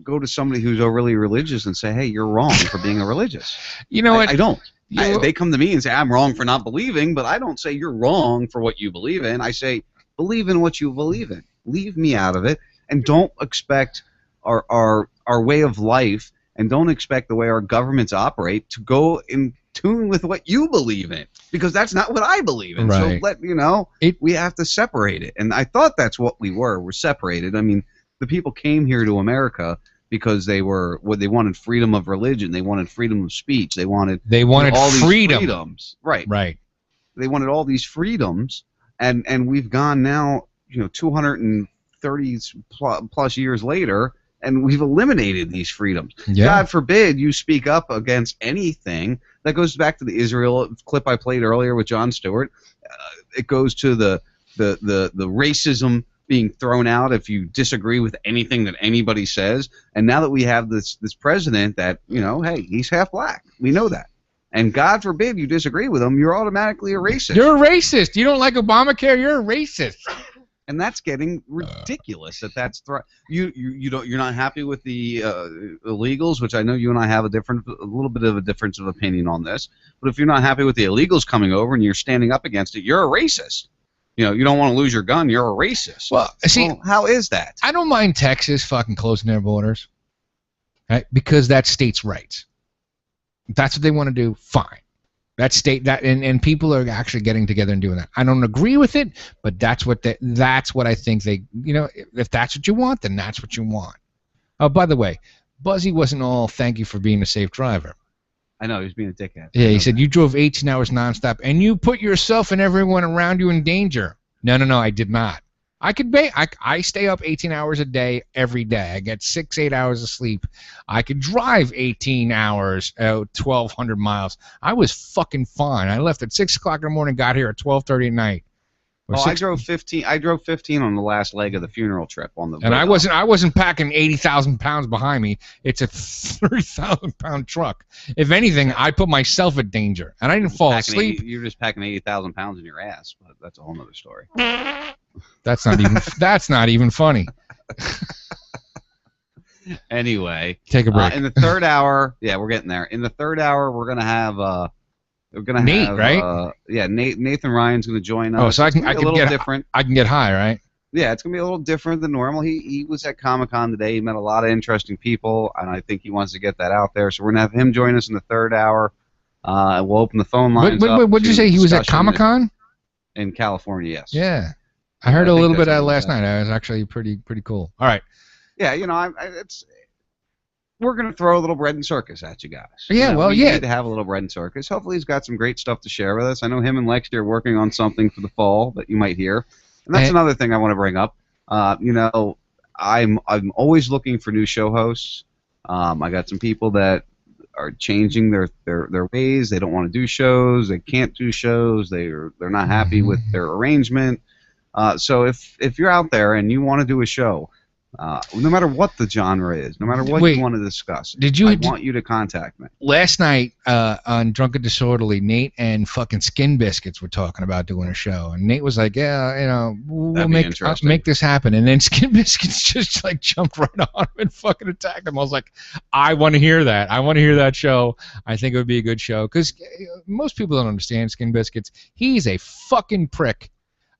go to somebody who's overly religious and say, hey, you're wrong for being a religious. What? I don't. They come to me and say, I'm wrong for not believing, but I don't say you're wrong for what you believe in. I say, believe in what you believe in. Leave me out of it, and don't expect our way of life, and don't expect the way our governments operate to go in tune with what you believe in, because that's not what I believe in. Right. So we have to separate it. And I thought that's what we were. We're separated. I mean, the people came here to America because they wanted freedom of religion, they wanted freedom of speech, they wanted all these freedoms. Right. They wanted all these freedoms, and we've gone now, 230 plus years later, and we've eliminated these freedoms. Yeah. God forbid you speak up against anything. That goes back to the Israel clip I played earlier with Jon Stewart. It goes to the racism being thrown out if you disagree with anything that anybody says. And now that we have this president that, hey, he's half black. We know that. And God forbid you disagree with him, you're automatically a racist. You're a racist. You don't like Obamacare, you're a racist. And that's getting ridiculous. You're not happy with the illegals, which I know you and I have a little bit of a difference of opinion on this. But if you're not happy with the illegals coming over and you're standing up against it, you're a racist. You don't want to lose your gun, you're a racist. Well, see, how is that? I don't mind Texas fucking closing their borders, right? Because that's states' rights. If that's what they want to do, fine. That state and people are actually getting together and doing that. I don't agree with it, but that's what I think they. If that's what you want, then that's what you want. Oh, by the way, Buzzy wasn't all thank you for being a safe driver. I know, he was being a dickhead. Yeah, he said you drove 18 hours nonstop and you put yourself and everyone around you in danger. No, I did not. I stay up 18 hours a day every day. I get 6-8 hours of sleep. I could drive 18 hours, 1,200 miles. I was fucking fine. I left at 6 o'clock in the morning, got here at 12:30 at night. I drove 15. I drove 15 on the last leg of the funeral trip on the. And I wasn't packing 80,000 pounds behind me. It's a 30,000-pound truck. If anything, I put myself at danger, and I didn't fall asleep. You're just packing 80,000 pounds in your ass, but that's a whole other story. That's not even funny. Anyway, take a break. In the third hour, yeah, we're getting there. In the third hour, we're gonna have Nate, right? Nathan Ryan's gonna join us. Oh, so I can get different. I can get high, right? Yeah, it's gonna be a little different than normal. He was at Comic-Con today. He met a lot of interesting people, and I think he wants to get that out there. So we're gonna have him join us in the third hour. We'll open the phone lines. Wait, what did you say? He was at Comic-Con? In California, yes. Yeah, I heard a little bit of that last night. It was actually pretty cool. All right. Yeah, we're going to throw a little bread and circus at you guys. Yeah, we need to have a little bread and circus. Hopefully he's got some great stuff to share with us. I know him and Lexi are working on something for the fall that you might hear. And that's another thing I want to bring up. I'm always looking for new show hosts. I got some people that are changing their ways. They don't want to do shows. They can't do shows. They're not happy with their arrangement. So if you're out there and you want to do a show, no matter what the genre is, no matter what you want to discuss, I want you to contact me. Last night on Drunk and Disorderly, Nate and fucking Skin Biscuits were talking about doing a show, and Nate was like, "Yeah, we'll make this happen." And then Skin Biscuits just like jumped right on him and fucking attacked him. I was like, "I want to hear that. I want to hear that show. I think it would be a good show." Because most people don't understand Skin Biscuits. He's a fucking prick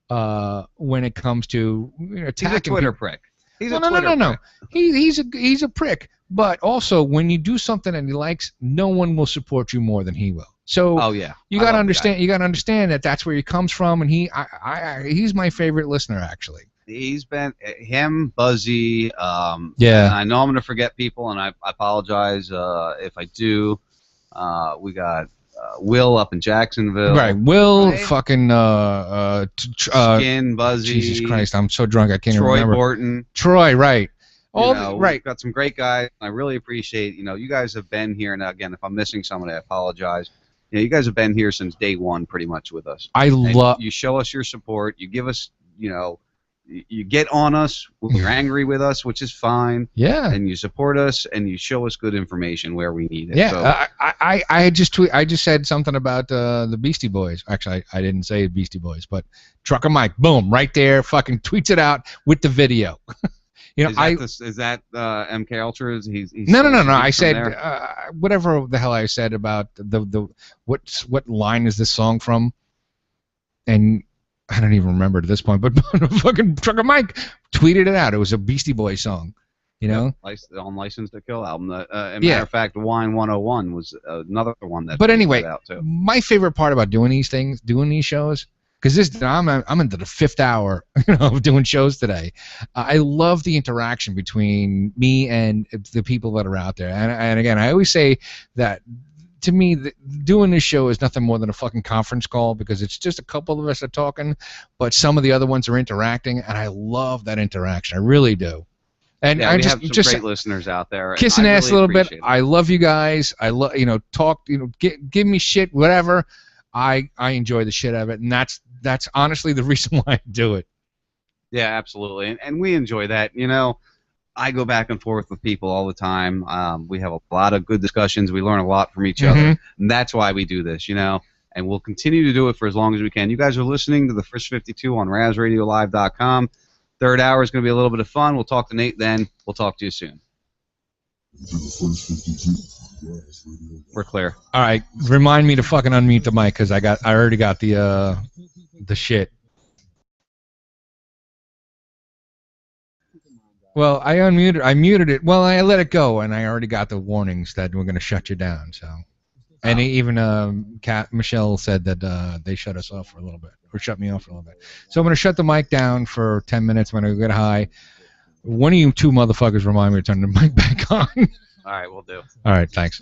when it comes to attacking. He's a Twitter prick. No. He's a prick. But also, when you do something that he likes, no one will support you more than he will. So you got to understand. You got to understand that that's where he comes from, and he's my favorite listener actually. He's been him, Buzzy. Yeah. And I know I'm going to forget people, and I apologize if I do. We got Will up in Jacksonville. Right, Will, fucking Skin, Buzzy. Jesus Christ, I'm so drunk I can't even remember. Troy Borton. Troy, right. We've got some great guys. I really appreciate, you guys have been here. And again, if I'm missing somebody, I apologize. You guys have been here since day one, pretty much with us. You show us your support. You give us, you get on us when you're angry with us, which is fine. Yeah. And you support us and you show us good information where we need it. Yeah. So, I just said something about the Beastie Boys. Actually, I didn't say Beastie Boys, but Trucker Mike, boom, right there, fucking tweets it out with the video. Is that MK Ultra? He's no. I said whatever the hell I said about what line is this song from, and I don't even remember at this point. But fucking Trucker Mike tweeted it out. It was a Beastie Boys song, on License to Kill album. Matter of fact, Wine 101 was another one that. But anyway, out too. My favorite part about doing these shows. Because I'm into the 5th hour, of doing shows today. I love the interaction between me and the people that are out there. And again, I always say that to me, doing this show is nothing more than a fucking conference call because it's just a couple of us are talking, but some of the other ones are interacting, and I love that interaction. I really do. And yeah, I we have some just great listeners out there. Kissing ass a little bit. I love you guys. I love talk. Give me shit, whatever. I enjoy the shit out of it, and that's honestly the reason why I do it. Yeah, absolutely, and we enjoy that. I go back and forth with people all the time. We have a lot of good discussions. We learn a lot from each other, and that's why we do this. And we'll continue to do it for as long as we can. You guys are listening to the First 52 on RazRadioLive.com. 3rd hour is going to be a little bit of fun. We'll talk to Nate then. We'll talk to you soon. We're clear. All right, remind me to fucking unmute the mic because I already got the shit. Well, I muted it. Well, I let it go, and I already got the warnings that we're gonna shut you down. So, and even Michelle said that they shut us off for a little bit, or shut me off for a little bit. So I'm gonna shut the mic down for 10 minutes. I'm gonna get high. One of you two motherfuckers remind me to turn the mic back on. All right, we'll do. All right, thanks.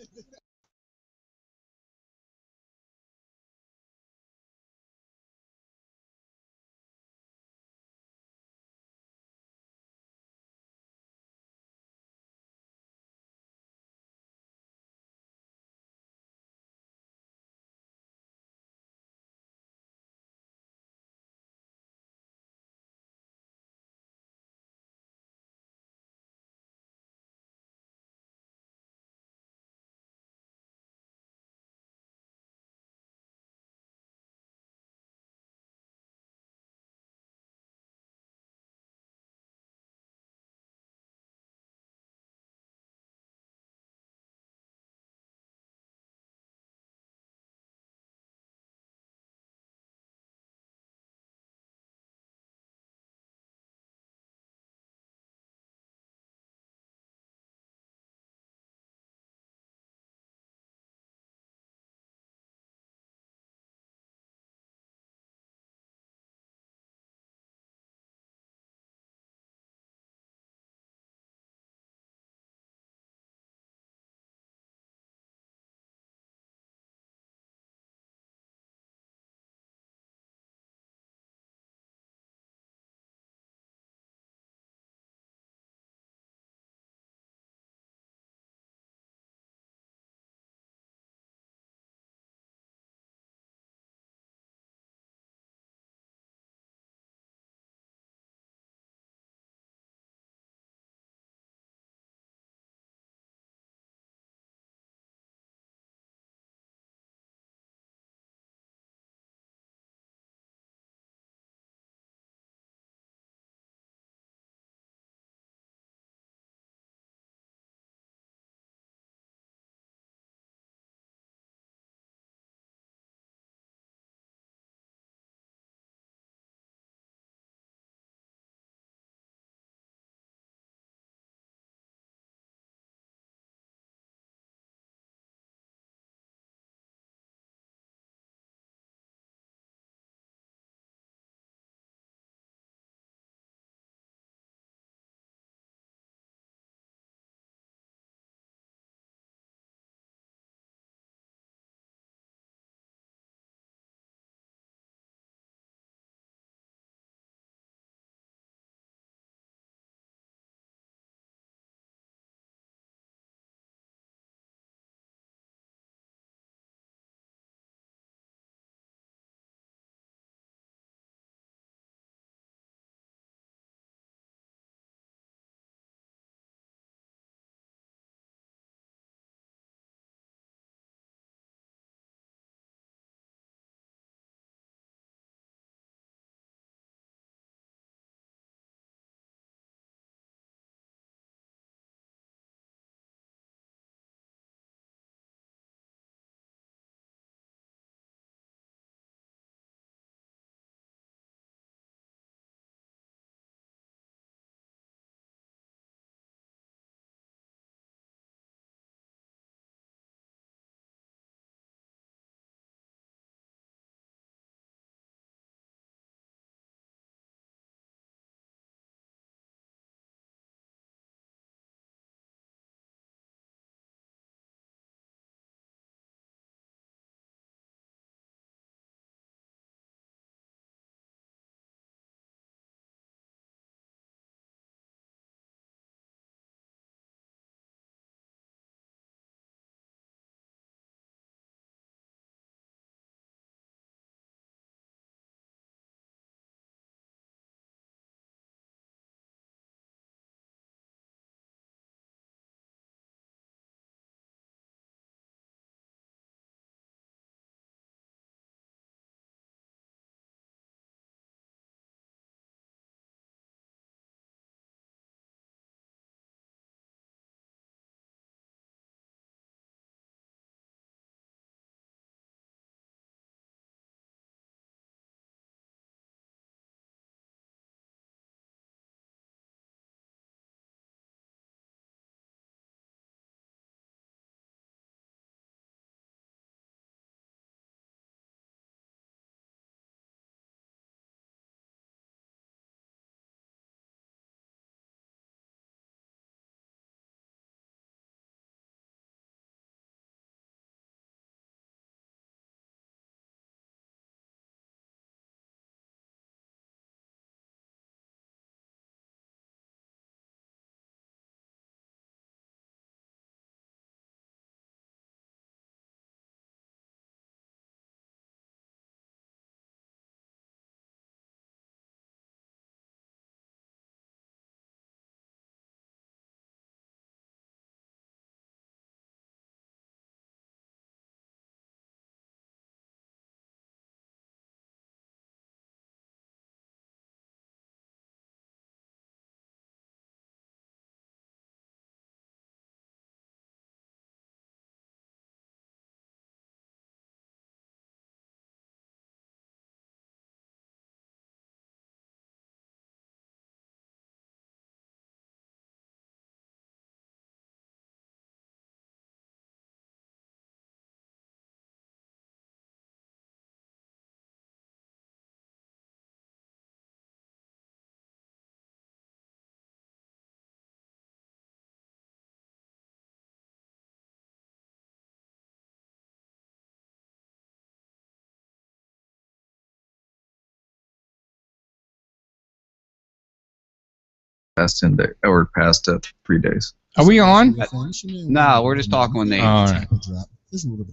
past 10 days or past 3 days. Are we on? No, we're just talking with Nate. All right.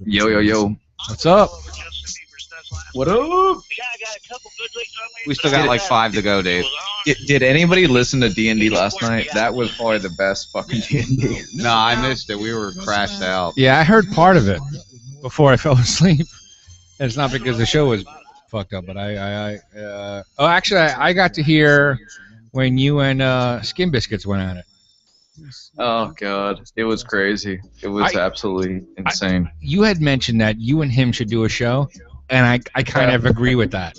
Yo. What's up? What up? We still got like 5 to go, Dave. Did anybody listen to D&D last night? That was probably the best fucking D&D. No, I missed it. We were crashed out. Yeah, I heard part of it before I fell asleep. And it's not because the show was fucked up, but actually, I got to hear when you and Skin Biscuits went at it. Oh god, it was crazy. It was absolutely insane. You had mentioned that you and him should do a show, and I kind of agree with that.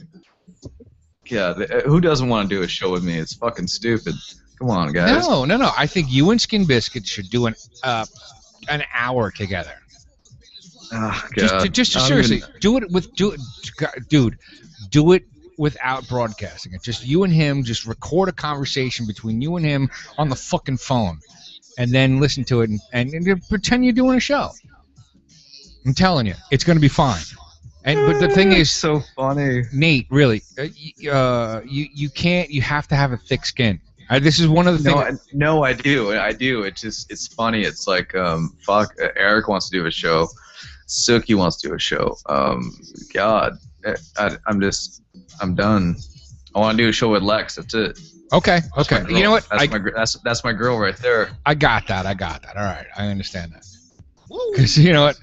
Yeah, who doesn't want to do a show with me? It's fucking stupid. Come on, guys. No. I think you and Skin Biscuits should do an hour together. Oh god. Just seriously, do it without broadcasting it. Just you and him. Just record a conversation between you and him on the fucking phone, and then listen to it and pretend you're doing a show. I'm telling you, it's going to be fine. But the thing is, so funny, Nate. Really, you can't. You have to have a thick skin. This is one of the things. No, I do. It's funny. It's like Eric wants to do a show. Suki wants to do a show. God, I'm done. I want to do a show with Lex. That's it. Okay. You know what? That's my girl right there. I got that. All right, I understand that. Because you know what,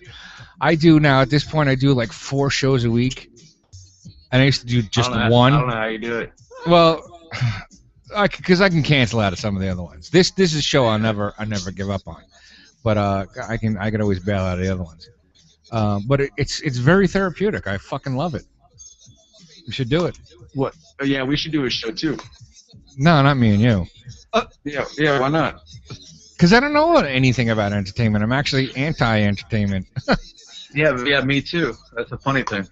I do now. At this point, I do like 4 shows a week, and I used to do just one. I don't know how you do it. Well, because I can cancel out of some of the other ones. This is a show I never give up on, but I can always bail out of the other ones. But it's very therapeutic. I fucking love it. You should do it. What? Yeah, we should do a show too. No, not me and you. Yeah. Why not? Because I don't know anything about entertainment. I'm actually anti-entertainment. Yeah, me too. That's a funny thing.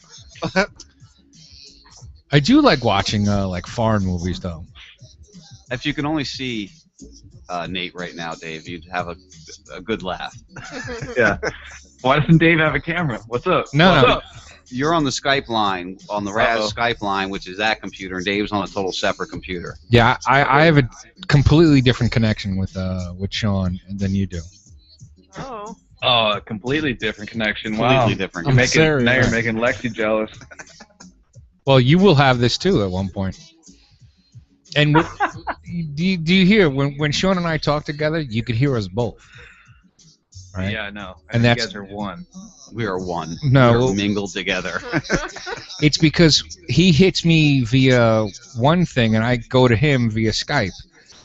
I do like watching like foreign movies though. If you can only see Nate right now, Dave, you'd have a good laugh. Yeah. Why doesn't Dave have a camera? What's up? No. Up? You're on the Skype line, on the Raz Skype line, which is that computer, and Dave's on a total separate computer. Yeah, I have a completely different connection with Sean than you do. Oh. Oh, a completely different connection. Completely different. Now you're making Lexi jealous. Well, you will have this too at one point. And do you hear when Sean and I talk together? You could hear us both. Right? Yeah, I know. And you guys are one. We are one. No, we're mingled together. It's because he hits me via one thing, and I go to him via Skype.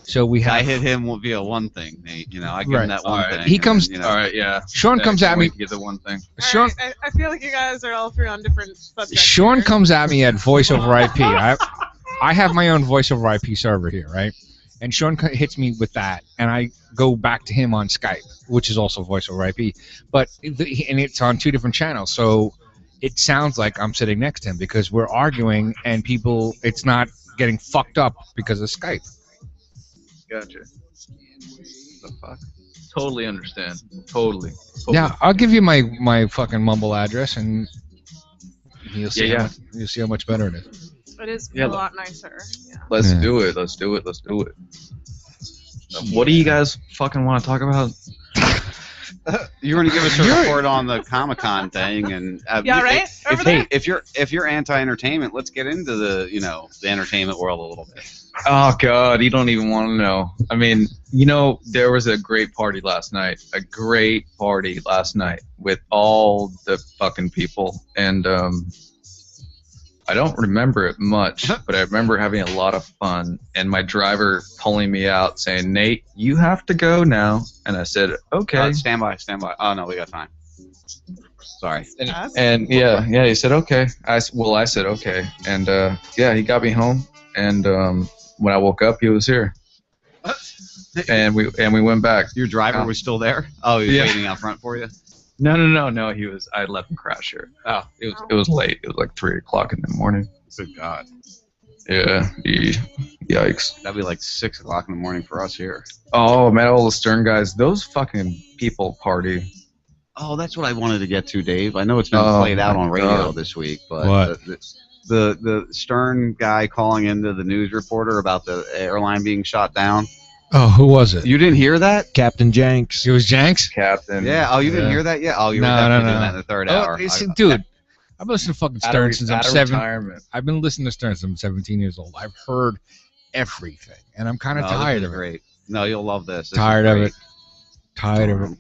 So I hit him via one thing, Nate. You know, I give him that one thing. He comes. Then, all right, yeah. Sean comes at me. Get the one thing. Sean. Right, I feel like you guys are all 3 on different subjects. Sean comes at me at voice over IP. I have my own voice over IP server here, right? And Sean hits me with that, and I go back to him on Skype, which is also voice over IP. But and it's on 2 different channels, so it sounds like I'm sitting next to him because we're arguing, and it's not getting fucked up because of Skype. Gotcha. The fuck? Totally understand. Totally. Yeah, I'll give you my fucking mumble address, and you'll see. You'll see how much better it is. It is a lot nicer. Yeah. Let's do it. What do you guys fucking want to talk about? You're going to give us a report on the Comic-Con thing, and right? If you're anti-entertainment, let's get into the entertainment world a little bit. Oh God, you don't even want to know. I mean, there was a great party last night. With all the fucking people, and I don't remember it much, but I remember having a lot of fun, and my driver pulling me out saying, "Nate, you have to go now." And I said, "Okay." Stand by. Oh, no, we got time. Sorry. And yeah, he said, "Okay." I said, "Okay." And he got me home, and when I woke up, he was here. And we went back. Your driver was still there? Oh, he was waiting out front for you? No. He was. I let him crash here. Oh, it was late. It was like 3 o'clock in the morning. Good God. Yeah. Yikes. That'd be like 6 o'clock in the morning for us here. Oh man, all the Stern guys. Those fucking people party. Oh, that's what I wanted to get to, Dave. I know it's been played out on radio this week, but what? The Stern guy calling into the news reporter about the airline being shot down. Oh, who was it? You didn't hear that? Captain Jenks. It was Jenks? Captain. Yeah. Oh, you didn't hear that yet? Oh, you were definitely doing that in the third hour. Dude, I've listened to fucking Stern since I'm 7. Retirement. I've been listening to Stern since I'm 17 years old. I've heard everything, and I'm kind of tired of it. Great. No, you'll love this. Tired of it. Tired of it.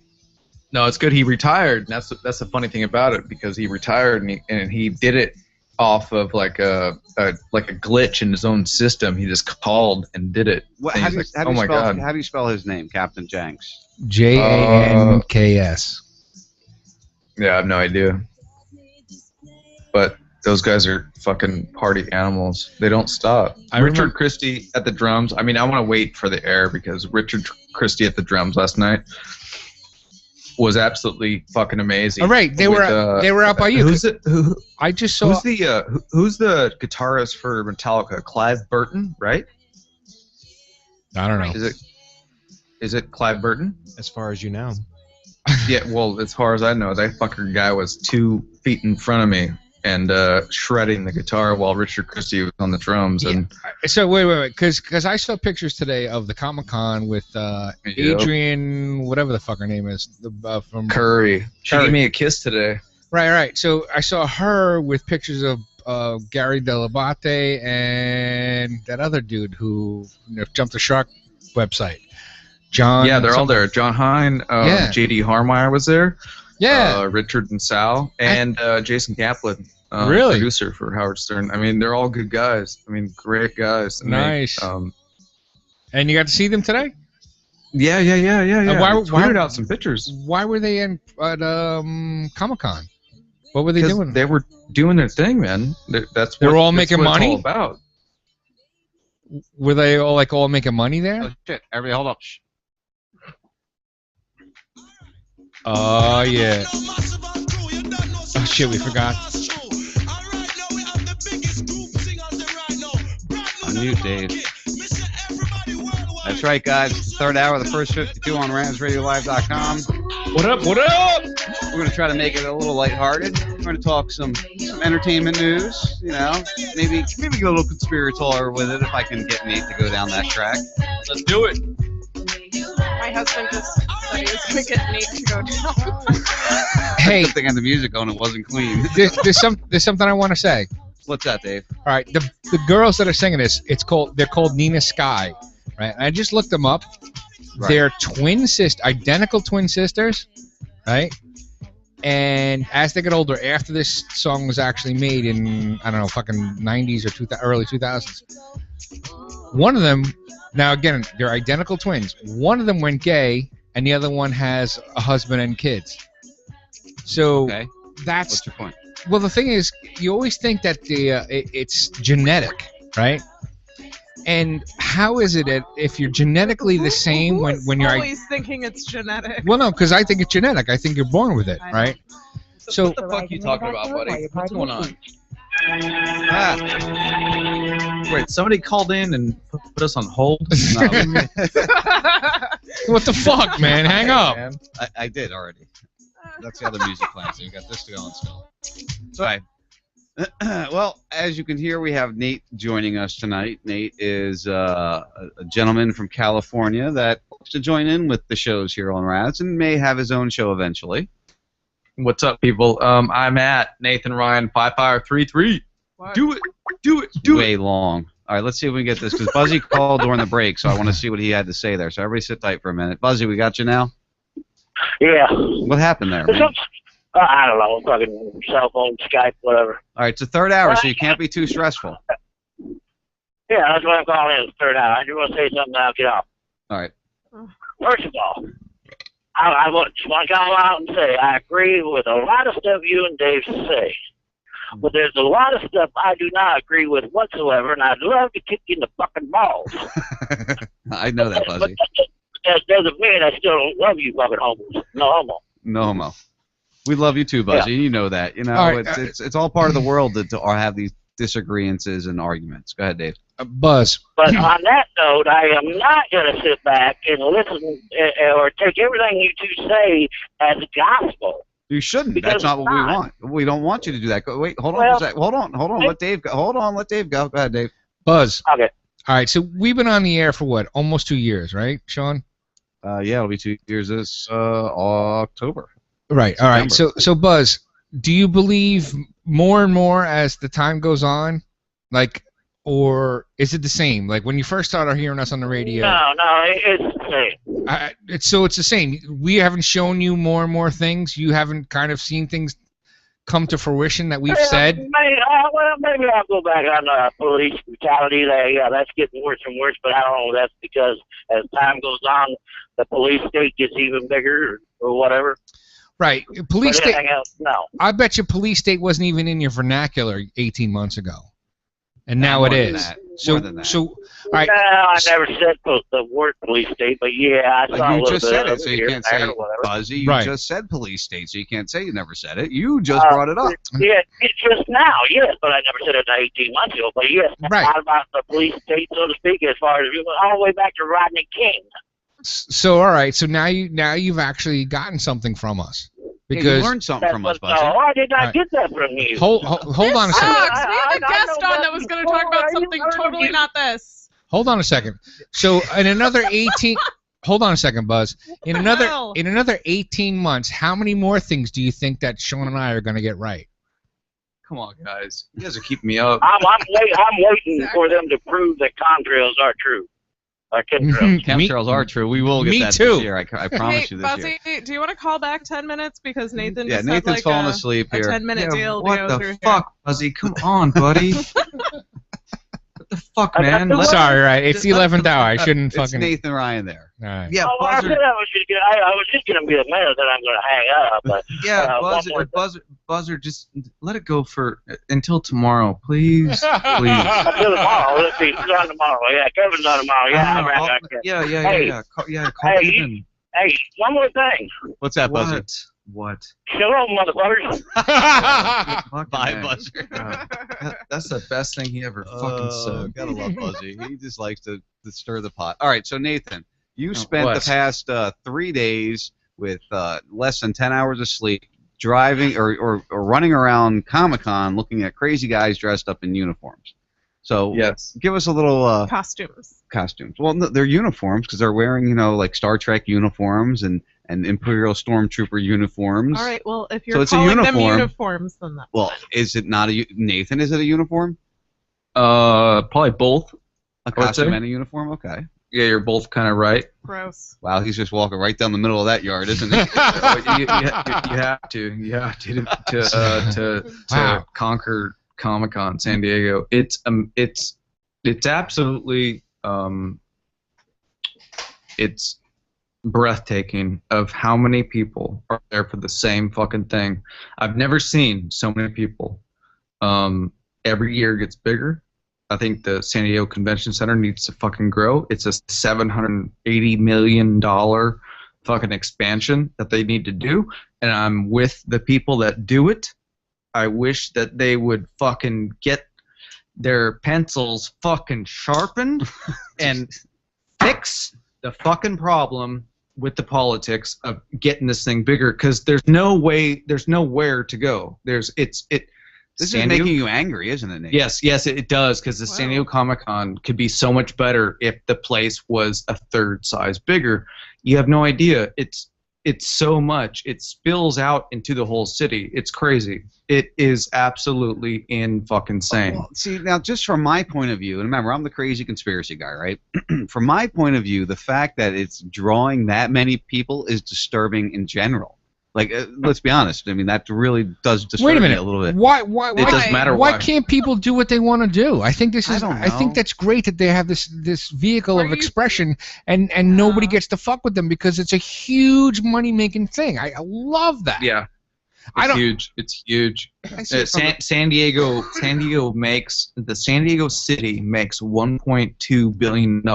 No, it's good he retired. And that's the funny thing about it, because he retired and he did it off of like a glitch in his own system. He just called and did it. How do you spell his name, Captain Jenks? Janks. Yeah, I have no idea. But those guys are fucking party animals. They don't stop. Richard Christie at the drums. I mean, I want to wait for the air because Richard Christie at the drums last night was absolutely fucking amazing. All right, they were out by you. Who's it? I just saw. Who's the guitarist for Metallica? Clive Burton, right? I don't know. Is it Clive Burton? As far as you know. Yeah, well, as far as I know, that fucker guy was 2 feet in front of me and shredding the guitar while Richard Christie was on the drums. Yeah. And so wait, because I saw pictures today of the Comic-Con with Adrian, whatever the fuck her name is, from Curry. She gave me a kiss today. Right. So I saw her with pictures of Gary Delabate and that other dude who jumped the shark website. John. Yeah, they're all there. John Hine, J.D. Harmeyer was there. Yeah. Richard and Sal, and Jason Kaplan, really? Producer for Howard Stern. I mean, they're all good guys. I mean, great guys. And nice. And you got to see them today? Yeah. Why tweeted out some pictures. Why were they at Comic-Con? What were they doing? They were doing their thing, man. That's they were all making money. It's all about. Were they all making money there? Oh shit! Everybody, hold up. Shh. Oh yeah. Oh shit, we forgot. Unmute, Dave. That's right, guys. Third hour of the first 52 on RamsRadioLive.com. What up? What up? We're going to try to make it a little lighthearted. We're going to talk some entertainment news, maybe get a little conspiratorial with it if I can get Nate to go down that track. Let's do it. My husband just said he was going to get Nate to go down. Hey, good thing I had the music on, it wasn't clean. There's something I want to say. What's that, Dave? All right, the girls that are singing this, they're called Nina Sky, right? I just looked them up. Right. They're identical twin sisters, right? And as they get older, after this song was actually made in, I don't know, fucking 90s or early 2000s, one of them, now again, they're identical twins. One of them went gay, and the other one has a husband and kids. So that's... What's your point? Well, the thing is, you always think that it's genetic, right? And how is it if you're genetically the same when you're always thinking it's genetic? Well, no, because I think it's genetic. I think you're born with it, right? So what the fuck are you talking about, buddy? What's going on? Wait, somebody called in and put us on hold? What the fuck, man? Hang up. I did already. That's the other music playing, so we got this going still. So, well, as you can hear, we have Nate joining us tonight. Nate is a gentleman from California that wants to join in with the shows here on Raz and may have his own show eventually. What's up, people? I'm at Nathan Ryan 5533. Do it. Way long. All right, let's see if we can get this, because Buzzy called during the break, so I want to see what he had to say there. So everybody sit tight for a minute. Buzzy, we got you now? Yeah. What happened there, man? I don't know. Fucking cell phone, Skype, whatever. All right, it's the third hour, so you can't be too stressful. Yeah, that's what I'm calling in. Third hour. I just want to say something. I'll get off. All right. First of all, I just want to come out and say I agree with a lot of stuff you and Dave say. But there's a lot of stuff I do not agree with whatsoever, and I'd love to kick you in the fucking balls. I know that, Buzzy. But that doesn't mean I still don't love you fucking homos. No homo. No homo. We love you too, Buzzy. Yeah. You know that. All right, it's all part of the world to have these disagreements and arguments. Go ahead, Dave. Buzz. But on that note, I am not going to sit back and listen or take everything you two say as gospel. You shouldn't. That's not what we want. We don't want you to do that. Wait, hold on a second. Hold on. Let Dave go. Hold on. Let Dave go. Go ahead, Dave. Buzz. Okay. All right, so we've been on the air for what? Almost 2 years, right, Sean? Yeah, it'll be 2 years this October. Right. All right. So Buzz, do you believe more and more as the time goes on, like, or is it the same? Like when you first started hearing us on the radio? No, it's the same. It's the same. We haven't shown you more and more things. You haven't kind of seen things come to fruition that we've said. Maybe I'll go back on police brutality. That's getting worse and worse. But I don't know. That's because as time goes on, the police state gets even bigger or whatever. Right. Police state. No. I bet you police state wasn't even in your vernacular 18 months ago, and now it is. So, all right. No, I never said the word police state, but yeah, I saw a You little just bit said of it, so you can't say Buzzy. You Right. just said police state, so you can't say you never said it. You just brought it up. Yeah, it's just now, yes, but I never said it 18 months ago. But yes, Right. not about the police state, so to speak, as far as all the way back to Rodney King. So all right. So now you've actually gotten something from us because you learned something from us, Buzzy. No, I did not All right. get that from you. Hold on a second. Sucks. We had a guest on that was going to talk about something totally not this. Hold on a second. So in another 18 hold on a second, Buzz. In another 18 months, how many more things do you think that Sean and I are going to get right? Come on, guys. You guys are keeping me up. I'm waiting for them to prove that contrails are true. Chemtrails are true. We will get me that too. this year. I promise you this Buzzy, year. do you want to call back 10 minutes because Nathan Yeah, just Nathan's had like falling a, asleep a here. 10-minute deal to What go the through fuck, Buzzy? Come on, buddy. What the fuck, man? Sorry, right? It's the 11th hour. I shouldn't It's fucking. Nathan Ryan there. All right. Yeah, I said I was just going to be a minute that I'm going to hang up. But, Yeah, Buzzer, just let it go for until tomorrow, please. Please. Until tomorrow. Let's see. Who's on tomorrow? Yeah, Kevin's on tomorrow. Yeah, Call Kevin. Hey, one more thing. What's that, Buzzer? What? Shalom, motherfuckers. Bye, Buzzer. That's the best thing he ever fucking said. Gotta love Buzzy. He just likes to stir the pot. All right, so Nathan, you spent what? the past 3 days with less than 10 hours of sleep, driving or running around Comic-Con looking at crazy guys dressed up in uniforms. So yes, give us a little costumes. Well, no, they're uniforms because they're wearing, like Star Trek uniforms and Imperial Stormtrooper uniforms. All right, well, if So you're it's a calling them uniform. uniforms, then that's Well, is it not Nathan? Is it a uniform? Probably both. A costume and a uniform? Okay. Yeah, you're both kind of right. gross. Wow, he's just walking right down the middle of that yard, isn't he? You have to conquer Comic-Con San Diego. It's absolutely it's breathtaking of how many people are there for the same fucking thing. I've never seen so many people. Every year it gets bigger. I think the San Diego Convention Center needs to fucking grow. It's a $780 million fucking expansion that they need to do, and I'm with the people that do it. I wish that they would fucking get their pencils fucking sharpened and fix the fucking problem with the politics of getting this thing bigger, because there's nowhere to go. This is making you angry, isn't it, Nate? Yes, it does, because the San Diego Comic-Con could be so much better if the place was a third size bigger. You have no idea. It's so much. It spills out into the whole city. It's crazy. It is absolutely in-fucking-sane. Well, see, now, just from my point of view, and remember, I'm the crazy conspiracy guy, right? From my point of view, the fact that it's drawing that many people is disturbing in general. Like, let's be honest. I mean, that really does disturb me a little bit. Why? It doesn't matter why can't people do what they want to do? I think this is. I think that's great that they have this vehicle of expression, and nobody gets to fuck with them because it's a huge money making thing. I love that. Yeah, huge. It's huge. San Diego makes the San Diego city makes $1.2 billion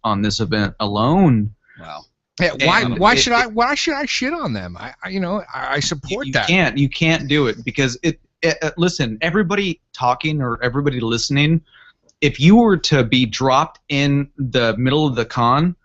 on this event alone. Wow. Yeah, why should I shit on them? I support that. You can't do it because listen, everybody talking or everybody listening, if you were to be dropped in the middle of the con,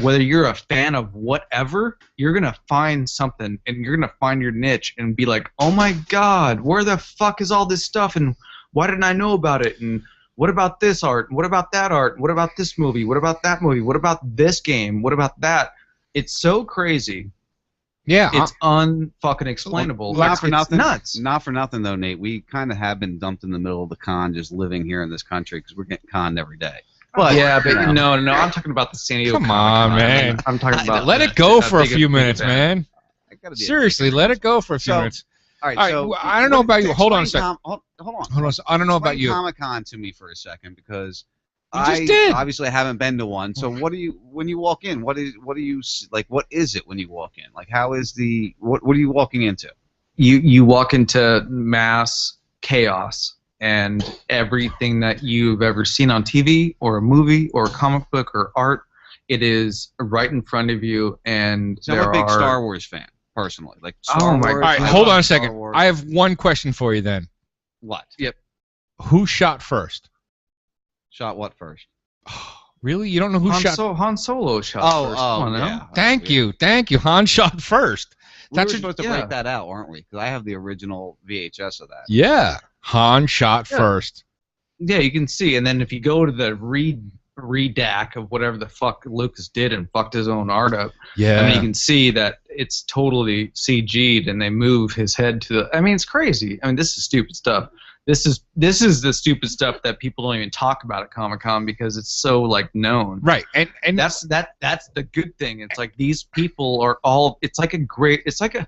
whether you're a fan of whatever, you're gonna find something and you're gonna find your niche and be like, oh my god, where the fuck is all this stuff and why didn't I know about it and What about this art? What about that art? What about this movie? What about that movie? What about this game? What about that? It's so crazy. Yeah, it's unfucking explainable. Not for nothing. Nuts. Not for nothing though, Nate. We kind of have been dumped in the middle of the con, just living here in this country because we're getting conned every day. But yeah, but no. I'm talking about the San Diego. Come on, man. I'm talking about. Let it go for a few minutes, man. Seriously, let it go for a few minutes. All right, so I don't know about you. Hold on a second. Hold on. I don't know about you. Comic-Con to me for a second because just did. Obviously haven't been to one. So what do you when you walk in? What do you like? What is it when you walk in? Like how is the what are you walking into? You walk into mass chaos and everything that you've ever seen on TV or a movie or a comic book or art, it is right in front of you. And so I'm a big Star Wars fan personally. Like Star Wars. All right, hold on a second. I have one question for you then. What? Yep. Who shot first? Shot what first? Really? You don't know who shot? Han Solo shot first. Oh, yeah. Thank you. Han shot first. We were supposed to break that out, weren't we? Because I have the original VHS of that. Yeah, Han shot first. Yeah, you can see. And then if you go to the redac of whatever the fuck Lucas did and fucked his own art up, yeah, I mean, you can see that it's totally CG'd and they move his head to the. I mean, it's crazy. I mean, this is stupid stuff. This is the stupid stuff that people don't even talk about at Comic-Con because it's so like known. Right, and that's the good thing. It's like these people are all. It's like a great. It's like a.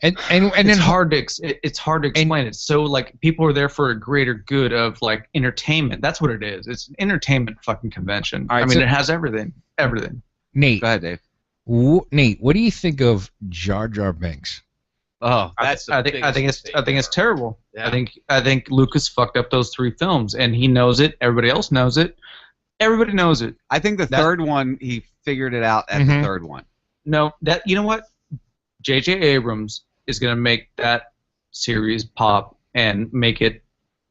And it's then hard to it's hard to explain. It's so like people are there for a greater good of like entertainment. That's what it is. It's an entertainment fucking convention. All right, I mean, so it has everything. Everything. Nate, go ahead, Dave. Nate, what do you think of Jar Jar Binks? Oh, I think it's terrible. Yeah. I think Lucas fucked up those 3 films, and he knows it. Everybody else knows it. Everybody knows it. I think the third one he figured it out at the third one. No, that you know what? J.J. Abrams is gonna make that series pop and make it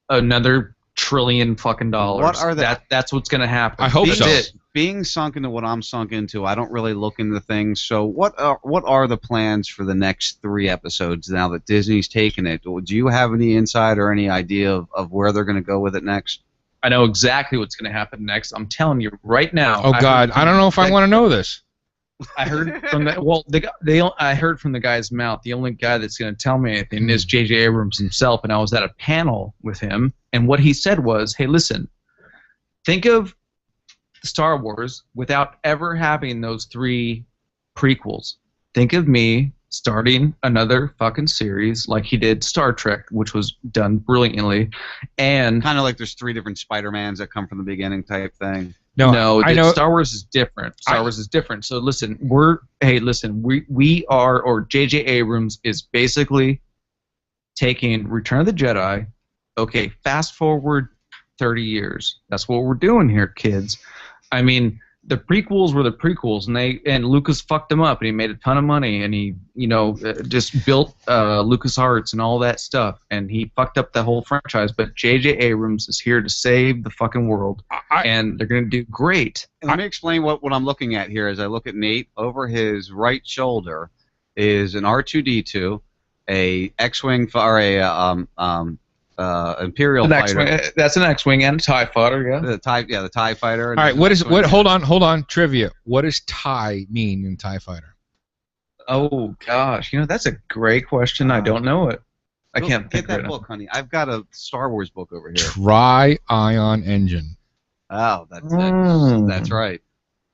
another trillion fucking dollars. What are that's what's gonna happen. I hope so. Being sunk into what I'm sunk into, I don't really look into things. So what are the plans for the next 3 episodes now that Disney's taken it? Do you have any insight or any idea of where they're going to go with it next? I know exactly what's going to happen next. I'm telling you right now. Oh God, I don't know if I want to know this. I heard from I heard from the guy's mouth. The only guy that's going to tell me anything is J.J. Abrams himself, and I was at a panel with him, and what he said was, "Hey, listen, think of Star Wars without ever having those 3 prequels. Think of me starting another fucking series like he did Star Trek, which was done brilliantly, and kind of like there's 3 different Spider-Mans that come from the beginning type thing." No, I know Star Wars is different. Star Wars is different. So listen, we are, or J.J. Abrams is basically taking Return of the Jedi. Okay, fast forward 30 years. That's what we're doing here, kids. I mean, the prequels were the prequels, and Lucas fucked them up, and he made a ton of money, and he, just built LucasArts and all that stuff, and he fucked up the whole franchise. But J.J. Abrams is here to save the fucking world, and they're gonna do great. And let me explain what I'm looking at here. As I look at Nate, over his right shoulder is an R2-D2, a X-wing or a Imperial fighter. That's an X-wing and a TIE fighter, yeah. The TIE fighter. All right, hold on, trivia. What does TIE mean in TIE fighter? Oh gosh, that's a great question. I don't know it. I can't get that book, honey. I've got a Star Wars book over here. Tri-ion engine. Oh, that's it. That's right.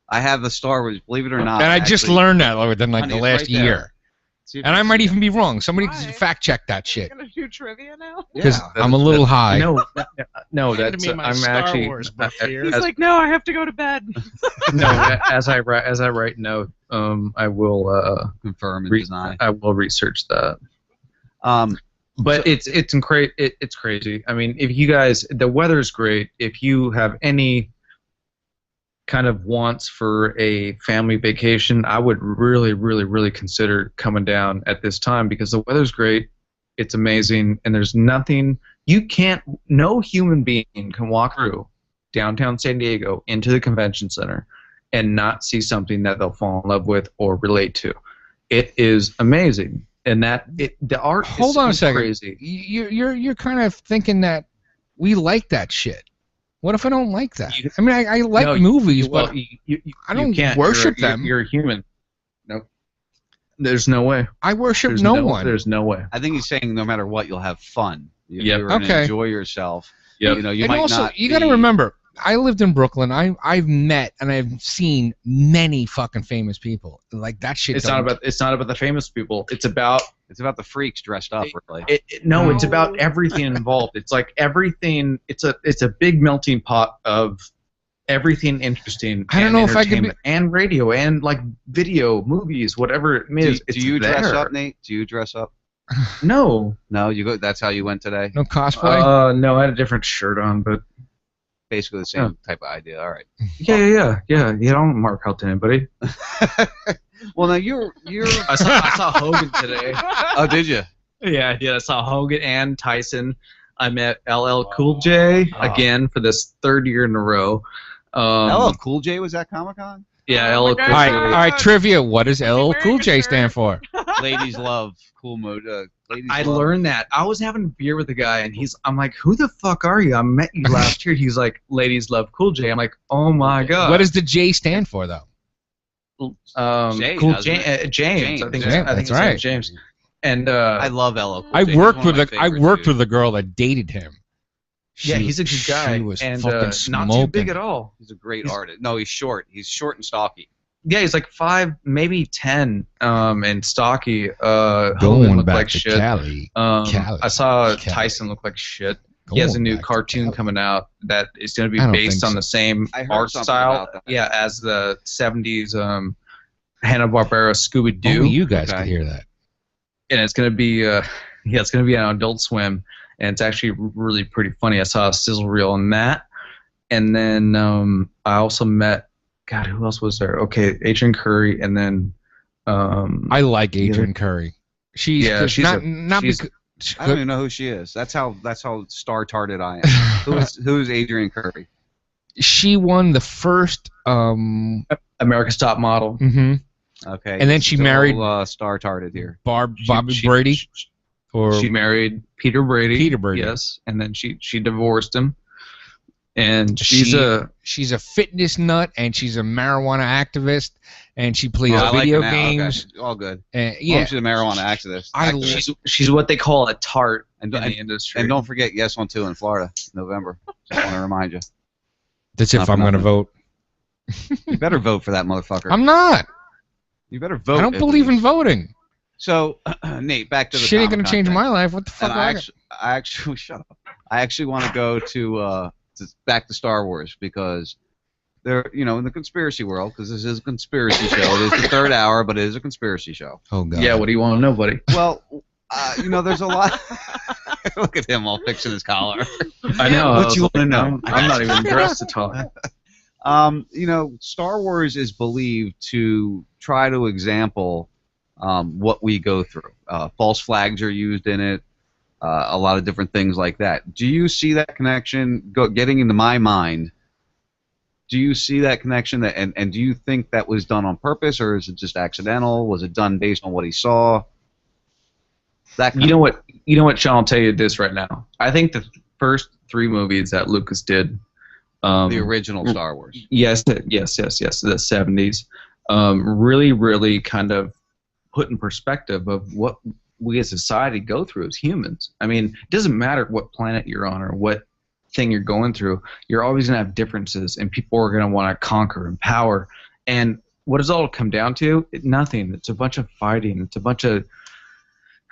I have the Star Wars, believe it or not. And I just learned that within the last year. And I might even be wrong. Somebody fact check that shit. Gonna do trivia now? Because I'm a little high. No, that's I'm actually. He's like, no, I have to go to bed. No, as I write note, I will confirm and deny. I will research that. But it's crazy. I mean, if you guys, the weather's great. If you have any kind of wants for a family vacation, I would really, really, really consider coming down at this time because the weather's great, it's amazing, and there's nothing no human being can walk through downtown San Diego into the convention center and not see something that they'll fall in love with or relate to. It is amazing, and the art. Hold on a second. Crazy. You're kind of thinking that we like that shit. What if I don't like that? I mean, I like movies, but I don't worship them. You're a human. No. There's no way. I worship no one. There's no way. I think he's saying no matter what, you'll have fun. Yep. You're gonna enjoy yourself. Yep. You know, you And might also, not. you got to remember, I lived in Brooklyn. I've met and I've seen many fucking famous people. Like that shit. It's not about the famous people. It's about the freaks dressed up. Really. No, it's about everything involved. It's like everything. It's a big melting pot of everything interesting. I don't know if I could be, and radio and like video, movies, whatever it is. Do you dress up, Nate? Do you dress up? No. No, you go. That's how you went today. No cosplay. No, I had a different shirt on, but basically the same type of idea. All right. Yeah. You don't mark out to anybody. Well, now you're. I saw Hogan today. Oh, did you? Yeah. I saw Hogan and Tyson. I met LL Cool J again for this third year in a row. LL Cool J was at Comic-Con? Yeah, LL Cool J. All right, trivia. What does LL Cool J stand for? Ladies love cool mode. I learned that. I was having a beer with a guy, and I'm like, "Who the fuck are you? I met you last year." He's like, "Ladies love Cool J." I'm like, "Oh my god." What does the J stand for, though? J, Cool James. James. I think that's right. James. And I love LL Cool I J. worked with a girl that dated him. Yeah, he's a good guy. She was and fucking not smoking. too big at all. He's a great artist. No, he's short. He's short and stocky. Yeah, he's like 5, maybe 10, and stocky. Going Hogan looked back like to shit. Cali. I saw Tyson look like shit. He has a new cartoon coming out that is going to be based on the same art style, as the 70s Hanna-Barbera Scooby-Doo. Only you guys could hear that. And it's going to be, it's going to be on Adult Swim, and it's actually really pretty funny. I saw a sizzle reel on that, and then I also met. God, who else was there? Okay, Adrian Curry, and then I like Adrian Curry. She's I don't even know who she is. That's how star-tarded I am. Who's Adrian Curry? She won the first America's Top Model. Mm-hmm. Okay. And then she married star-tarded here. Bobby Brady. She married Peter Brady. Peter Brady. Yes, and then she divorced him. And she's a fitness nut, and she's a marijuana activist, and she plays video games. Okay. All good. Yeah, she's a marijuana activist. She's what they call a tart in the industry. And don't forget Yes 1-2 in Florida, November. Just want to remind you. That's if I'm going to vote. You better vote for that motherfucker. I'm not. You better vote. I don't believe in voting. So, Nate, back to the shit ain't going to change my life. What the fuck? I actually shut up. I actually want to go to back to Star Wars because they're in the conspiracy world, because this is a conspiracy show. It is the third hour, but it is a conspiracy show. Oh god. Yeah. What do you want to know, buddy? Well, there's a lot. Look at him all fixing his collar. I know. What you want to know? I'm not even dressed to talk. Star Wars is believed to try to example what we go through. False flags are used in it. A lot of different things like that. Do you see that connection getting into my mind? Do you see that connection? And do you think that was done on purpose, or is it just accidental? Was it done based on what he saw? You know what, Sean? I'll tell you this right now. I think the first 3 movies that Lucas did, the original Star Wars. Yes, the 70s, really kind of put in perspective of what we as a society go through as humans. I mean, it doesn't matter what planet you're on or what thing you're going through. You're always going to have differences, and people are going to want to conquer and power. And what does it all come down to? Nothing. It's a bunch of fighting. It's a bunch of...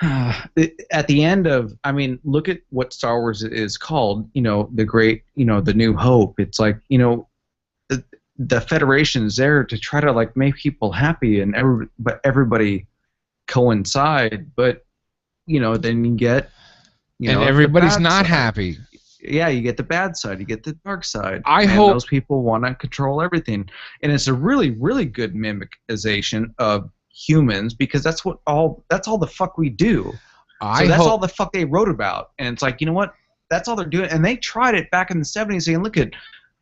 at the end of... I mean, look at what Star Wars is called, the great, the New Hope. It's like, the Federation's there to try to, like, make people happy, and but everybody coincide, but then you get and everybody's not happy. Yeah, you get the bad side, you get the dark side. I hope those people want to control everything, and it's a really, really good mimicization of humans, because that's all the fuck we do. That's all the fuck they wrote about, and it's like, you know what? That's all they're doing, and they tried it back in the 70s, saying, look at,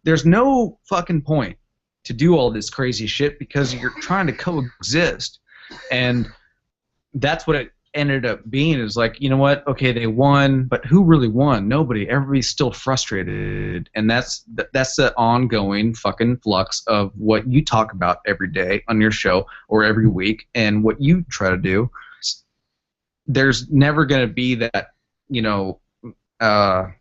there's no fucking point to do all this crazy shit because you're trying to coexist, and that's what it ended up being is like, you know what? Okay, they won, but who really won? Nobody. Everybody's still frustrated, and that's the ongoing fucking flux of what you talk about every day on your show or every week, and what you try to do. There's never going to be that, you know, that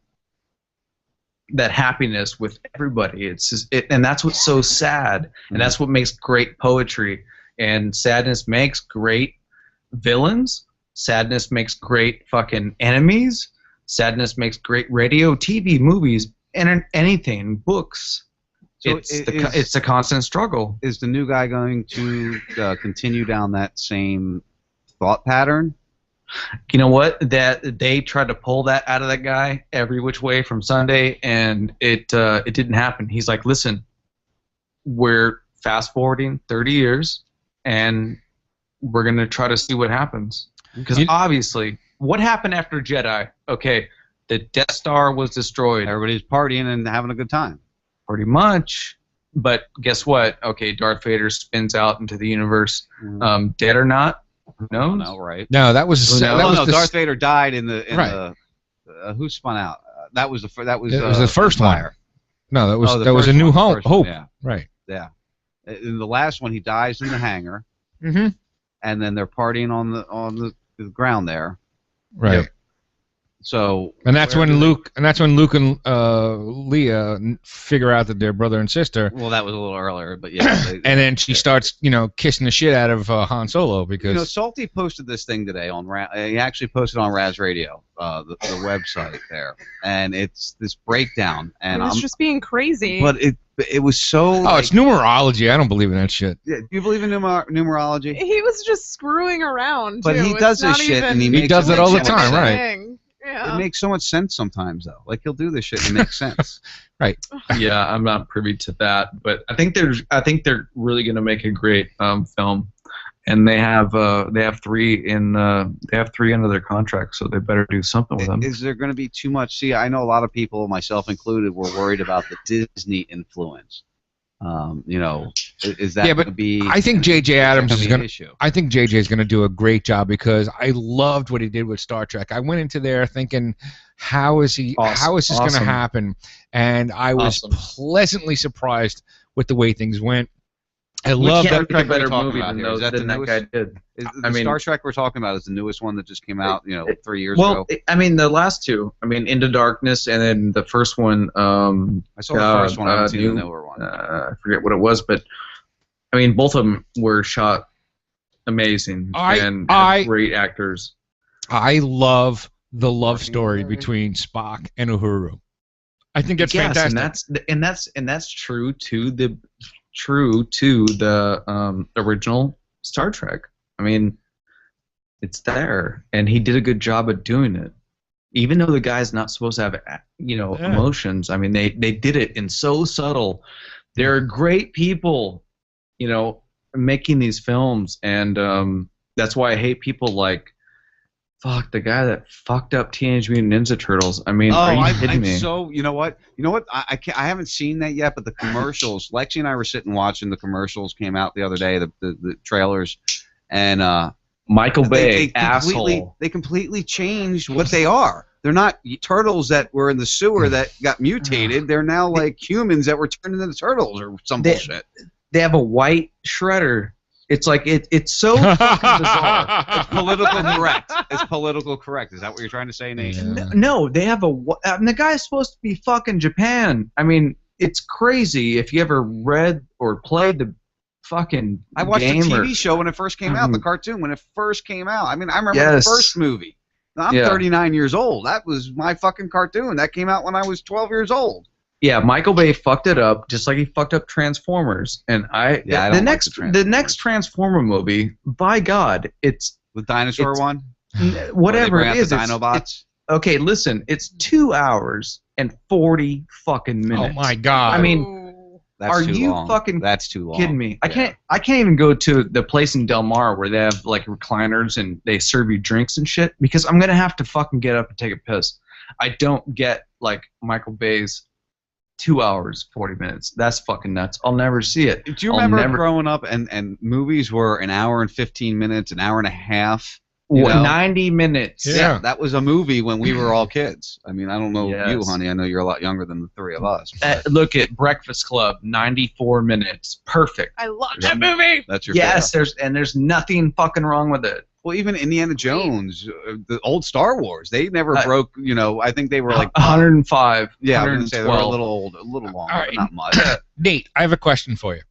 happiness with everybody. It's just, and that's what's so sad, and that's what makes great poetry. And sadness makes great villains. Sadness makes great fucking enemies. Sadness makes great radio, TV, movies, and anything, books. So it's a constant struggle. Is the new guy going to continue down that same thought pattern? You know what? That they tried to pull that out of that guy every which way from Sunday, and it didn't happen. He's like, listen, we're fast forwarding 30 years, and we're gonna try to see what happens. Because obviously, what happened after Jedi? Okay, the Death Star was destroyed. Everybody's partying and having a good time. Pretty much. But guess what? Okay, Darth Vader spins out into the universe. Dead or not? Who knows? No, right? No, that was Darth Vader died in the who spun out? That was the first one. No, that was a New Hope. Yeah. Right. Yeah. In the last one, he dies in the hangar. Mm-hmm. And then they're partying on the ground there. Right. Yep. So. And that's when Luke and Leia figure out that they're brother and sister. Well, that was a little earlier, but yeah. And then she starts, kissing the shit out of Han Solo because. Salty posted this thing today on. He actually posted on Raz Radio, the website there, and it's this breakdown. And it's just being crazy. But it was so. Oh, it's numerology. I don't believe in that shit. Yeah, do you believe in numerology? He was just screwing around. But he does this shit, and he does it all the time, right? Yeah. It makes so much sense sometimes, though. Like he'll do this shit and it makes sense. Right. Yeah, I'm not privy to that, but I think they're really gonna make a great film, and they have 3 under their contract, so they better do something with them. Is there going to be too much? See, I know a lot of people, myself included, were worried about the Disney influence. Is that going to be? I think J.J. Abrams is going to. I think J.J. is going to do a great job because I loved what he did with Star Trek. I went into there thinking, how is this going to happen? And I was pleasantly surprised with the way things went. I love that Trek better movie than that guy did. Star Trek we're talking about is the newest one that just came out, 3 years ago. Well, I mean, the last two. I mean, Into Darkness, and then the first one. I saw the first one. I haven't seen the newer one. I forget what it was, but I mean, both of them were shot amazing and great actors. I love the love story between Spock and Uhuru. I think that's fantastic. And that's true to the original Star Trek. I mean, it's there, and he did a good job of doing it. Even though the guy's not supposed to have, emotions. I mean, they did it in so subtle. They're great people, making these films, and that's why I hate people like. Fuck, the guy that fucked up Teenage Mutant Ninja Turtles. I mean, are you kidding me? So, you know what? I haven't seen that yet, but the commercials. Lexi and I were sitting watching the commercials came out the other day, the trailers, and Michael Bay, asshole. They completely changed what they are. They're not turtles that were in the sewer that got mutated. They're now like humans that were turned into turtles or some bullshit. They have a white shredder. It's like it's so fucking bizarre. It's political correct. It's political correct. Is that what you're trying to say, Nate? No, they have the guy's supposed to be fucking Japan. I mean, it's crazy. If you ever read or played the fucking I watched game the TV show when it first came out, the cartoon when it first came out. I mean, I remember the first movie. Now, I'm 39 years old. That was my fucking cartoon. That came out when I was 12 years old. Yeah, Michael Bay fucked it up just like he fucked up Transformers. And the next Transformer movie, by God, it's the dinosaur one. Whatever it is, Dinobots. Okay, listen, it's 2 hours and 40 fucking minutes. Oh my God! I mean, that's are too you long. fucking That's too long. kidding me? Yeah. I can't even go to the place in Del Mar where they have like recliners and they serve you drinks and shit because I'm gonna have to fucking get up and take a piss. I don't get like Michael Bay's 2 hours, 40 minutes. That's fucking nuts. I'll never see it. Do you remember growing up and movies were an hour and 15 minutes, an hour and a half? You know? 90 minutes. Yeah, that was a movie when we were all kids. I mean, I don't know you, honey. I know you're a lot younger than the three of us. Look at Breakfast Club, 94 minutes, perfect. I love that movie. That's your yes. favorite. There's nothing fucking wrong with it. Well, even Indiana Jones, the old Star Wars, they never broke. You know, I think they were like 105. Yeah, I was gonna say they were a 112. little old, a little longer, All right. but not much. Nate, I have a question for you.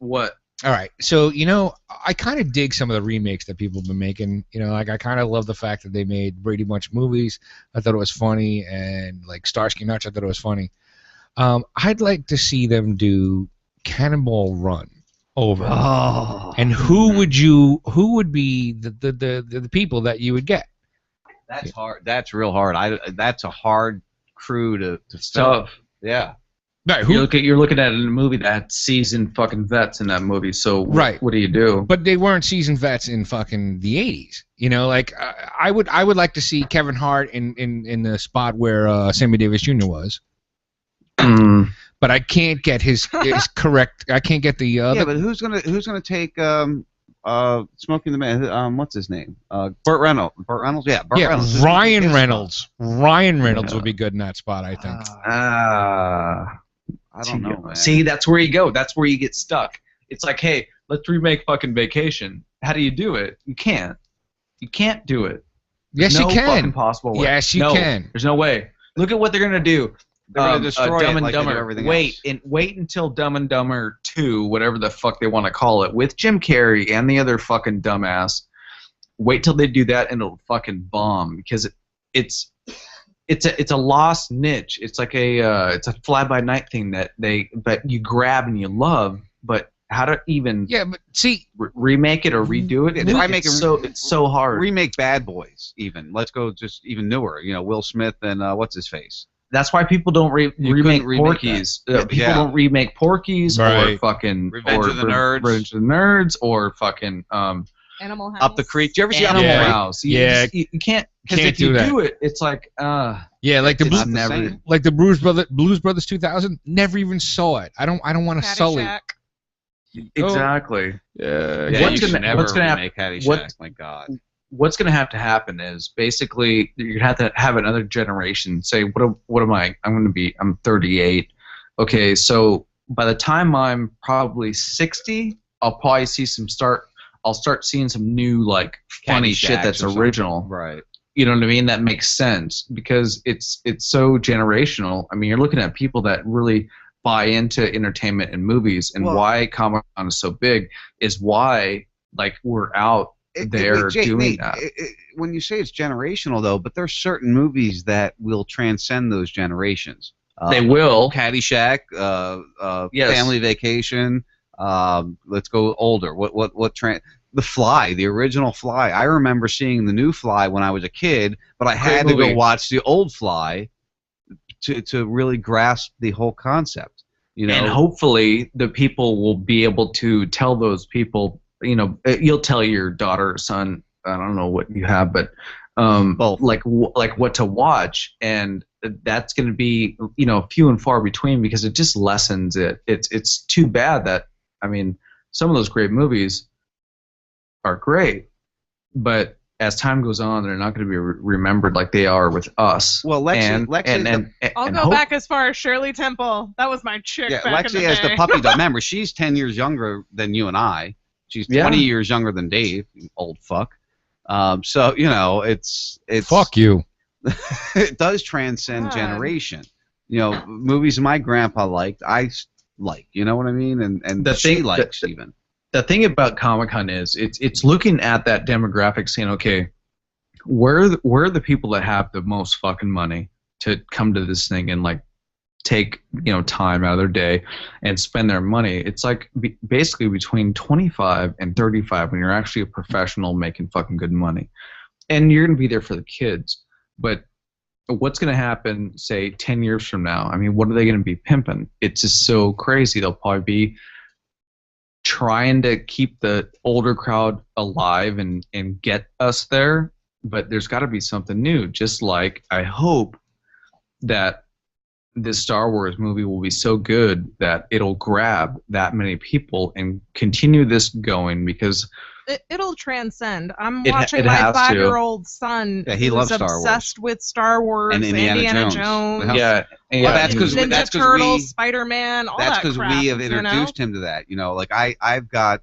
What? All right, so I kind of dig some of the remakes that people have been making. Like I kind of love the fact that they made Brady Bunch movies. I thought it was funny, and like Starsky Nuts, I thought it was funny. I'd like to see them do Cannonball Run over. Oh. And who would be the people that you would get? That's hard. That's real hard. That's a hard crew to Tough. Yeah. Right, You're looking at a movie that had seasoned fucking vets in that movie. So what do you do? But they weren't seasoned vets in fucking the 80s. Like I would like to see Kevin Hart in the spot where Sammy Davis Jr. was. But I can't get his correct. I can't get the Yeah, but who's gonna take Smoking the Man? What's his name? Burt Reynolds. Burt Reynolds. Yeah. Burt Reynolds. Ryan Reynolds. Ryan Reynolds would be good in that spot, I think. I don't know, man. See, that's where you go. That's where you get stuck. It's like, hey, let's remake fucking Vacation. How do you do it? You can't. You can't do it. Yes, no you can. Fucking possible way. Yes, you can. There's no way. Look at what they're gonna do. They're gonna destroy Dumb it and like they do Dumber. everything Wait until Dumb and Dumber 2, whatever the fuck they want to call it, with Jim Carrey and the other fucking dumbass. Wait till they do that and it'll fucking bomb because it's a lost niche. It's like it's a fly by night thing that you grab and you love, but how to even but see remake it or redo it? It's so hard. Remake Bad Boys even. Let's go just even newer. Will Smith and what's his face. That's why people don't remake Porky's. People don't remake Porky's or fucking Revenge of the Nerds. Revenge of the Nerds or fucking Animal House. Up the Creek. Do you ever see Animal Animal House? You can't, because if you do it, it's like like the Blues Brothers 2000. Never even saw it. I don't want to sully. Exactly. What's gonna happen? Caddyshack. My God. What's going to happen is basically you're going to have another generation say, what am I? I'm 38. Okay, so by the time I'm probably 60, I'll probably see I'll start seeing some new like funny shit that's original. Right. You know what I mean? That makes sense because it's so generational. I mean, you're looking at people that really buy into entertainment and movies, and why Comic-Con is so big is why like we're out doing that. When you say it's generational, though, but there's certain movies that will transcend those generations. They will. Caddyshack, yes. Family Vacation. Let's go older. The Fly, the original Fly. I remember seeing the new Fly when I was a kid, but I had to go watch the old Fly to really grasp the whole concept. And hopefully the people will be able to tell those people. You'll tell your daughter or son, I don't know what you have, but like what to watch, and that's going to be few and far between because it just lessens it. It's too bad that some of those great movies are great, but as time goes on, they're not going to be remembered like they are with us. Well, Lexi I'll go back as far as Shirley Temple. That was my chick. Yeah, back Lexi in the has day. the puppy dog. Remember, she's 10 years younger than you and I. She's 20 years younger than Dave, you old fuck. So it's fuck you. It does transcend generation. Movies my grandpa liked, I like. You know what I mean? And she likes even. The thing about Comic-Con is it's looking at that demographic, saying, okay, where are the people that have the most fucking money to come to this thing and like take time out of their day and spend their money. It's like basically between 25 and 35 when you're actually a professional making fucking good money, and you're gonna be there for the kids. But what's gonna happen, say 10 years from now? I mean, what are they gonna be pimping? It's just so crazy. They'll probably be trying to keep the older crowd alive and get us there, but there's got to be something new. Just like I hope that this Star Wars movie will be so good that it'll grab that many people and continue this going, because it'll transcend. I'm It watching has my to. 5-year-old son. Yeah, he who's loves Star Wars. obsessed with Star Wars And Indiana Jones. Yeah. Yeah. Well, that's because Ninja Turtles, Spider-Man, all that's that because crap, we have you know? introduced him to that. You know, like I've got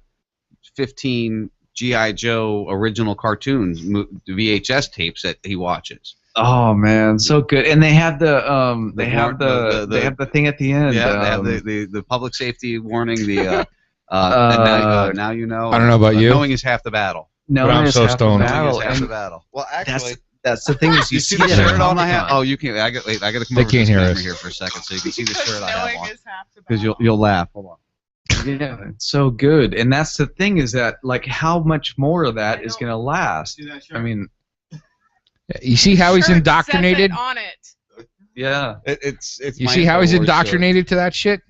15 G.I. Joe original cartoons VHS tapes that he watches. Oh man, so good. And they have the They have the thing at the end. Yeah, they have the public safety warning. The and now you know. I don't know about you. Knowing is half the battle. But I'm so stoned. Knowing is half the battle. Well, actually, that's the thing is you see the that shirt at on I Comic-Con. have. Oh, you can. I got to come They over to can't the hear camera us. here for a second so you can see the shirt I have on. Because you'll laugh. Hold on. Yeah, it's so good. And that's the thing is that like how much more of that is going to last? I mean, You see how he's Shirt says it indoctrinated? on it. yeah. It's You my see how he's Star Wars indoctrinated to that shit?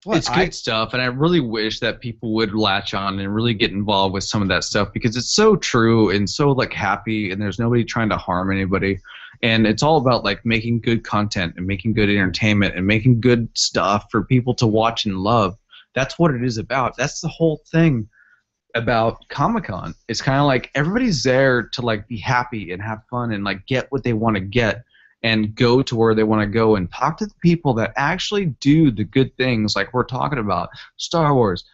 It's good stuff, and I really wish that people would latch on and really get involved with some of that stuff because it's so true and so like happy, and there's nobody trying to harm anybody, and it's all about like making good content and making good entertainment and making good stuff for people to watch and love. That's what it is about. That's the whole thing about Comic-Con. It's kind of like everybody's there to like be happy and have fun and like get what they want to get and go to where they want to go and talk to the people that actually do the good things like we're talking about. Star Wars,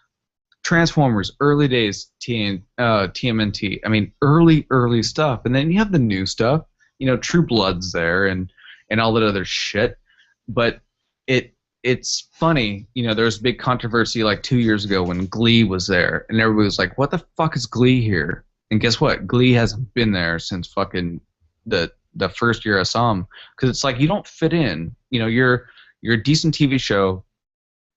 Transformers, early days, TMNT. I mean, early stuff. And then you have the new stuff. You know, True Blood's there and all that other shit. But it's funny. You know, there was a big controversy like 2 years ago when Glee was there. And everybody was like, what the fuck is Glee here? And guess what? Glee hasn't been there since fucking the first year I saw him, because it's like you don't fit in. You know, you're a decent TV show,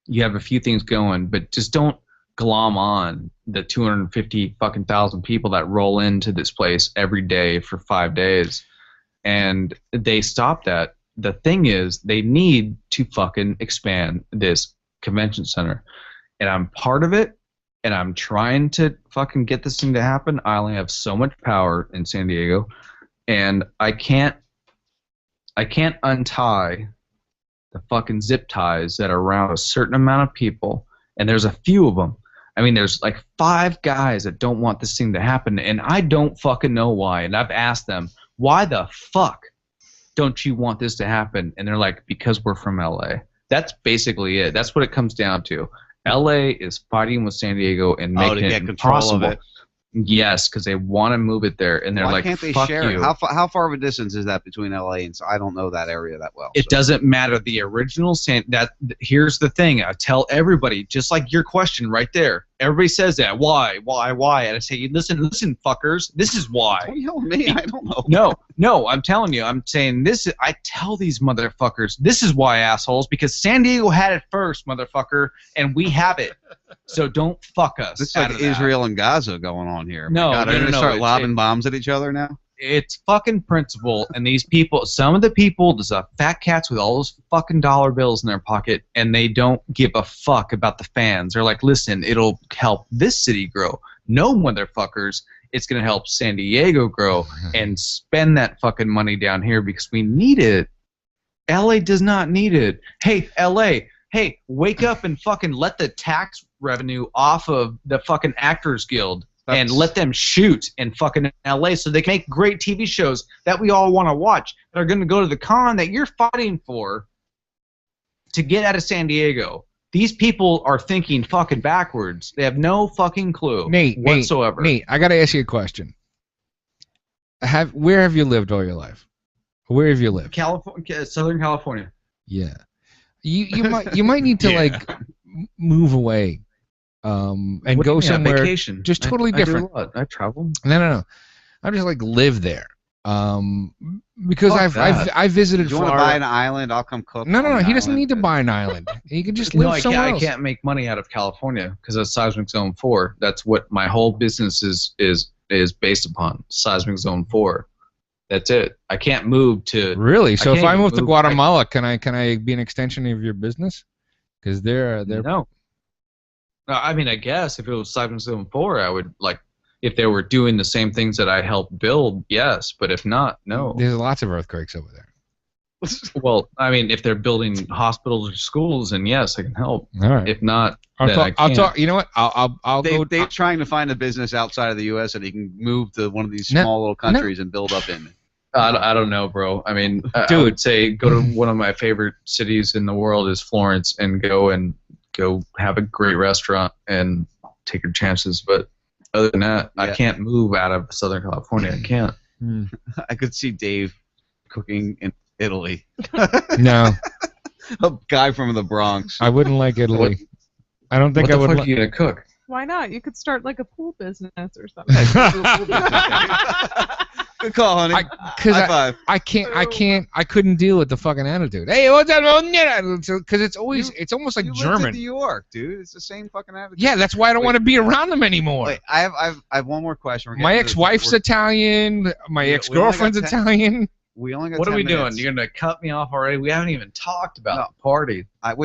you have a few things going, but just don't glom on the 250,000 people that roll into this place every day for 5 days, and they stop that. The thing is, they need to fucking expand this convention center, and I'm part of it, and I'm trying to fucking get this thing to happen. I only have so much power in San Diego. And I can't untie the fucking zip ties that are around a certain amount of people, and there's a few of them. I mean, there's like 5 guys that don't want this thing to happen, and I don't fucking know why. And I've asked them, why the fuck don't you want this to happen? And they're like, because we're from LA. That's basically it. That's what it comes down to. LA is fighting with San Diego and making it impossible. Of it. Yes, because they want to move it there, and they're Why like, can't they fuck share you. it? How far of a distance is that between LA and? So I don't know that area that well. It doesn't matter. The original here's the thing. I tell everybody, just like your question right there. Everybody says that. Why? And I say, listen, fuckers. This is why. Don't yell at me. I don't know. No. I'm telling you. I'm saying this. I tell these motherfuckers, this is why, assholes. Because San Diego had it first, motherfucker, and we have it. So don't fuck us. This is like Israel and Gaza going on here. No, God, no, are they no, no. start lobbing bombs at each other now? It's fucking principle, and these people, some of the people, there's fat cats with all those fucking dollar bills in their pocket, and they don't give a fuck about the fans. They're like, listen, it'll help this city grow. No, motherfuckers, it's going to help San Diego grow and spend that fucking money down here because we need it. LA does not need it. Hey, LA, hey, wake up and fucking let the tax revenue off of the fucking Actors Guild. And let them shoot in fucking LA so they can make great TV shows that we all want to watch that are going to go to the con that you're fighting for to get out of San Diego. These people are thinking fucking backwards. They have no fucking clue whatsoever. Nate, I got to ask you a question. Where have you lived all your life? Where have you lived? California, Southern California. Yeah. You might need to like move away. And go somewhere vacation. Just totally different. I do a lot. I travel. No. I just like live there. Because I've visited Do you Florida. want to buy an island? I'll come cook. No. He doesn't need to buy an island. He can just live somewhere else. I can't make money out of California because of Seismic Zone 4. That's what my whole business is based upon. Seismic Zone 4. That's it. I can't move to. Really? So if I move to Guatemala, can I be an extension of your business? Because they're no. I mean, I guess if it was Seismic Zone 4, I would like. If they were doing the same things that I helped build, yes. But if not, no. There's lots of earthquakes over there. Well, I mean, if they're building hospitals or schools, then yes, I can help. All right. If not, I'll then I talk. I'll can't. talk. You know what? I'll go. They're trying to find a business outside of the U.S. that he can move to one of these No, small little countries and build up in. I don't know, bro. I mean, I Dude. would say go to one of my favorite cities in the world is Florence and go have a great restaurant and take your chances. But other than that, I can't move out of Southern California. I can't. I could see Dave cooking in Italy. No. A guy from the Bronx. I wouldn't like Italy. I don't think What I the would. fuck are you gonna cook? Why not? You could start like a pool business or something. Good call, honey. High five. I couldn't deal with the fucking attitude. Hey, what's that? Because it's almost like You lived German. in New York, dude. It's the same fucking attitude. Yeah, that's why I don't want to be around them anymore. Wait, I have one more question. We're My getting to ex-wife's Italian. My ex-girlfriend's Italian. We only got What 10 are we minutes. doing? You're gonna cut me off already? We haven't even talked about the party. I got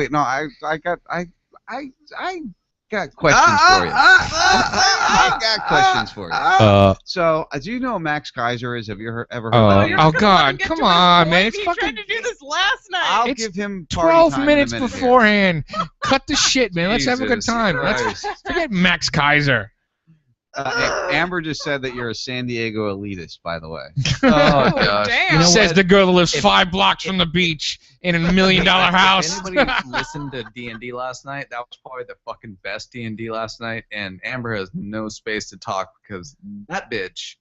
questions for you. I got questions for you. So, do you know who Max Kaiser is? Have you ever heard of him? Oh God, come on, man! It's He fucking tried to do this last night. I'll it's give him party 12 time in a minutes minute here. beforehand. Cut the shit, man. Let's have a good Jesus time. Christ. Let's forget Max Kaiser. Amber just said that you're a San Diego elitist, by the way. Oh gosh. Damn. Says the girl that lives 5 blocks from the beach in a $1 million house. If anybody listened to D&D last night, that was probably the fucking best D&D last night, and Amber has no space to talk because that bitch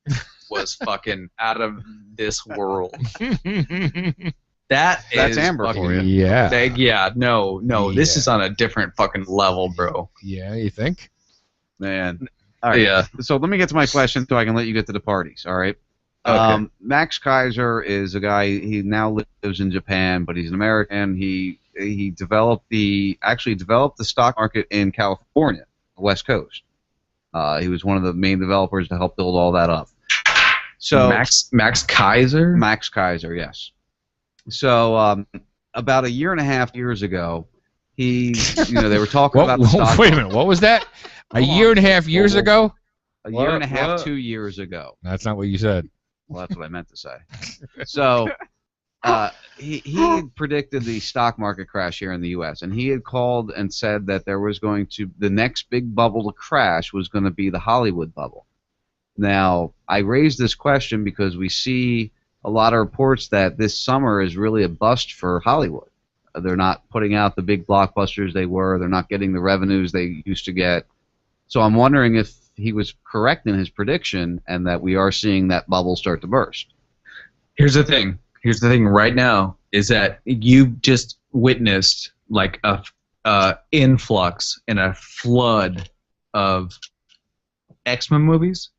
was fucking out of this world. That's Amber fucking, for you. Yeah. No, this Yeah. is on a different fucking level, bro. Yeah, you think? Man. All right. Yeah. So let me get to my question so I can let you get to the parties, all right? Okay. Max Kaiser is a guy, he now lives in Japan, but he's an American. He developed the stock market in California, the West Coast. He was one of the main developers to help build all that up. So Max Kaiser? Max Kaiser, yes. So about 1.5 years ago, they were talking about the stock Wait a market. minute. What was that? A year and a half years ago? A year and a half, 2 years ago. That's not what you said. Well, that's what I meant to say. So he had predicted the stock market crash here in the U.S., and he had called and said that the next big bubble to crash was going to be the Hollywood bubble. Now, I raised this question because we see a lot of reports that this summer is really a bust for Hollywood. They're not putting out the big blockbusters they were. They're not getting the revenues they used to get. So I'm wondering if he was correct in his prediction and that we are seeing that bubble start to burst. Here's the thing right now is that you just witnessed like a influx and a flood of X-Men movies,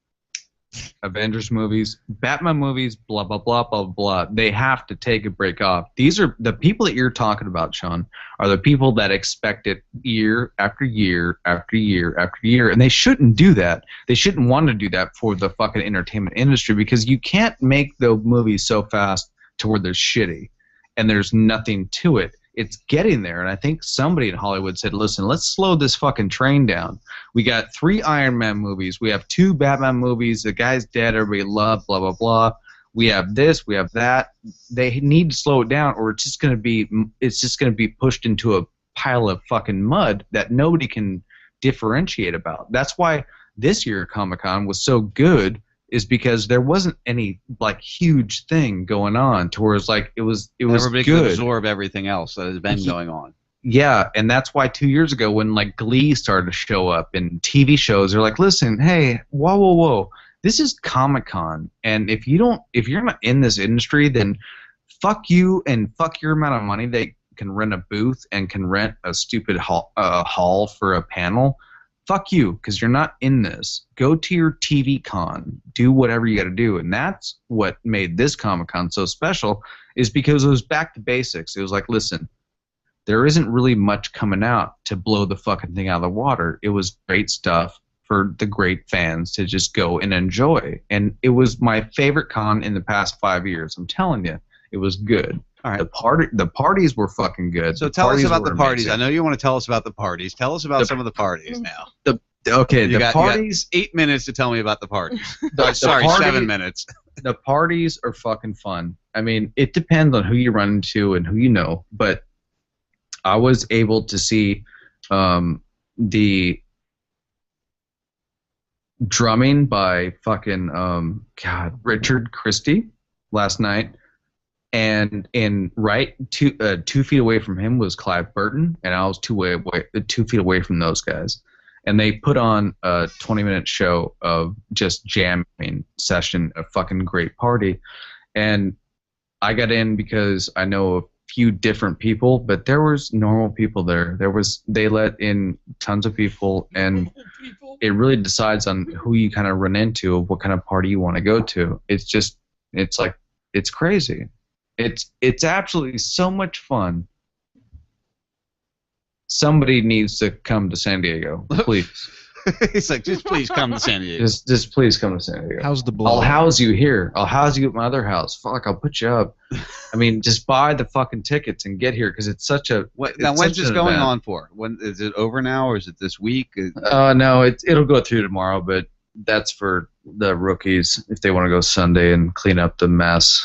Avengers movies, Batman movies, blah, blah, blah, blah, blah. They have to take a break off. These are the people that you're talking about, Sean, are the people that expect it year after year after year after year, and they shouldn't do that. They shouldn't want to do that for the fucking entertainment industry because you can't make the movies so fast to where they're shitty and there's nothing to it. It's getting there, and I think somebody in Hollywood said, listen, let's slow this fucking train down. We got 3 Iron Man movies. We have 2 Batman movies. The guy's dead. Everybody loved, blah, blah, blah. We have this. We have that. They need to slow it down, or it's just going to be pushed into a pile of fucking mud that nobody can differentiate about. That's why this year Comic-Con was so good, is because there wasn't any like huge thing going on to where it's like it was Everybody good. can absorb everything else that has been going on. Yeah, and that's why 2 years ago when like Glee started to show up in TV shows, they're like, listen, hey, whoa, this is Comic-Con, and if you're not in this industry, then fuck you and fuck your amount of money they can rent a booth and can rent a stupid hall for a panel. Fuck you, because you're not in this. Go to your TV con. Do whatever you got to do. And that's what made this Comic-Con so special, is because it was back to basics. It was like, listen, there isn't really much coming out to blow the fucking thing out of the water. It was great stuff for the great fans to just go and enjoy. And it was my favorite con in the past 5 years. I'm telling you, it was good. All right. The parties were fucking good. So tell us about the parties. Amazing. I know you want to tell us about the parties. Tell us about some of the parties now. The parties. You got 8 minutes to tell me about the parties. The Sorry, party- 7 minutes. The parties are fucking fun. I mean, it depends on who you run into and who you know, but I was able to see the drumming by fucking Richard Christie last night, and right 2 feet away from him was Clive Burton, and I was 2 feet away from those guys, and they put on a 20-minute show of just jamming session, a fucking great party, and I got in because I know a few different people, but there was normal people there. They let in tons of people, and it really decides on who you kind of run into, what kind of party you want to go to. It's crazy. It's absolutely so much fun. Somebody needs to come to San Diego, please. He's like, just please come to San Diego. Just please come to San Diego. How's the blow? I'll house you here. I'll house you at my other house. Fuck, I'll put you up. I mean, just buy the fucking tickets and get here because it's such a. Now, when's this going on for? When is it over now, or is it this week? No, it'll go through tomorrow, but that's for the rookies if they want to go Sunday and clean up the mess.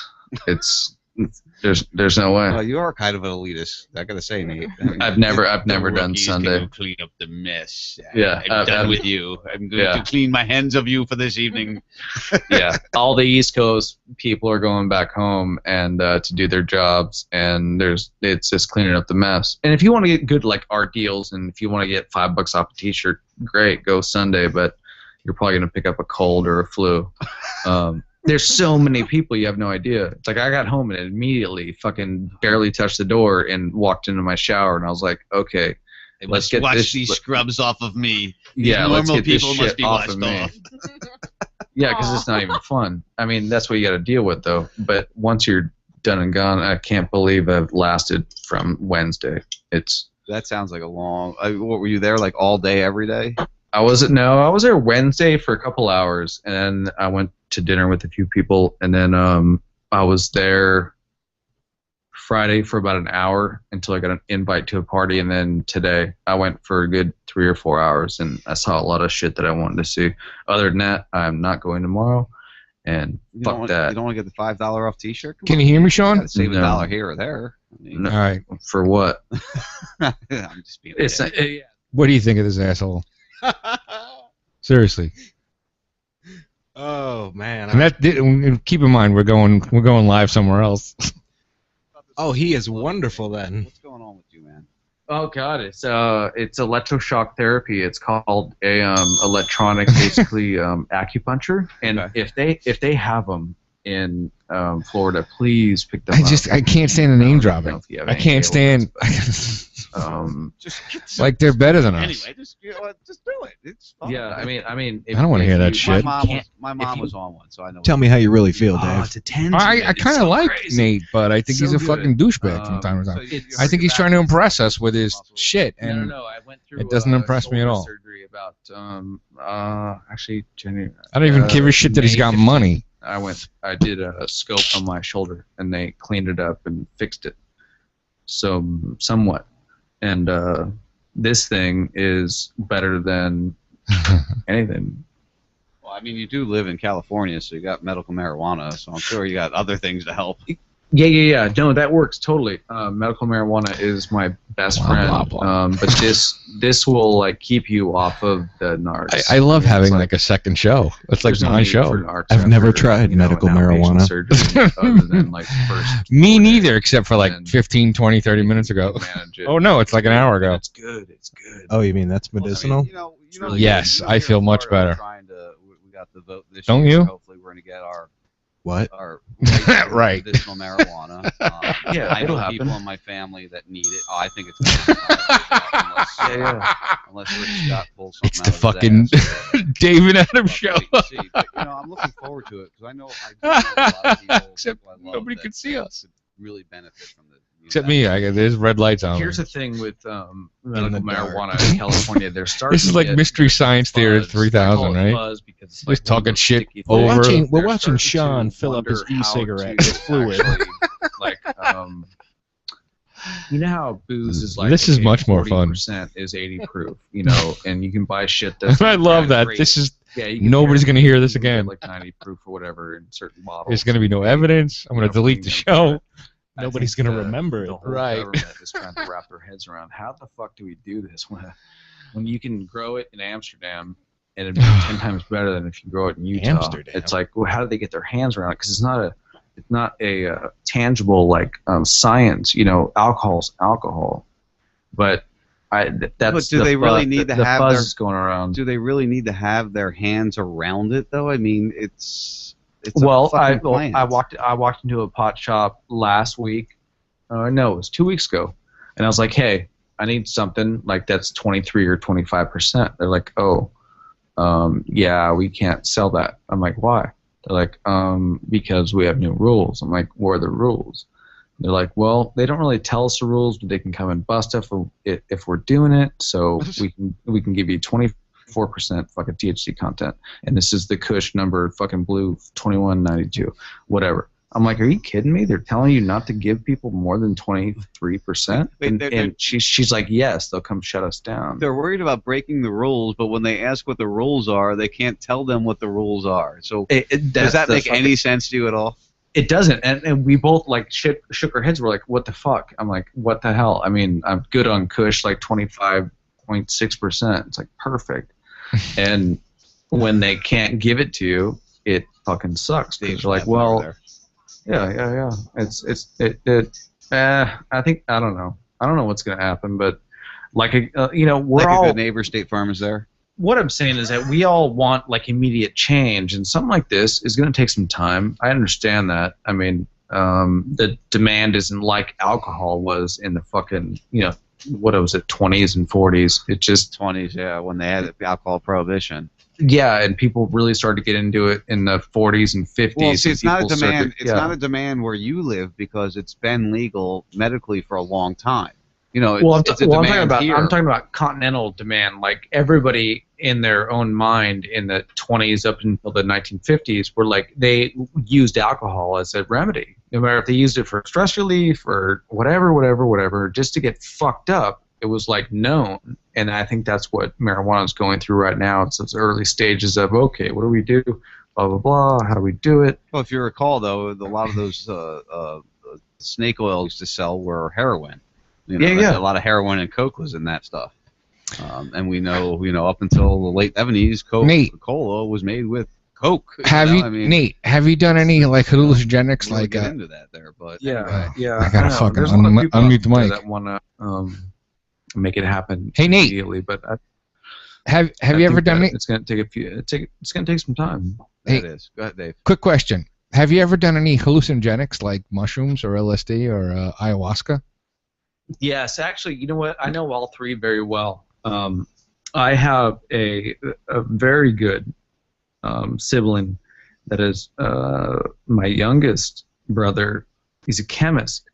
There's no way. Well, you are kind of an elitist. I gotta say, Nate. I've never done Sunday. Can clean up the mess. Yeah, I'm done with you. I'm going to clean my hands of you for this evening. Yeah, all the East Coast people are going back home and to do their jobs, and it's just cleaning up the mess. And if you want to get good like art deals, and if you want to get $5 off a T-shirt, great, go Sunday. But you're probably gonna pick up a cold or a flu. There's so many people, you have no idea. It's like I got home and immediately fucking barely touched the door and walked into my shower, and I was like, okay, let's get watch these scrubs off of me. Yeah, normal let's get people this must shit be off washed of me. off. Yeah, because it's not even fun. I mean, that's what you got to deal with, though. But once you're done and gone, I can't believe I've lasted from Wednesday. That sounds like a long. What were you there like all day, every day? I was there Wednesday for a couple hours, and then I went to dinner with a few people, and then I was there Friday for about an hour until I got an invite to a party, and then today I went for a good 3 or 4 hours, and I saw a lot of shit that I wanted to see. Other than that, I'm not going tomorrow, and fuck that. You don't want to get the $5 off T-shirt? Can you hear me, Sean? Save $1 here or there. I mean, All right. For what? I'm just being. What do you think of this asshole? Seriously. Oh man. And keep in mind we're going live somewhere else. Oh, he is wonderful then. What's going on with you, man? Oh God, it's electroshock therapy. It's called a electronic, basically acupuncture. And if they have them in Florida, please pick them up. I can't stand the name dropping. I can't stand. Like they're better than us. Anyway, just do it. It's fun. Yeah, I mean, I don't want to hear that shit. My mom was on one, so I know. Tell me how you really feel, Dave. It's a 10. I kind of like Nate, but I think he's a fucking doubagbag from time to time. I think he's trying to impress us with his shit, and I went through, it doesn't impress me at all. Surgery about actually January. I don't even give a shit that he's got money. I did a scope on my shoulder, and they cleaned it up and fixed it, so somewhat. And this thing is better than anything. Well, I mean, you do live in California, so you got medical marijuana, so I'm sure you got other things to help. Yeah. No, that works totally. Medical marijuana is my best friend. But this will like keep you off of the narcs. I love having like a second show. It's like my show. I've never tried medical marijuana. Other than, like, Me neither, except for like 15, 20, 30 minutes ago. Oh no, it's like an hour ago. It's good. Oh, you mean that's medicinal? Yes, I feel much better. We got the vote this Don't year, you? so hopefully we're going to get our Right. medicinal marijuana. Yeah, I it'll know happen. people in my family that need it. Oh, I think it's unless Rick Scott pulls something It's the out of his fucking ass. David Adams show. But, I'm looking forward to it because I know a lot of people. Except I love nobody that could see us. could really benefit from the. Except me. There's red lights on. Here's the thing with medical marijuana in California. They're starting. This is like Mystery Science Theater 3000, right? Just talking shit over. We're watching Sean fill up his e-cigarette with fluid. Like, you know how booze is like. This is much more fun. 40% is 80 proof, and you can buy shit that's. I love that. great. This is Yeah, you can Nobody's hear- going to hear this you can get, again. like 90 proof or whatever in certain bottles. There's going to be no evidence. I'm going to delete the show. Nobody's going to remember The it. whole government is trying to wrap their heads around how the fuck do we do this when you can grow it in Amsterdam and it'd be 10 times better than if you grow it in Utah. Amsterdam. It's like, well, how do they get their hands around it? Because it's not a tangible like science. You know, alcohol's alcohol, but that's But do they really need to the have buzz their is going around. Do they really need to have their hands around it though? I mean, it's Well, a fucking plant. I walked into a pot shop last week. No, it was 2 weeks ago, and I was like, "Hey, I need something like that's 23 or 25%." They're like, "Oh, yeah, we can't sell that." I'm like, "Why?" They're like, "Because we have new rules." I'm like, "What are the rules?" They're like, "Well, they don't really tell us the rules, but they can come and bust us if we're doing it. So we can give you 24% fucking THC content, and this is the Kush number fucking blue 2192, whatever." I'm like, "Are you kidding me? They're telling you not to give people more than 23%?" And she's like, "Yes, they'll come shut us down." They're worried about breaking the rules, but when they ask what the rules are, they can't tell them what the rules are. So does that make any sense to you at all? It doesn't, and we both like shook our heads. We're like, "What the fuck?" I'm like, "What the hell?" I mean, I'm good on Kush, like 25.6%. It's like perfect, and when they can't give it to you, it fucking sucks. Because you're like, well, yeah. I think I don't know what's gonna happen, but like we're like all a good neighbor. State Farm is there. What I'm saying is that we all want like immediate change, and something like this is going to take some time. I understand that. I mean, the demand isn't like alcohol was in the fucking, what was it, 20s and 40s. It just 20s, yeah, when they had the alcohol prohibition. Yeah, and people really started to get into it in the 40s and 50s. Well, see, it's not a people demand. started- It's not a demand where you live because it's been legal medically for a long time. You know, Well, it's a demand here. I'm talking about continental demand. Like everybody in their own mind in the 20s up until the 1950s were like they used alcohol as a remedy. No matter if they used it for stress relief or whatever, just to get fucked up. It was like known, and I think that's what marijuana is going through right now. It's those early stages of okay, what do we do? Blah blah blah. How do we do it? Well, if you recall, though, a lot of those snake oil used to sell were heroin. You know, Yeah. A lot of heroin and coke was in that stuff. And we know, up until the late 70s, Coca-Cola was made with coke. Nate, have you done any like hallucinogenics We'll like get into that there, but Yeah. I gotta know. fucking There's a lot of people unmute out the there mic. that want to make it happen. Hey, Nate. Immediately, but Have I you ever think done that any? It's going to take it's going to take some time. Hey, it is. Go ahead, Dave. Quick question: have you ever done any hallucinogenics like mushrooms or LSD or ayahuasca? Yes, actually, you know what? I know all three very well. I have a very good sibling that is my youngest brother. He's a chemist.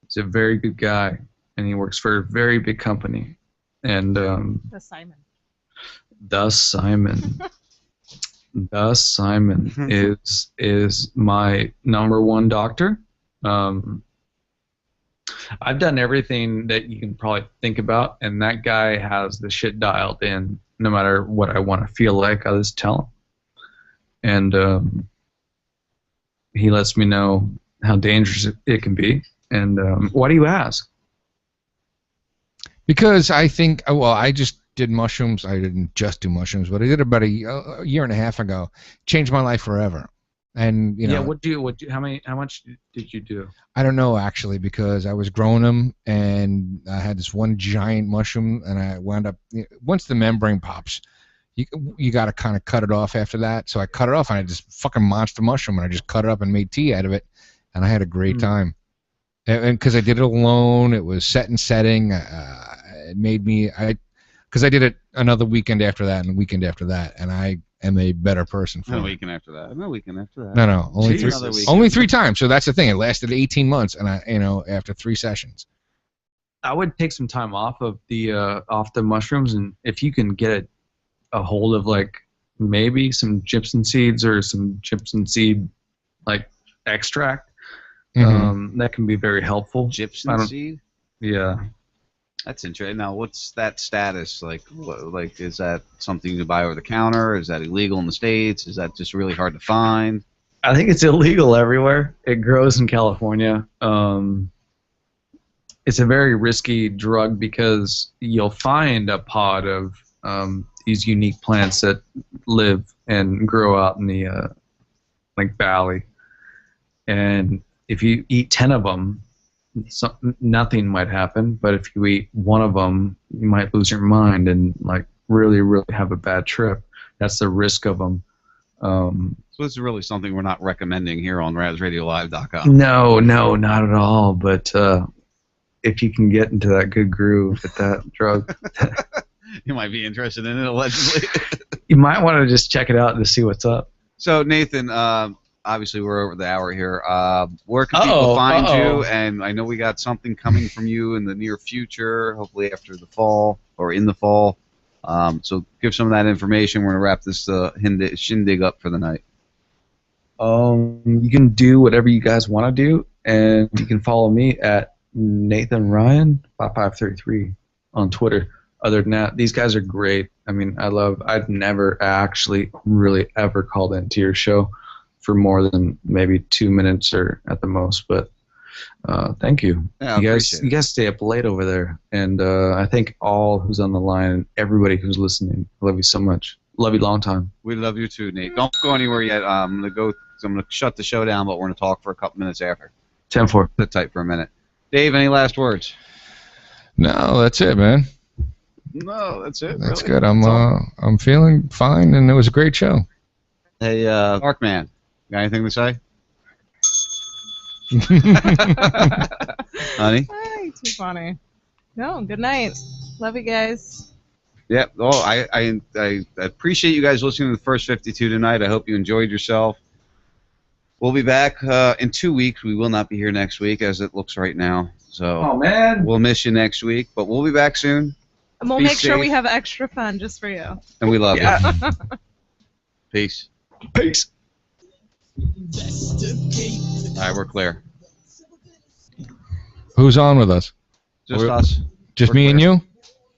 He's a very good guy, and he works for a very big company. And The Simon. The Simon is my number one doctor. I've done everything that you can probably think about, and that guy has the shit dialed in. No matter what I want to feel like, I just tell him, and he lets me know how dangerous it can be. And why do you ask? Because I think, well, I just did mushrooms. I didn't just do mushrooms, but I did about a year and a half ago. Changed my life forever. And you know, how much did you do? I don't know actually, because I was growing them, and I had this one giant mushroom, and I wound up, once the membrane pops, you got to kind of cut it off after that. So I cut it off, and I just fucking monster mushroom, and I just cut it up and made tea out of it, and I had a great time. And because I did it alone, it was set and setting. It made me, because I did it another weekend after that, and the weekend after that, and I am a better person for No it. weekend after that. No weekend after that. No, only Jesus. only 3 times. So that's the thing. It lasted 18 months, and after 3 sessions. I would take some time off of the mushrooms, and if you can get a hold of like maybe some gypsum seeds or some gypsum seed like extract, that can be very helpful. Gypsum seed? Yeah. That's interesting. Now, what's that status like? Like, is that something you buy over the counter? Is that illegal in the States? Is that just really hard to find? I think it's illegal everywhere. It grows in California. It's a very risky drug because you'll find a pod of these unique plants that live and grow out in the valley. And if you eat 10 of them, nothing might happen. But if you eat one of them, you might lose your mind and really, really have a bad trip. That's the risk of them. So this is really something we're not recommending here on RazRadioLive.com. No, not at all. But if you can get into that good groove with that drug, you might be interested in it, allegedly. You might want to just check it out to see what's up. So, Nathan, obviously we're over the hour here. Where can people find you? And I know we got something coming from you in the near future, hopefully after the fall or in the fall. So give some of that information. We're going to wrap this shindig up for the night. You can do whatever you guys want to do, and you can follow me at Nathan Ryan 5533 on Twitter. Other than that, these guys are great. I mean, I've never actually really ever called into your show for more than maybe 2 minutes or at the most, but thank you. Yeah, you guys stay up late over there, and I thank all who's on the line and everybody who's listening. I love you so much. Love you long time. We love you too, Nate. Don't go anywhere yet. I'm gonna shut the show down, but we're gonna talk for a couple minutes after. 10-4. Sit tight for a minute. Dave, any last words? No, that's it, man. No, that's it. That's really. good. I'm feeling fine, and it was a great show. Hey, Darkman, got anything to say? Honey? Hey, too funny. No, good night. Love you guys. Yeah, well, I appreciate you guys listening to the first 52 tonight. I hope you enjoyed yourself. We'll be back in 2 weeks. We will not be here next week as it looks right now. So oh, man. We'll miss you next week, but we'll be back soon. And we'll Be make sure safe. we have extra fun just for you. And we love you. Peace. Peace. All right, we're clear. Who's on with us? Just us. Just We're me and clear. you?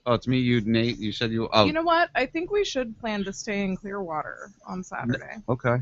Oh, it's me, you, Nate. You said you. Oh, You know what? I think we should plan to stay in Clearwater on Saturday. okay.